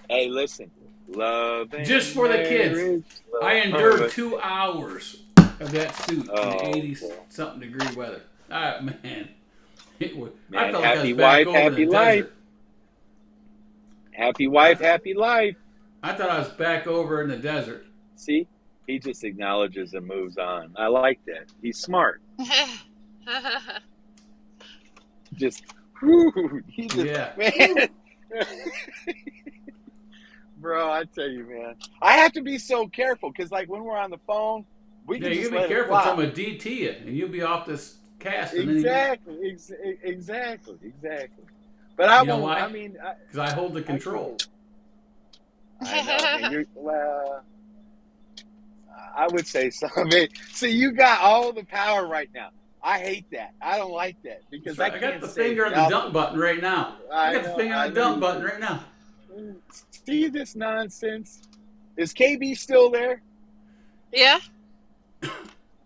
Hey, listen. Love and Just for the kids. marriage, love- I endured 2 hours of that suit Oh, in 80 boy. something degree weather. Ah, man, it was. I Man, felt like I happy was back wife, over in happy the life. desert. Happy wife, happy life. I thought I was back over in the desert. See? He just acknowledges and moves on. I like that. He's smart. Just, whoo, he just, Yeah. man. Bro, I tell you, man. I have to be so careful because, like, when we're on the phone, we Yeah, can you just gotta let be it careful. fly. Someone DT you, and you'll be off this cast. And Exactly. But I You know won't. why? I mean, because I hold the control. I know. And well, I would say so. I mean, see, you got all the power right now. I hate that. I don't like that because That's right. I can't got the say finger it. on the dump button right now. I got the know, finger on the I dump know. button right now. See this nonsense? Is KB still there? Yeah.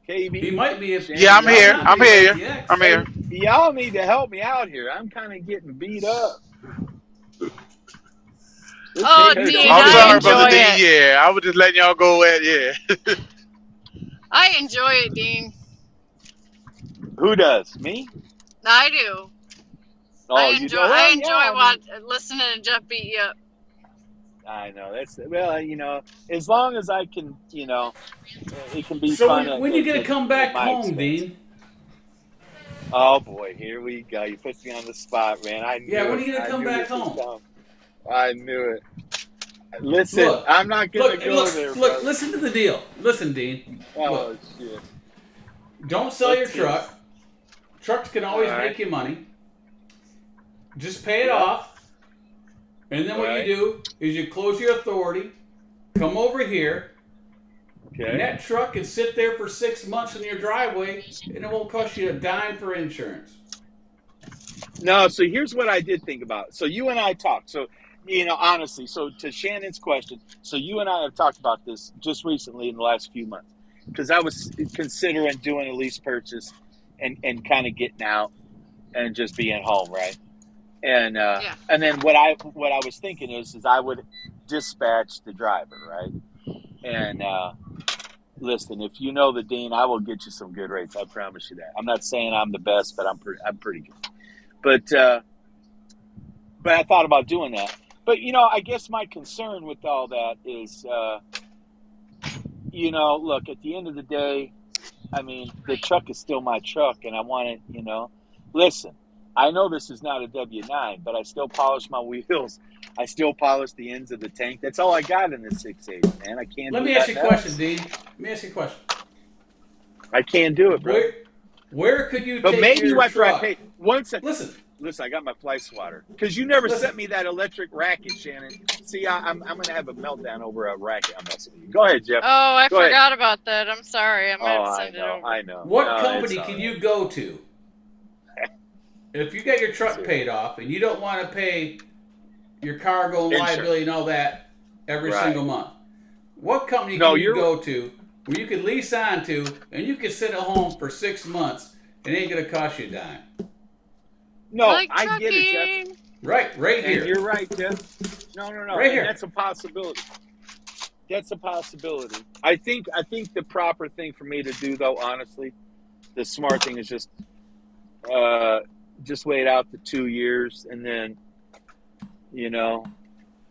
KB? He might be. Yeah, I'm here. I'm here. Yeah. I'm here. Y'all need to help me out here. I'm kind of getting beat up. This Oh, KB Dean, I'm I sorry, enjoy Brother it. D. Yeah, I was just letting y'all go at, yeah. I enjoy it, Dean. Who does? Me? I do. Oh, I you enjoy. do? I Well, enjoy yeah, I mean, listening to Jeff beat you up. I know. That's well, as long as I can, it can be So fun when you gonna come at back my home, expense. Dean? Oh boy, here we go. You put me on the spot, man. I Yeah, knew when it. are you gonna I come knew back this was home? coming. I knew it. Listen, Look, I'm not gonna look, go there, look. brother. Listen to the deal. Listen, Dean. Look, Oh shit. don't sell your Let's hear it. truck. Trucks can All always right. make you money. Just pay it Yep. off, and then what Right. you do is you close your authority, come over here, and Okay. that truck can sit there for 6 months in your driveway, and it won't cost you a dime for insurance. No, so here's what I did think about. So you and I talked. So, honestly, so to Shannon's question, so you and I have talked about this just recently in the last few months because I was considering doing a lease purchase and kind of getting out and just being home, right? And Yeah. and then what I was thinking is I would dispatch the driver, right? And listen, if you know the Dean, I will get you some good rates. I promise you that. I'm not saying I'm the best, but I'm pretty good. But I thought about doing that. But I guess my concern with all that is, look, at the end of the day, I mean, the truck is still my truck, and I want it. Listen, I know this is not a W9, but I still polish my wheels. I still polish the ends of the tank. That's all I got in this 680, man. I can't. Let do me ask you a nothing question, else. Dean. Let me ask you a question. I can't do it, bro. Where could you But take maybe your after truck? I pay once. Listen, Listen, I got my fly swatter because you never Listen. sent me that electric racket, Shannon. See, I'm going to have a meltdown over a racket. I'm messing with you. Go ahead, Jeff. Oh, I Go ahead. forgot about that. I'm sorry. I might Oh, have I sent it know, over. I know. what No, company it's all can right. you go to if you got your truck Sure. paid off and you don't want to pay your cargo and Insurance. liability and all that every Right. single month? What company No, can you you're- go to where you can lease on to and you can sit at home for 6 months and it ain't going to cost you a dime? No, Like I get it, Jeff. trucking. Right here. And you're right, Jeff. No. Right here. And that's a possibility. That's a possibility. I think the proper thing for me to do, though, honestly, the smart thing is just wait out the 2 years, and then,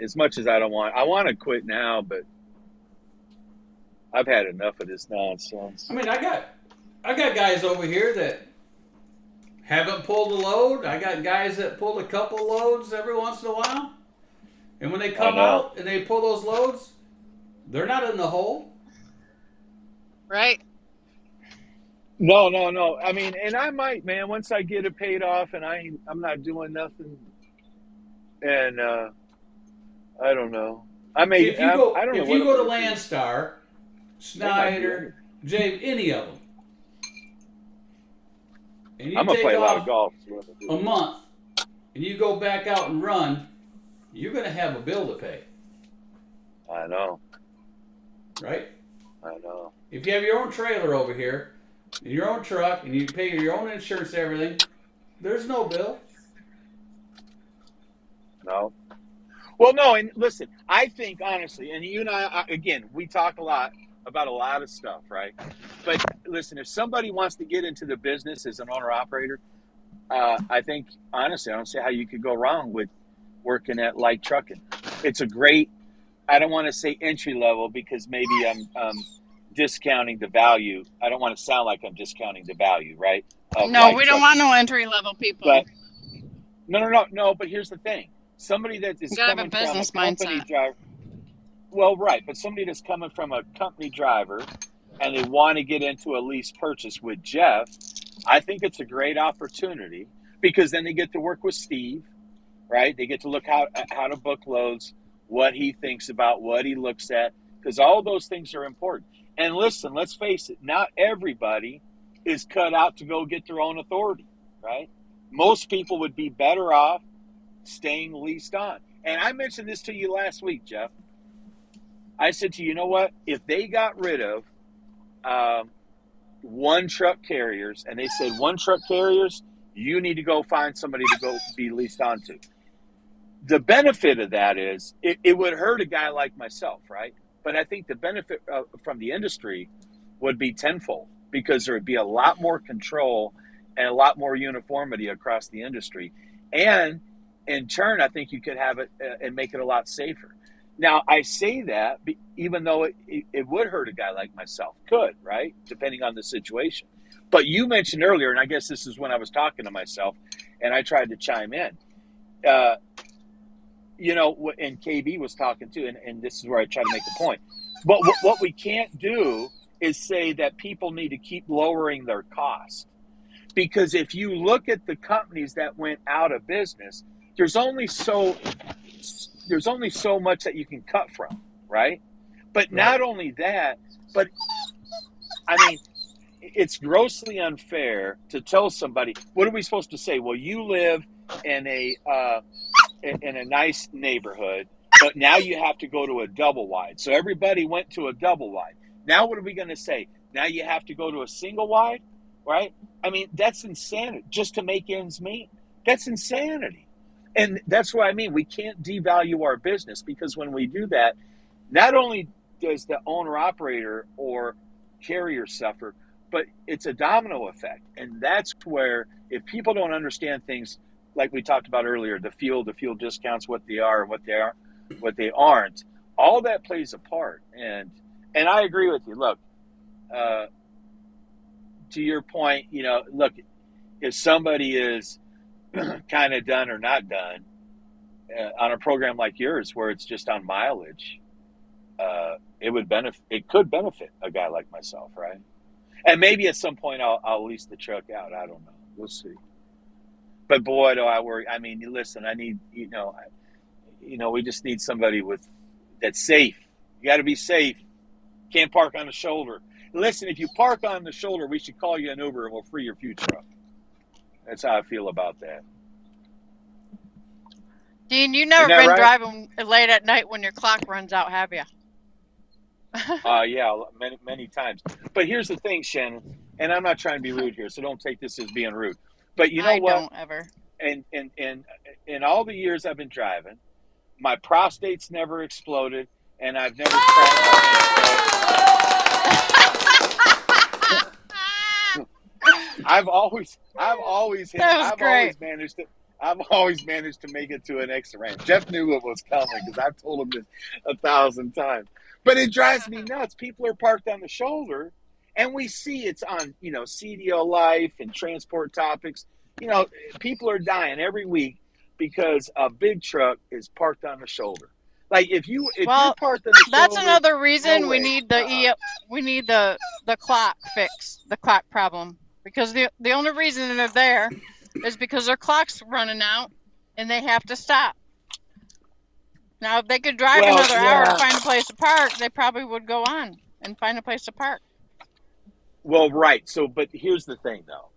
as much as I want to quit now, but I've had enough of this nonsense. I mean, I got guys over here that haven't pulled a load. I got guys that pulled a couple loads every once in a while. And when they come know. out and they pull those loads, they're not in the hole. Right? No. I mean, and I might, man, once I get it paid off and I'm not doing nothing, and I don't know. I may. See, if you go, I don't know if what you go to I'm gonna do. Landstar, They might do Snyder, Jay, any of them, and you I'm gonna take play a lot of off golf. is what I'm gonna a do. month, and you go back out and run, you're going to have a bill to pay, I know. right? I know. If you have your own trailer over here, and your own truck, and you pay your own insurance and everything, there's no bill. No. Well, no, and listen, I think honestly, and you and I again, we talk a lot about a lot of stuff, right? But listen, if somebody wants to get into the business as an owner operator, I think honestly, I don't see how you could go wrong with working at light trucking. It's a great, I don't want to say entry level because maybe I'm discounting the value. I don't want to sound like I'm discounting the value, right? of No, light we don't trucking. want no entry level people. But no. But here's the thing: somebody that is You gotta have a coming from a business company mindset. driver. Well, right, but somebody that's coming from a company driver and they want to get into a lease purchase with Jeff, I think it's a great opportunity because then they get to work with Steve, right? They get to look how to book loads, what he thinks about, what he looks at, because all those things are important. And listen, let's face it, not everybody is cut out to go get their own authority, right? Most people would be better off staying leased on. And I mentioned this to you last week, Jeff. I said to you, you know what? If they got rid of one truck carriers and they said one truck carriers, you need to go find somebody to go be leased onto. The benefit of that is it would hurt a guy like myself, right? But I think the benefit from the industry would be tenfold because there would be a lot more control and a lot more uniformity across the industry. And in turn, I think you could have it and make it a lot safer. Now, I say that even though it would hurt a guy like myself. Could, right? Depending on the situation. But you mentioned earlier, and I guess this is when I was talking to myself, and I tried to chime in. And KB was talking too, and this is where I try to make the point. But what we can't do is say that people need to keep lowering their costs. Because if you look at the companies that went out of business, there's only so much that you can cut from, right? But not only that, but I mean, it's grossly unfair to tell somebody, what are we supposed to say? Well, you live in a nice neighborhood, but now you have to go to a double wide. So everybody went to a double wide. Now what are we going to say? Now you have to go to a single wide, right? I mean, that's insanity. Just to make ends meet, that's insanity. And that's what I mean. We can't devalue our business, because when we do that, not only does the owner-operator or carrier suffer, but it's a domino effect. And that's where, if people don't understand things like we talked about earlier, the fuel discounts, what they are and what they aren't, all that plays a part. And I agree with you. Look, to your point, look, if somebody is kind of done or not done on a program like yours, where it's just on mileage, it could benefit a guy like myself, right? And maybe at some point I'll lease the truck out. I don't know. We'll see. But boy, do I worry. I mean, listen, I need, we just need somebody that's safe. You got to be safe. Can't park on the shoulder. Listen, if you park on the shoulder, we should call you an Uber and we'll free your future up. That's how I feel about that. Dean, you never been driving late at night when your clock runs out, have you? Yeah, many times. But here's the thing, Shannon, and I'm not trying to be rude here, so don't take this as being rude. But you know what? I don't ever. And in all the years I've been driving, my prostate's never exploded, and I've never I've always managed to make it to an exit ramp. Jeff knew what was coming, because I've told him this 1,000 times. But it drives me nuts. People are parked on the shoulder, and we see it's on, CDO Life and Transport Topics. People are dying every week because a big truck is parked on the shoulder. Like if you're parked on the shoulder, that's another reason we need the clock fixed, the clock problem. Because the only reason they're there is because their clock's running out and they have to stop. Now, if they could drive another hour to find a place to park, they probably would go on and find a place to park. Well, right. So, but here's the thing, though.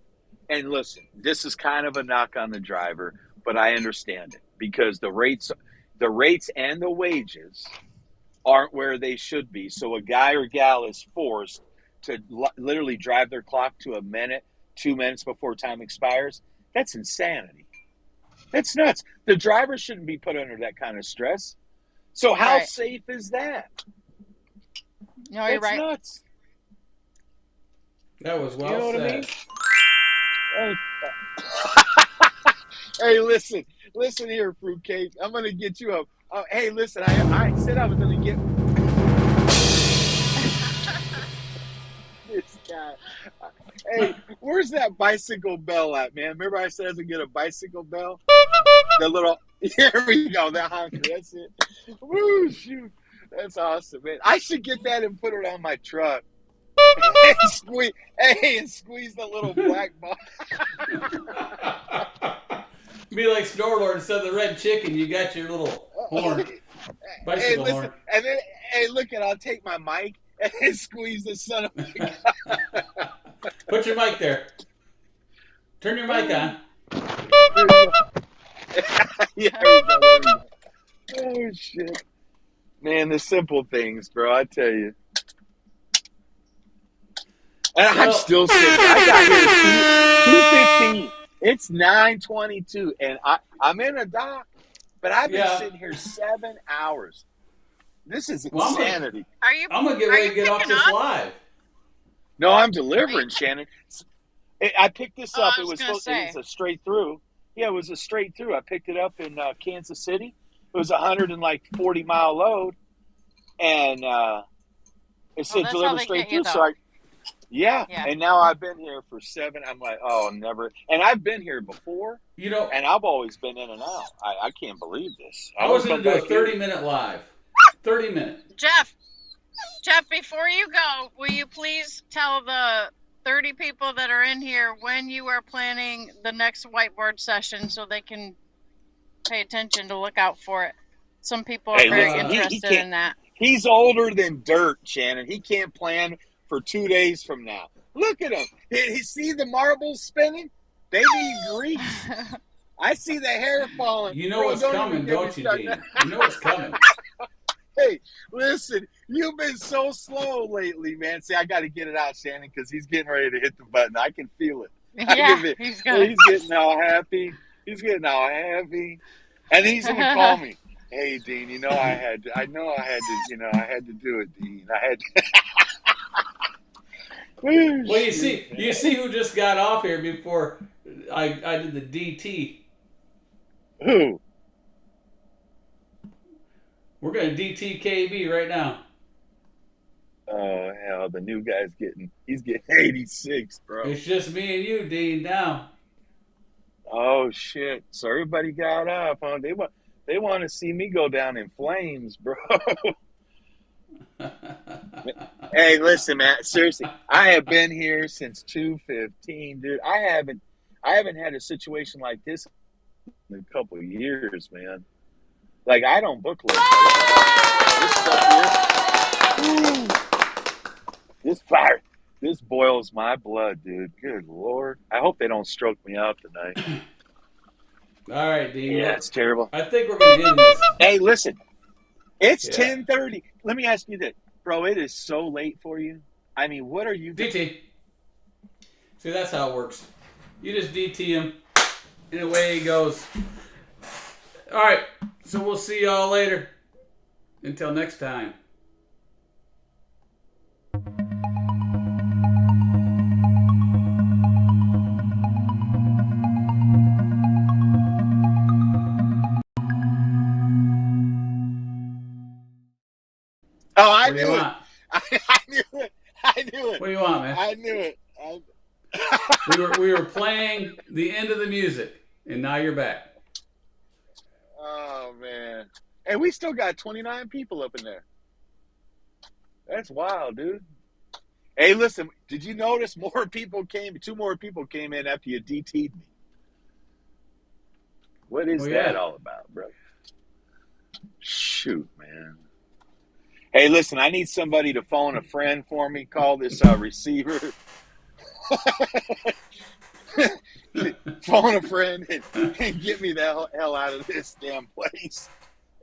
And listen, this is kind of a knock on the driver, but I understand it, because the rates and the wages aren't where they should be. So a guy or gal is forced to literally drive their clock to a minute, 2 minutes before time expires. That's insanity. That's nuts. The driver shouldn't be put under that kind of stress. So how safe is that? No, you're right. Nuts. That was well said. I mean? Hey, listen here, fruitcake. I'm gonna get you up. Hey, listen, I said I was gonna get this guy. Hey, where's that bicycle bell at, man? Remember I said I was gonna get a bicycle bell? The little, here we go, that honker, that's it. Woo, shoot. That's awesome, man. I should get that and put it on my truck. and squeeze the little black ball. Be like Snorlord, instead of the red chicken, you got your little horn. Bicycle horn. And then, look, I'll take my mic and squeeze the son of a gun. Put your mic there. Turn your mic on. Yeah, there we go. Oh, shit. Man, the simple things, bro, I tell you. And I'm still sitting. I got here 2:15. It's 9:22, and I'm in a dock, but I've been sitting here 7 hours. This is insanity. I'm gonna get ready to get off this live. No, I'm delivering, Shannon. I picked this up. It was a straight through. Yeah, it was a straight through. I picked it up in Kansas City. was 140-mile load, and it said that's how deliver they straight get you, through. So though. I, yeah, Yeah. and now I've been here for 7. I'm like, oh, never. And I've been here before, You know, and I've always been in and out. I can't believe this. I was don't going to come do a back here. 30-minute live. 30 minutes. Jeff, before you go, will you please tell the 30 people that are in here when you are planning the next whiteboard session so they can pay attention to look out for it? Some people are Hey, very listen, he interested can't. in that. He's older than dirt, Shannon. He can't plan for 2 days from now. Look at him. He see the marbles spinning? They need grease. I see the hair falling. You know Bro, what's don't coming, even get me don't you, started. Dean? You know what's coming. Hey, listen, you've been so slow lately, man. See, I got to get it out, Shannon, because he's getting ready to hit the button. I can feel it. Yeah, he's gonna. He's getting all happy. He's getting all happy. And then he's going to call me. Hey, Dean, I had to do it, Dean. I had to. Well, you see who just got off here before I did the DT. Who? We're going to DT KB right now. Oh, hell, the new guy's he's getting 86, bro. It's just me and you, Dean, now. Oh, shit. So everybody got up, huh? They want to see me go down in flames, bro. Hey, listen, man. Seriously, I have been here since 2:15, dude. I haven't had a situation like this in a couple of years, man. Like, I don't book late. This fire, this boils my blood, dude. Good Lord. I hope they don't stroke me out tonight. All right, Dean. Yeah, it's terrible. I think we're going to end this. Hey, listen. It's Yeah. 10:30. Let me ask you this. Bro, it is so late for you. I mean, what are you doing? DT. See, that's how it works. You just DT him, and away he goes. All right, so we'll see y'all later. Until next time. Oh, I What do you knew it. want? I knew it. What do you want, man? I knew it. We were playing the end of the music, and now you're back. Oh, man. And we still got 29 people up in there. That's wild, dude. Hey, listen, did you notice two more people came in after you DT'd me? What is that all about, bro? Shoot, man. Hey, listen, I need somebody to phone a friend for me. Call this receiver. Phone a friend and get me the hell out of this damn place.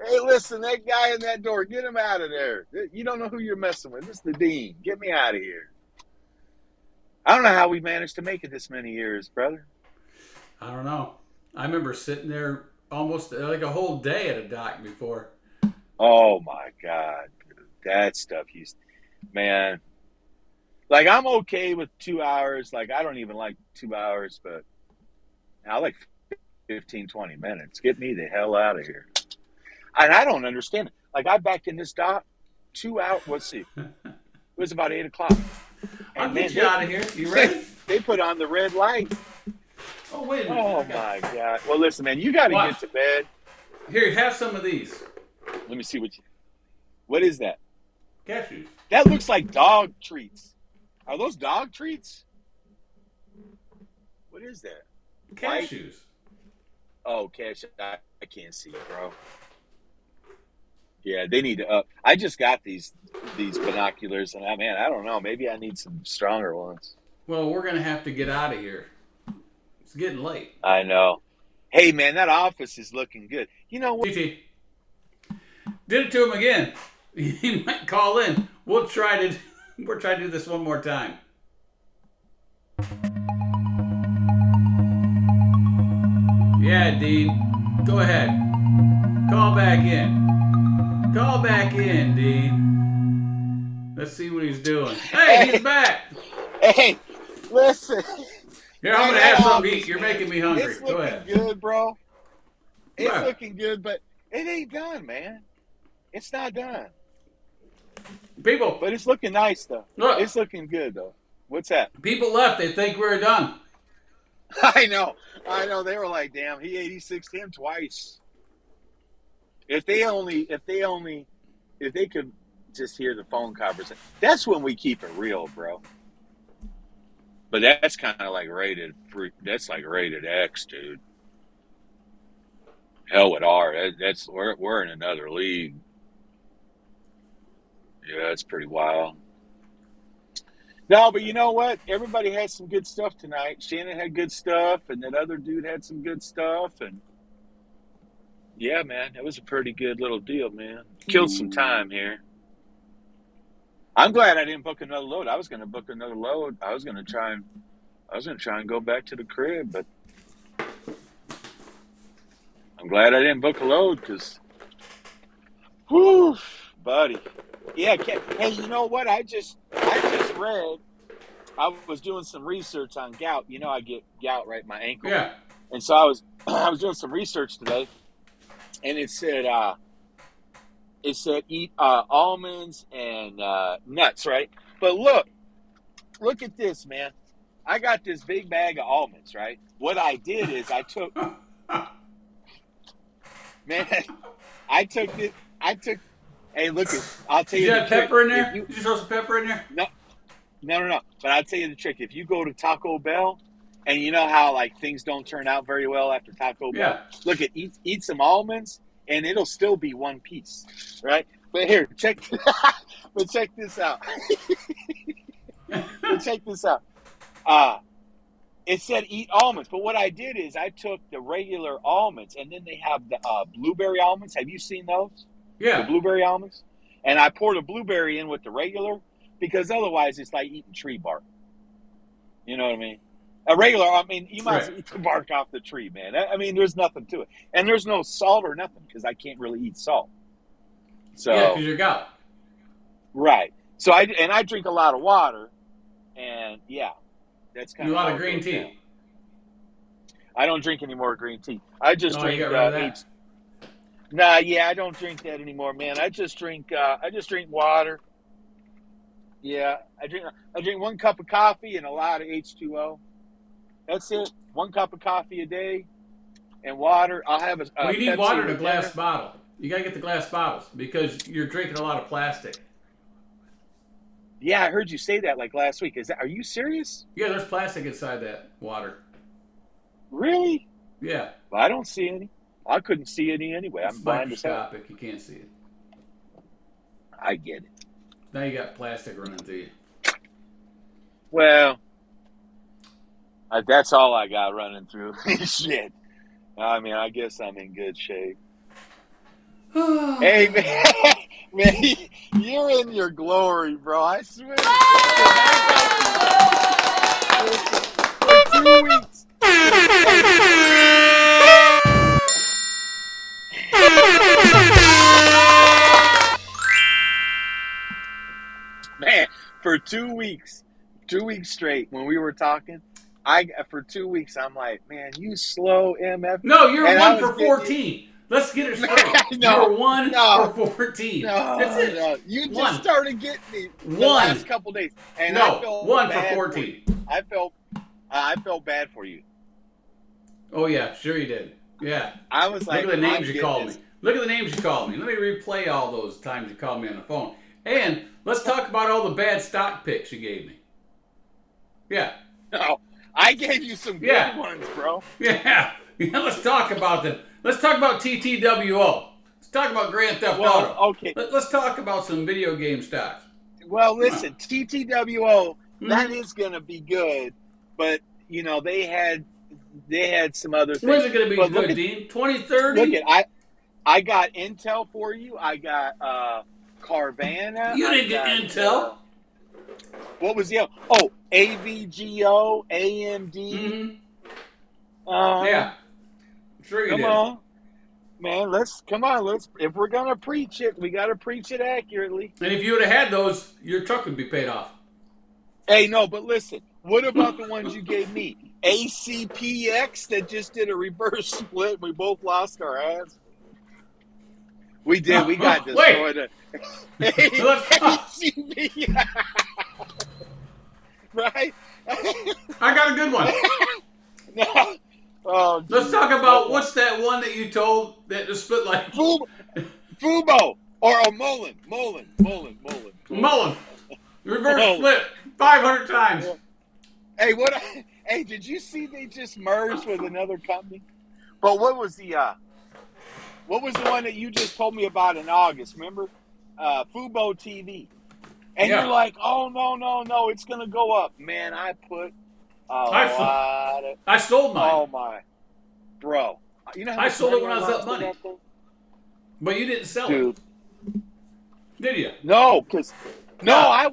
Hey, listen, that guy in that door, get him out of there. You don't know who you're messing with. This is the dean. Get me out of here. I don't know how we managed to make it this many years, brother. I don't know. I remember sitting there almost like a whole day at a dock before. Oh, my God. Dude. That stuff man. Like, I'm okay with 2 hours. Like, I don't even like 2 hours, but I like 15, 20 minutes. Get me the hell out of here. And I don't understand it. Like, I backed in this dock 2 hours. Let's see. It was about 8 o'clock. I'll And get you out of here. You ready? They put on the red light. Oh, wait a minute. Oh, my God. Well, listen, man, you got to get to bed. Here, have some of these. Let me see what is that? Cashews. That looks like dog treats. Are those dog treats? What is that? Cashews. Oh, cash. I can't see, bro. Yeah, they need to up. I just got these binoculars, and I don't know. Maybe I need some stronger ones. Well, we're going to have to get out of here. It's getting late. I know. Hey, man, that office is looking good. You know what? DT. Did it to him again. He might call in. We'll try to do this one more time. Yeah, Dean. Go ahead. Call back in. Call back in, Dean. Let's see what he's doing. Hey, he's back. Hey, listen. Here, I'm going to have something to eat. You're making me hungry. It's Go looking ahead. good, bro. It's Right. looking good, but It ain't done, man. It's not done. People, But it's looking nice, though. look, It's looking good, though. What's that? people left. They think we're done. I know. They were like, damn, he 86'd him twice. If they could just hear the phone conversation. That's when we keep it real, bro. But that's kind of like that's like rated X, dude. Hell with R. We're in another league. Yeah, that's pretty wild. No, but you know what? Everybody had some good stuff tonight. Shannon had good stuff, and that other dude had some good stuff, and yeah, man, it was a pretty good little deal, man. Killed some time here. I'm glad I didn't book another load. I was going to book another load. I was going to try and go back to the crib, but I'm glad I didn't book a load because, whew, buddy. Yeah, hey, you know what? I just read. I was doing some research on gout. You know, I get gout right in my ankle. Yeah. And so I was doing some research today, and it said eat almonds and nuts, right? But look at this, man. I got this big bag of almonds, right? What I did is I took hey, look, I'll tell you. Did you the have trick. pepper in there? Did you throw some pepper in there? No. But I'll tell you the trick. If you go to Taco Bell, and you know how like things don't turn out very well after Taco Bell. Yeah. Look at eat some almonds, and it'll still be one piece, right? But here, check this out. Check this out. It said eat almonds, but what I did is I took the regular almonds, and then they have the blueberry almonds. Have you seen those? Yeah. The blueberry almonds. And I poured a blueberry in with the regular, because otherwise it's like eating tree bark. You know what I mean? You might as well eat the bark off the tree, man. I mean, there's nothing to it. And there's no salt or nothing, because I can't really eat salt. So, yeah, because you're gout. Right. So I drink a lot of water, and yeah, that's kind And of a lot of green tea. Down. I don't drink any more green tea. I just drink you got rid of that? Nah, yeah, I don't drink that anymore, man. I just drink water. Yeah, I drink 1 cup of coffee and a lot of H2O. That's it. 1 cup of coffee a day and water. I'll have a you need Pepsi water in a with glass dinner. bottle. You got to get the glass bottles because you're drinking a lot of plastic. Yeah, I heard you say that like last week. Are you serious? Yeah, there's plastic inside that water. Really? Yeah. Well, I don't see any. I couldn't see any anyway. It's I'm blind as hell. microscopic. You can't see it. I get it. Now you got plastic running through you. Well, that's all I got running through. Shit. I mean, I guess I'm in good shape. Hey, man, you're in your glory, bro. I swear. For 2 weeks. Man, for 2 weeks straight, when we were talking, for 2 weeks, I'm like, man, you slow MF. No, you're And 1 for 14. Let's get it straight. No, you're 1 for 14. No, That's it. no. You just 1. started getting me the 1. last couple days. And I No, felt 1 for bad 14. I felt bad for you. Oh, yeah, sure you did. Yeah. I was like, look at the names you called this. me. Look at the names you called me. Let me replay all those times you called me on the phone. And let's talk about all the bad stock picks you gave me. Yeah. No, I gave you some good ones, bro. Yeah. Let's talk about them. Let's talk about TTWO. Let's talk about Grand Theft Auto. Okay. Let's talk about some video game stocks. Well, listen, TTWO, that is going to be good, but, you know, they had some other things. When's it going to be But good, Dean? 2030? Look at, I got Intel for you. I got Carvana. You didn't get Intel. What was the other? Oh, AVGO, AMD. Mm-hmm. Uh, Yeah. Sure you Come did. on. Man, if we're going to preach it, we got to preach it accurately. And if you would have had those, your truck would be paid off. Hey, no, but listen, what about the ones you gave me? ACPX that just did a reverse split. We both lost our ass. We did. We got destroyed. Right? I got a good one. No. Oh, Let's talk about what's that one that you told that just split like Fubo or Mullen. Mullen. Reverse split 500 times. Hey, hey, did you see they just merged with another company? But what was the one that you just told me about in August? Remember, Fubo TV, and you're like, oh no, it's gonna go up, man. I put I sold mine. Oh my, bro, you know how I sold it when I was lost up money. that thing? But you didn't sell Dude. it, did you? No, because I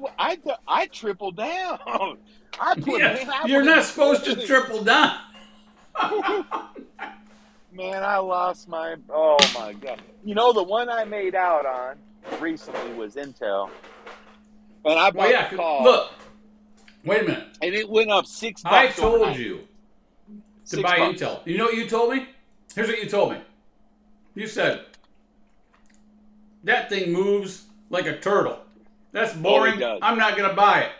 tripled down. You're not supposed to triple down. Man, I lost my. Oh my god! You know the one I made out on recently was Intel, and I bought the call. Look, wait a minute. And it went up $6. I told you to buy $6. Intel. You know what you told me? Here's what you told me. You said that thing moves like a turtle. That's boring. It does. I'm not gonna buy it.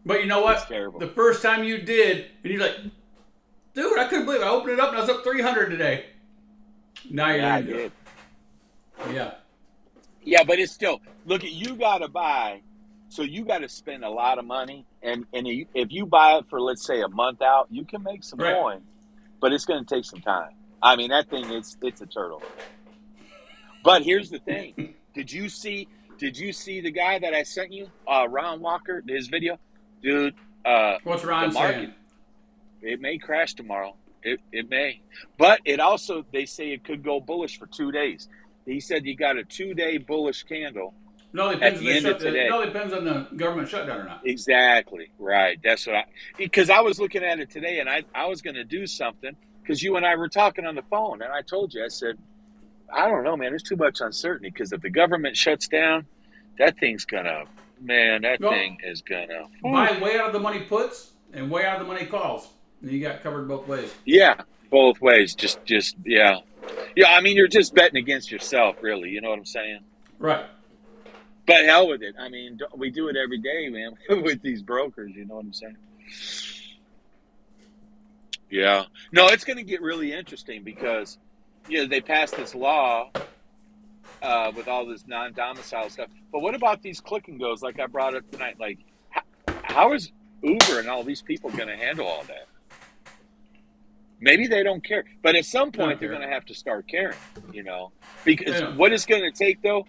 But you know what? It's terrible. The first time you did, and you're like, dude, I couldn't believe it. I opened it up and I was up 300 today. Now you're into it. Yeah. Yeah, but it's still, look, you got to buy, so you got to spend a lot of money. And if you buy it for, let's say, a month out, you can make some coin, but it's going to take some time. I mean, that thing, it's a turtle. But here's the thing. Did you see the guy that I sent you, Ron Walker, his video? Dude. What's Ron saying? It may crash tomorrow. It may. But it also, they say it could go bullish for 2 days. He said you got a 2-day bullish candle. No, it depends on the government shutdown or not. Exactly. Right. That's what because I was looking at it today and I was going to do something because you and I were talking on the phone and I told you, I said, I don't know, man, there's too much uncertainty because if the government shuts down, that thing's going to, thing is going to. Buy way out of the money puts and way out of the money calls. And you got covered both ways. Yeah, both ways. Just yeah. Yeah, I mean, you're just betting against yourself, really. You know what I'm saying? Right. But hell with it. I mean, we do it every day, man, with these brokers. You know what I'm saying? Yeah. No, it's going to get really interesting because, they passed this law with all this non-domicile stuff. But what about these click and goes like I brought up tonight? Like, how is Uber and all these people going to handle all that? Maybe they don't care. But at some point, they're going to have to start caring, Because what it's going to take, though,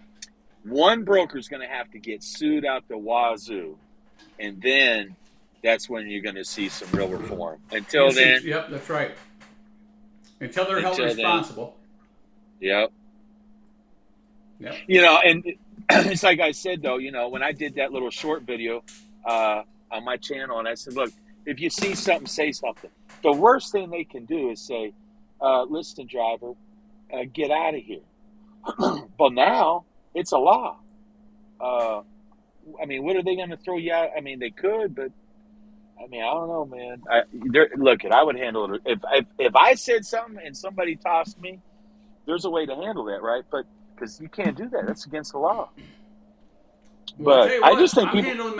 one broker is going to have to get sued out the wazoo. And then that's when you're going to see some real reform. Until then. Yep, that's right. Until they're held responsible. Yep. Yep. And it's like I said, though, when I did that little short video on my channel, and I said, look, if you see something, say something. The worst thing they can do is say, listen, driver, get out of here. But now it's a law. I mean, what are they going to throw you out? I mean, they could, but I mean, I don't know, man. I would handle it. If I said something and somebody tossed me, there's a way to handle that, right? But because you can't do that. That's against the law. Well, but I just think I'm handling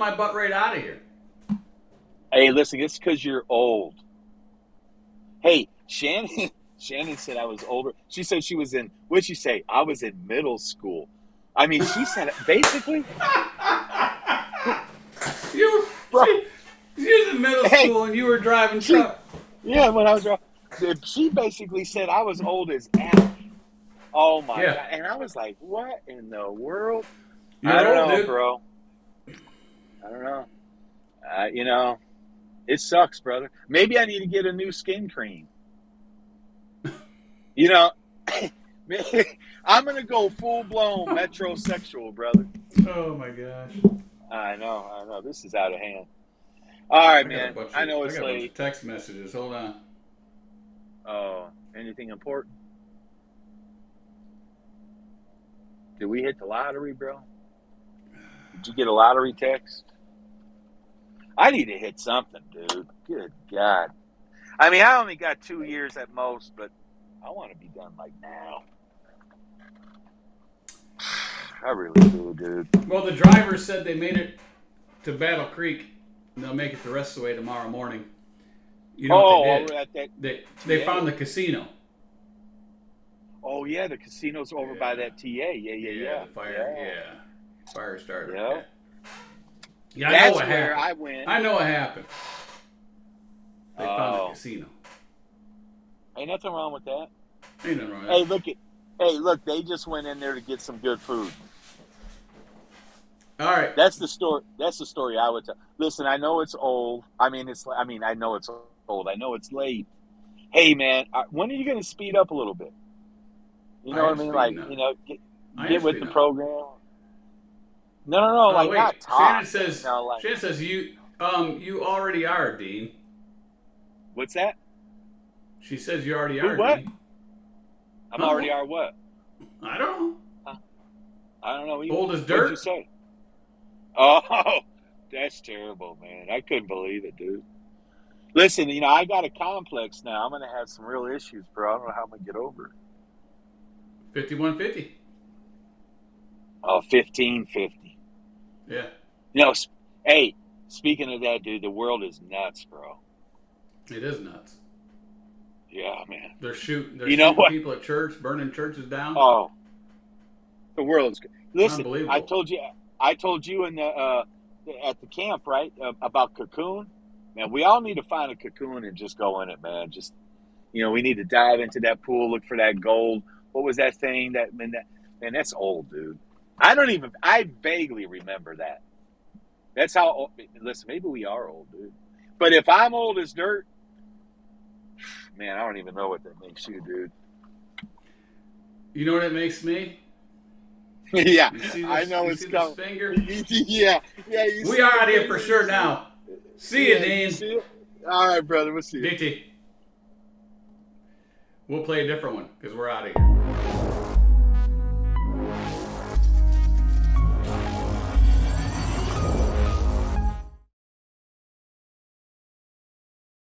my butt right out of here. Hey, listen, it's because you're old. Hey, Shannon said I was older. She said she was in, what'd she say? I was in middle school. I mean, she said it basically. You was in middle school and you were driving truck. Yeah, when I was driving. She basically said I was old as F. Oh, my God. And I was like, what in the world? I don't know, bro. I don't know. It sucks, brother. Maybe I need to get a new skin cream. I'm going to go full-blown metrosexual, brother. Oh, my gosh. I know. This is out of hand. All right, man. I know it's late. Text messages. Hold on. Oh, anything important? Did we hit the lottery, bro? Did you get a lottery text? I need to hit something, dude. Good God. I mean, I only got 2 years at most, but I want to be done like now. I really do, dude. Well, the drivers said they made it to Battle Creek, and they'll make it the rest of the way tomorrow morning. You know what they did? Over at that. They found the casino. Oh yeah, the casino's over by that TA. Yeah. The fire. Fire starter. Yeah. Yeah, I That's know what where happened. I went. I know what happened. They found the casino. Ain't nothing wrong with that. Ain't nothing wrong with that. Hey, look, they just went in there to get some good food. All right. That's the story. That's the story I would tell. Listen, I know it's old. I know it's old. I know it's late. Hey, man, when are you going to speed up a little bit? You know what I mean? Like, get with the program. No. Like, wait. not talk. Shannon says. You know, Shannon says you already are, Dean. What's that? She says you already are, What? Dean. I'm already are what? I don't know. I don't know. Old as dirt. What'd you say? Oh, that's terrible, man. I couldn't believe it, dude. Listen, I got a complex now. I'm going to have some real issues, bro. I don't know how I'm going to get over it. 5150. Oh, 1550. Yeah. Hey, speaking of that, dude, the world is nuts, bro. It is nuts. Yeah, man. They're shooting people at church, burning churches down. Oh, the world's good. Listen, Unbelievable. I told you in the at the camp, right, about cocoon. Man, we all need to find a cocoon and just go in it, man. Just, we need to dive into that pool, look for that gold. What was that thing man, that's old, dude. I vaguely remember that. That's how old, listen, maybe we are old, dude. But if I'm old as dirt, man, I don't even know what that makes you, dude. You know what it makes me? Yeah, I know it's coming. Finger? Yeah. We are out here for sure now. See you, Dean. See you? All right, brother. We'll see you. DT. We'll play a different one because we're out of here.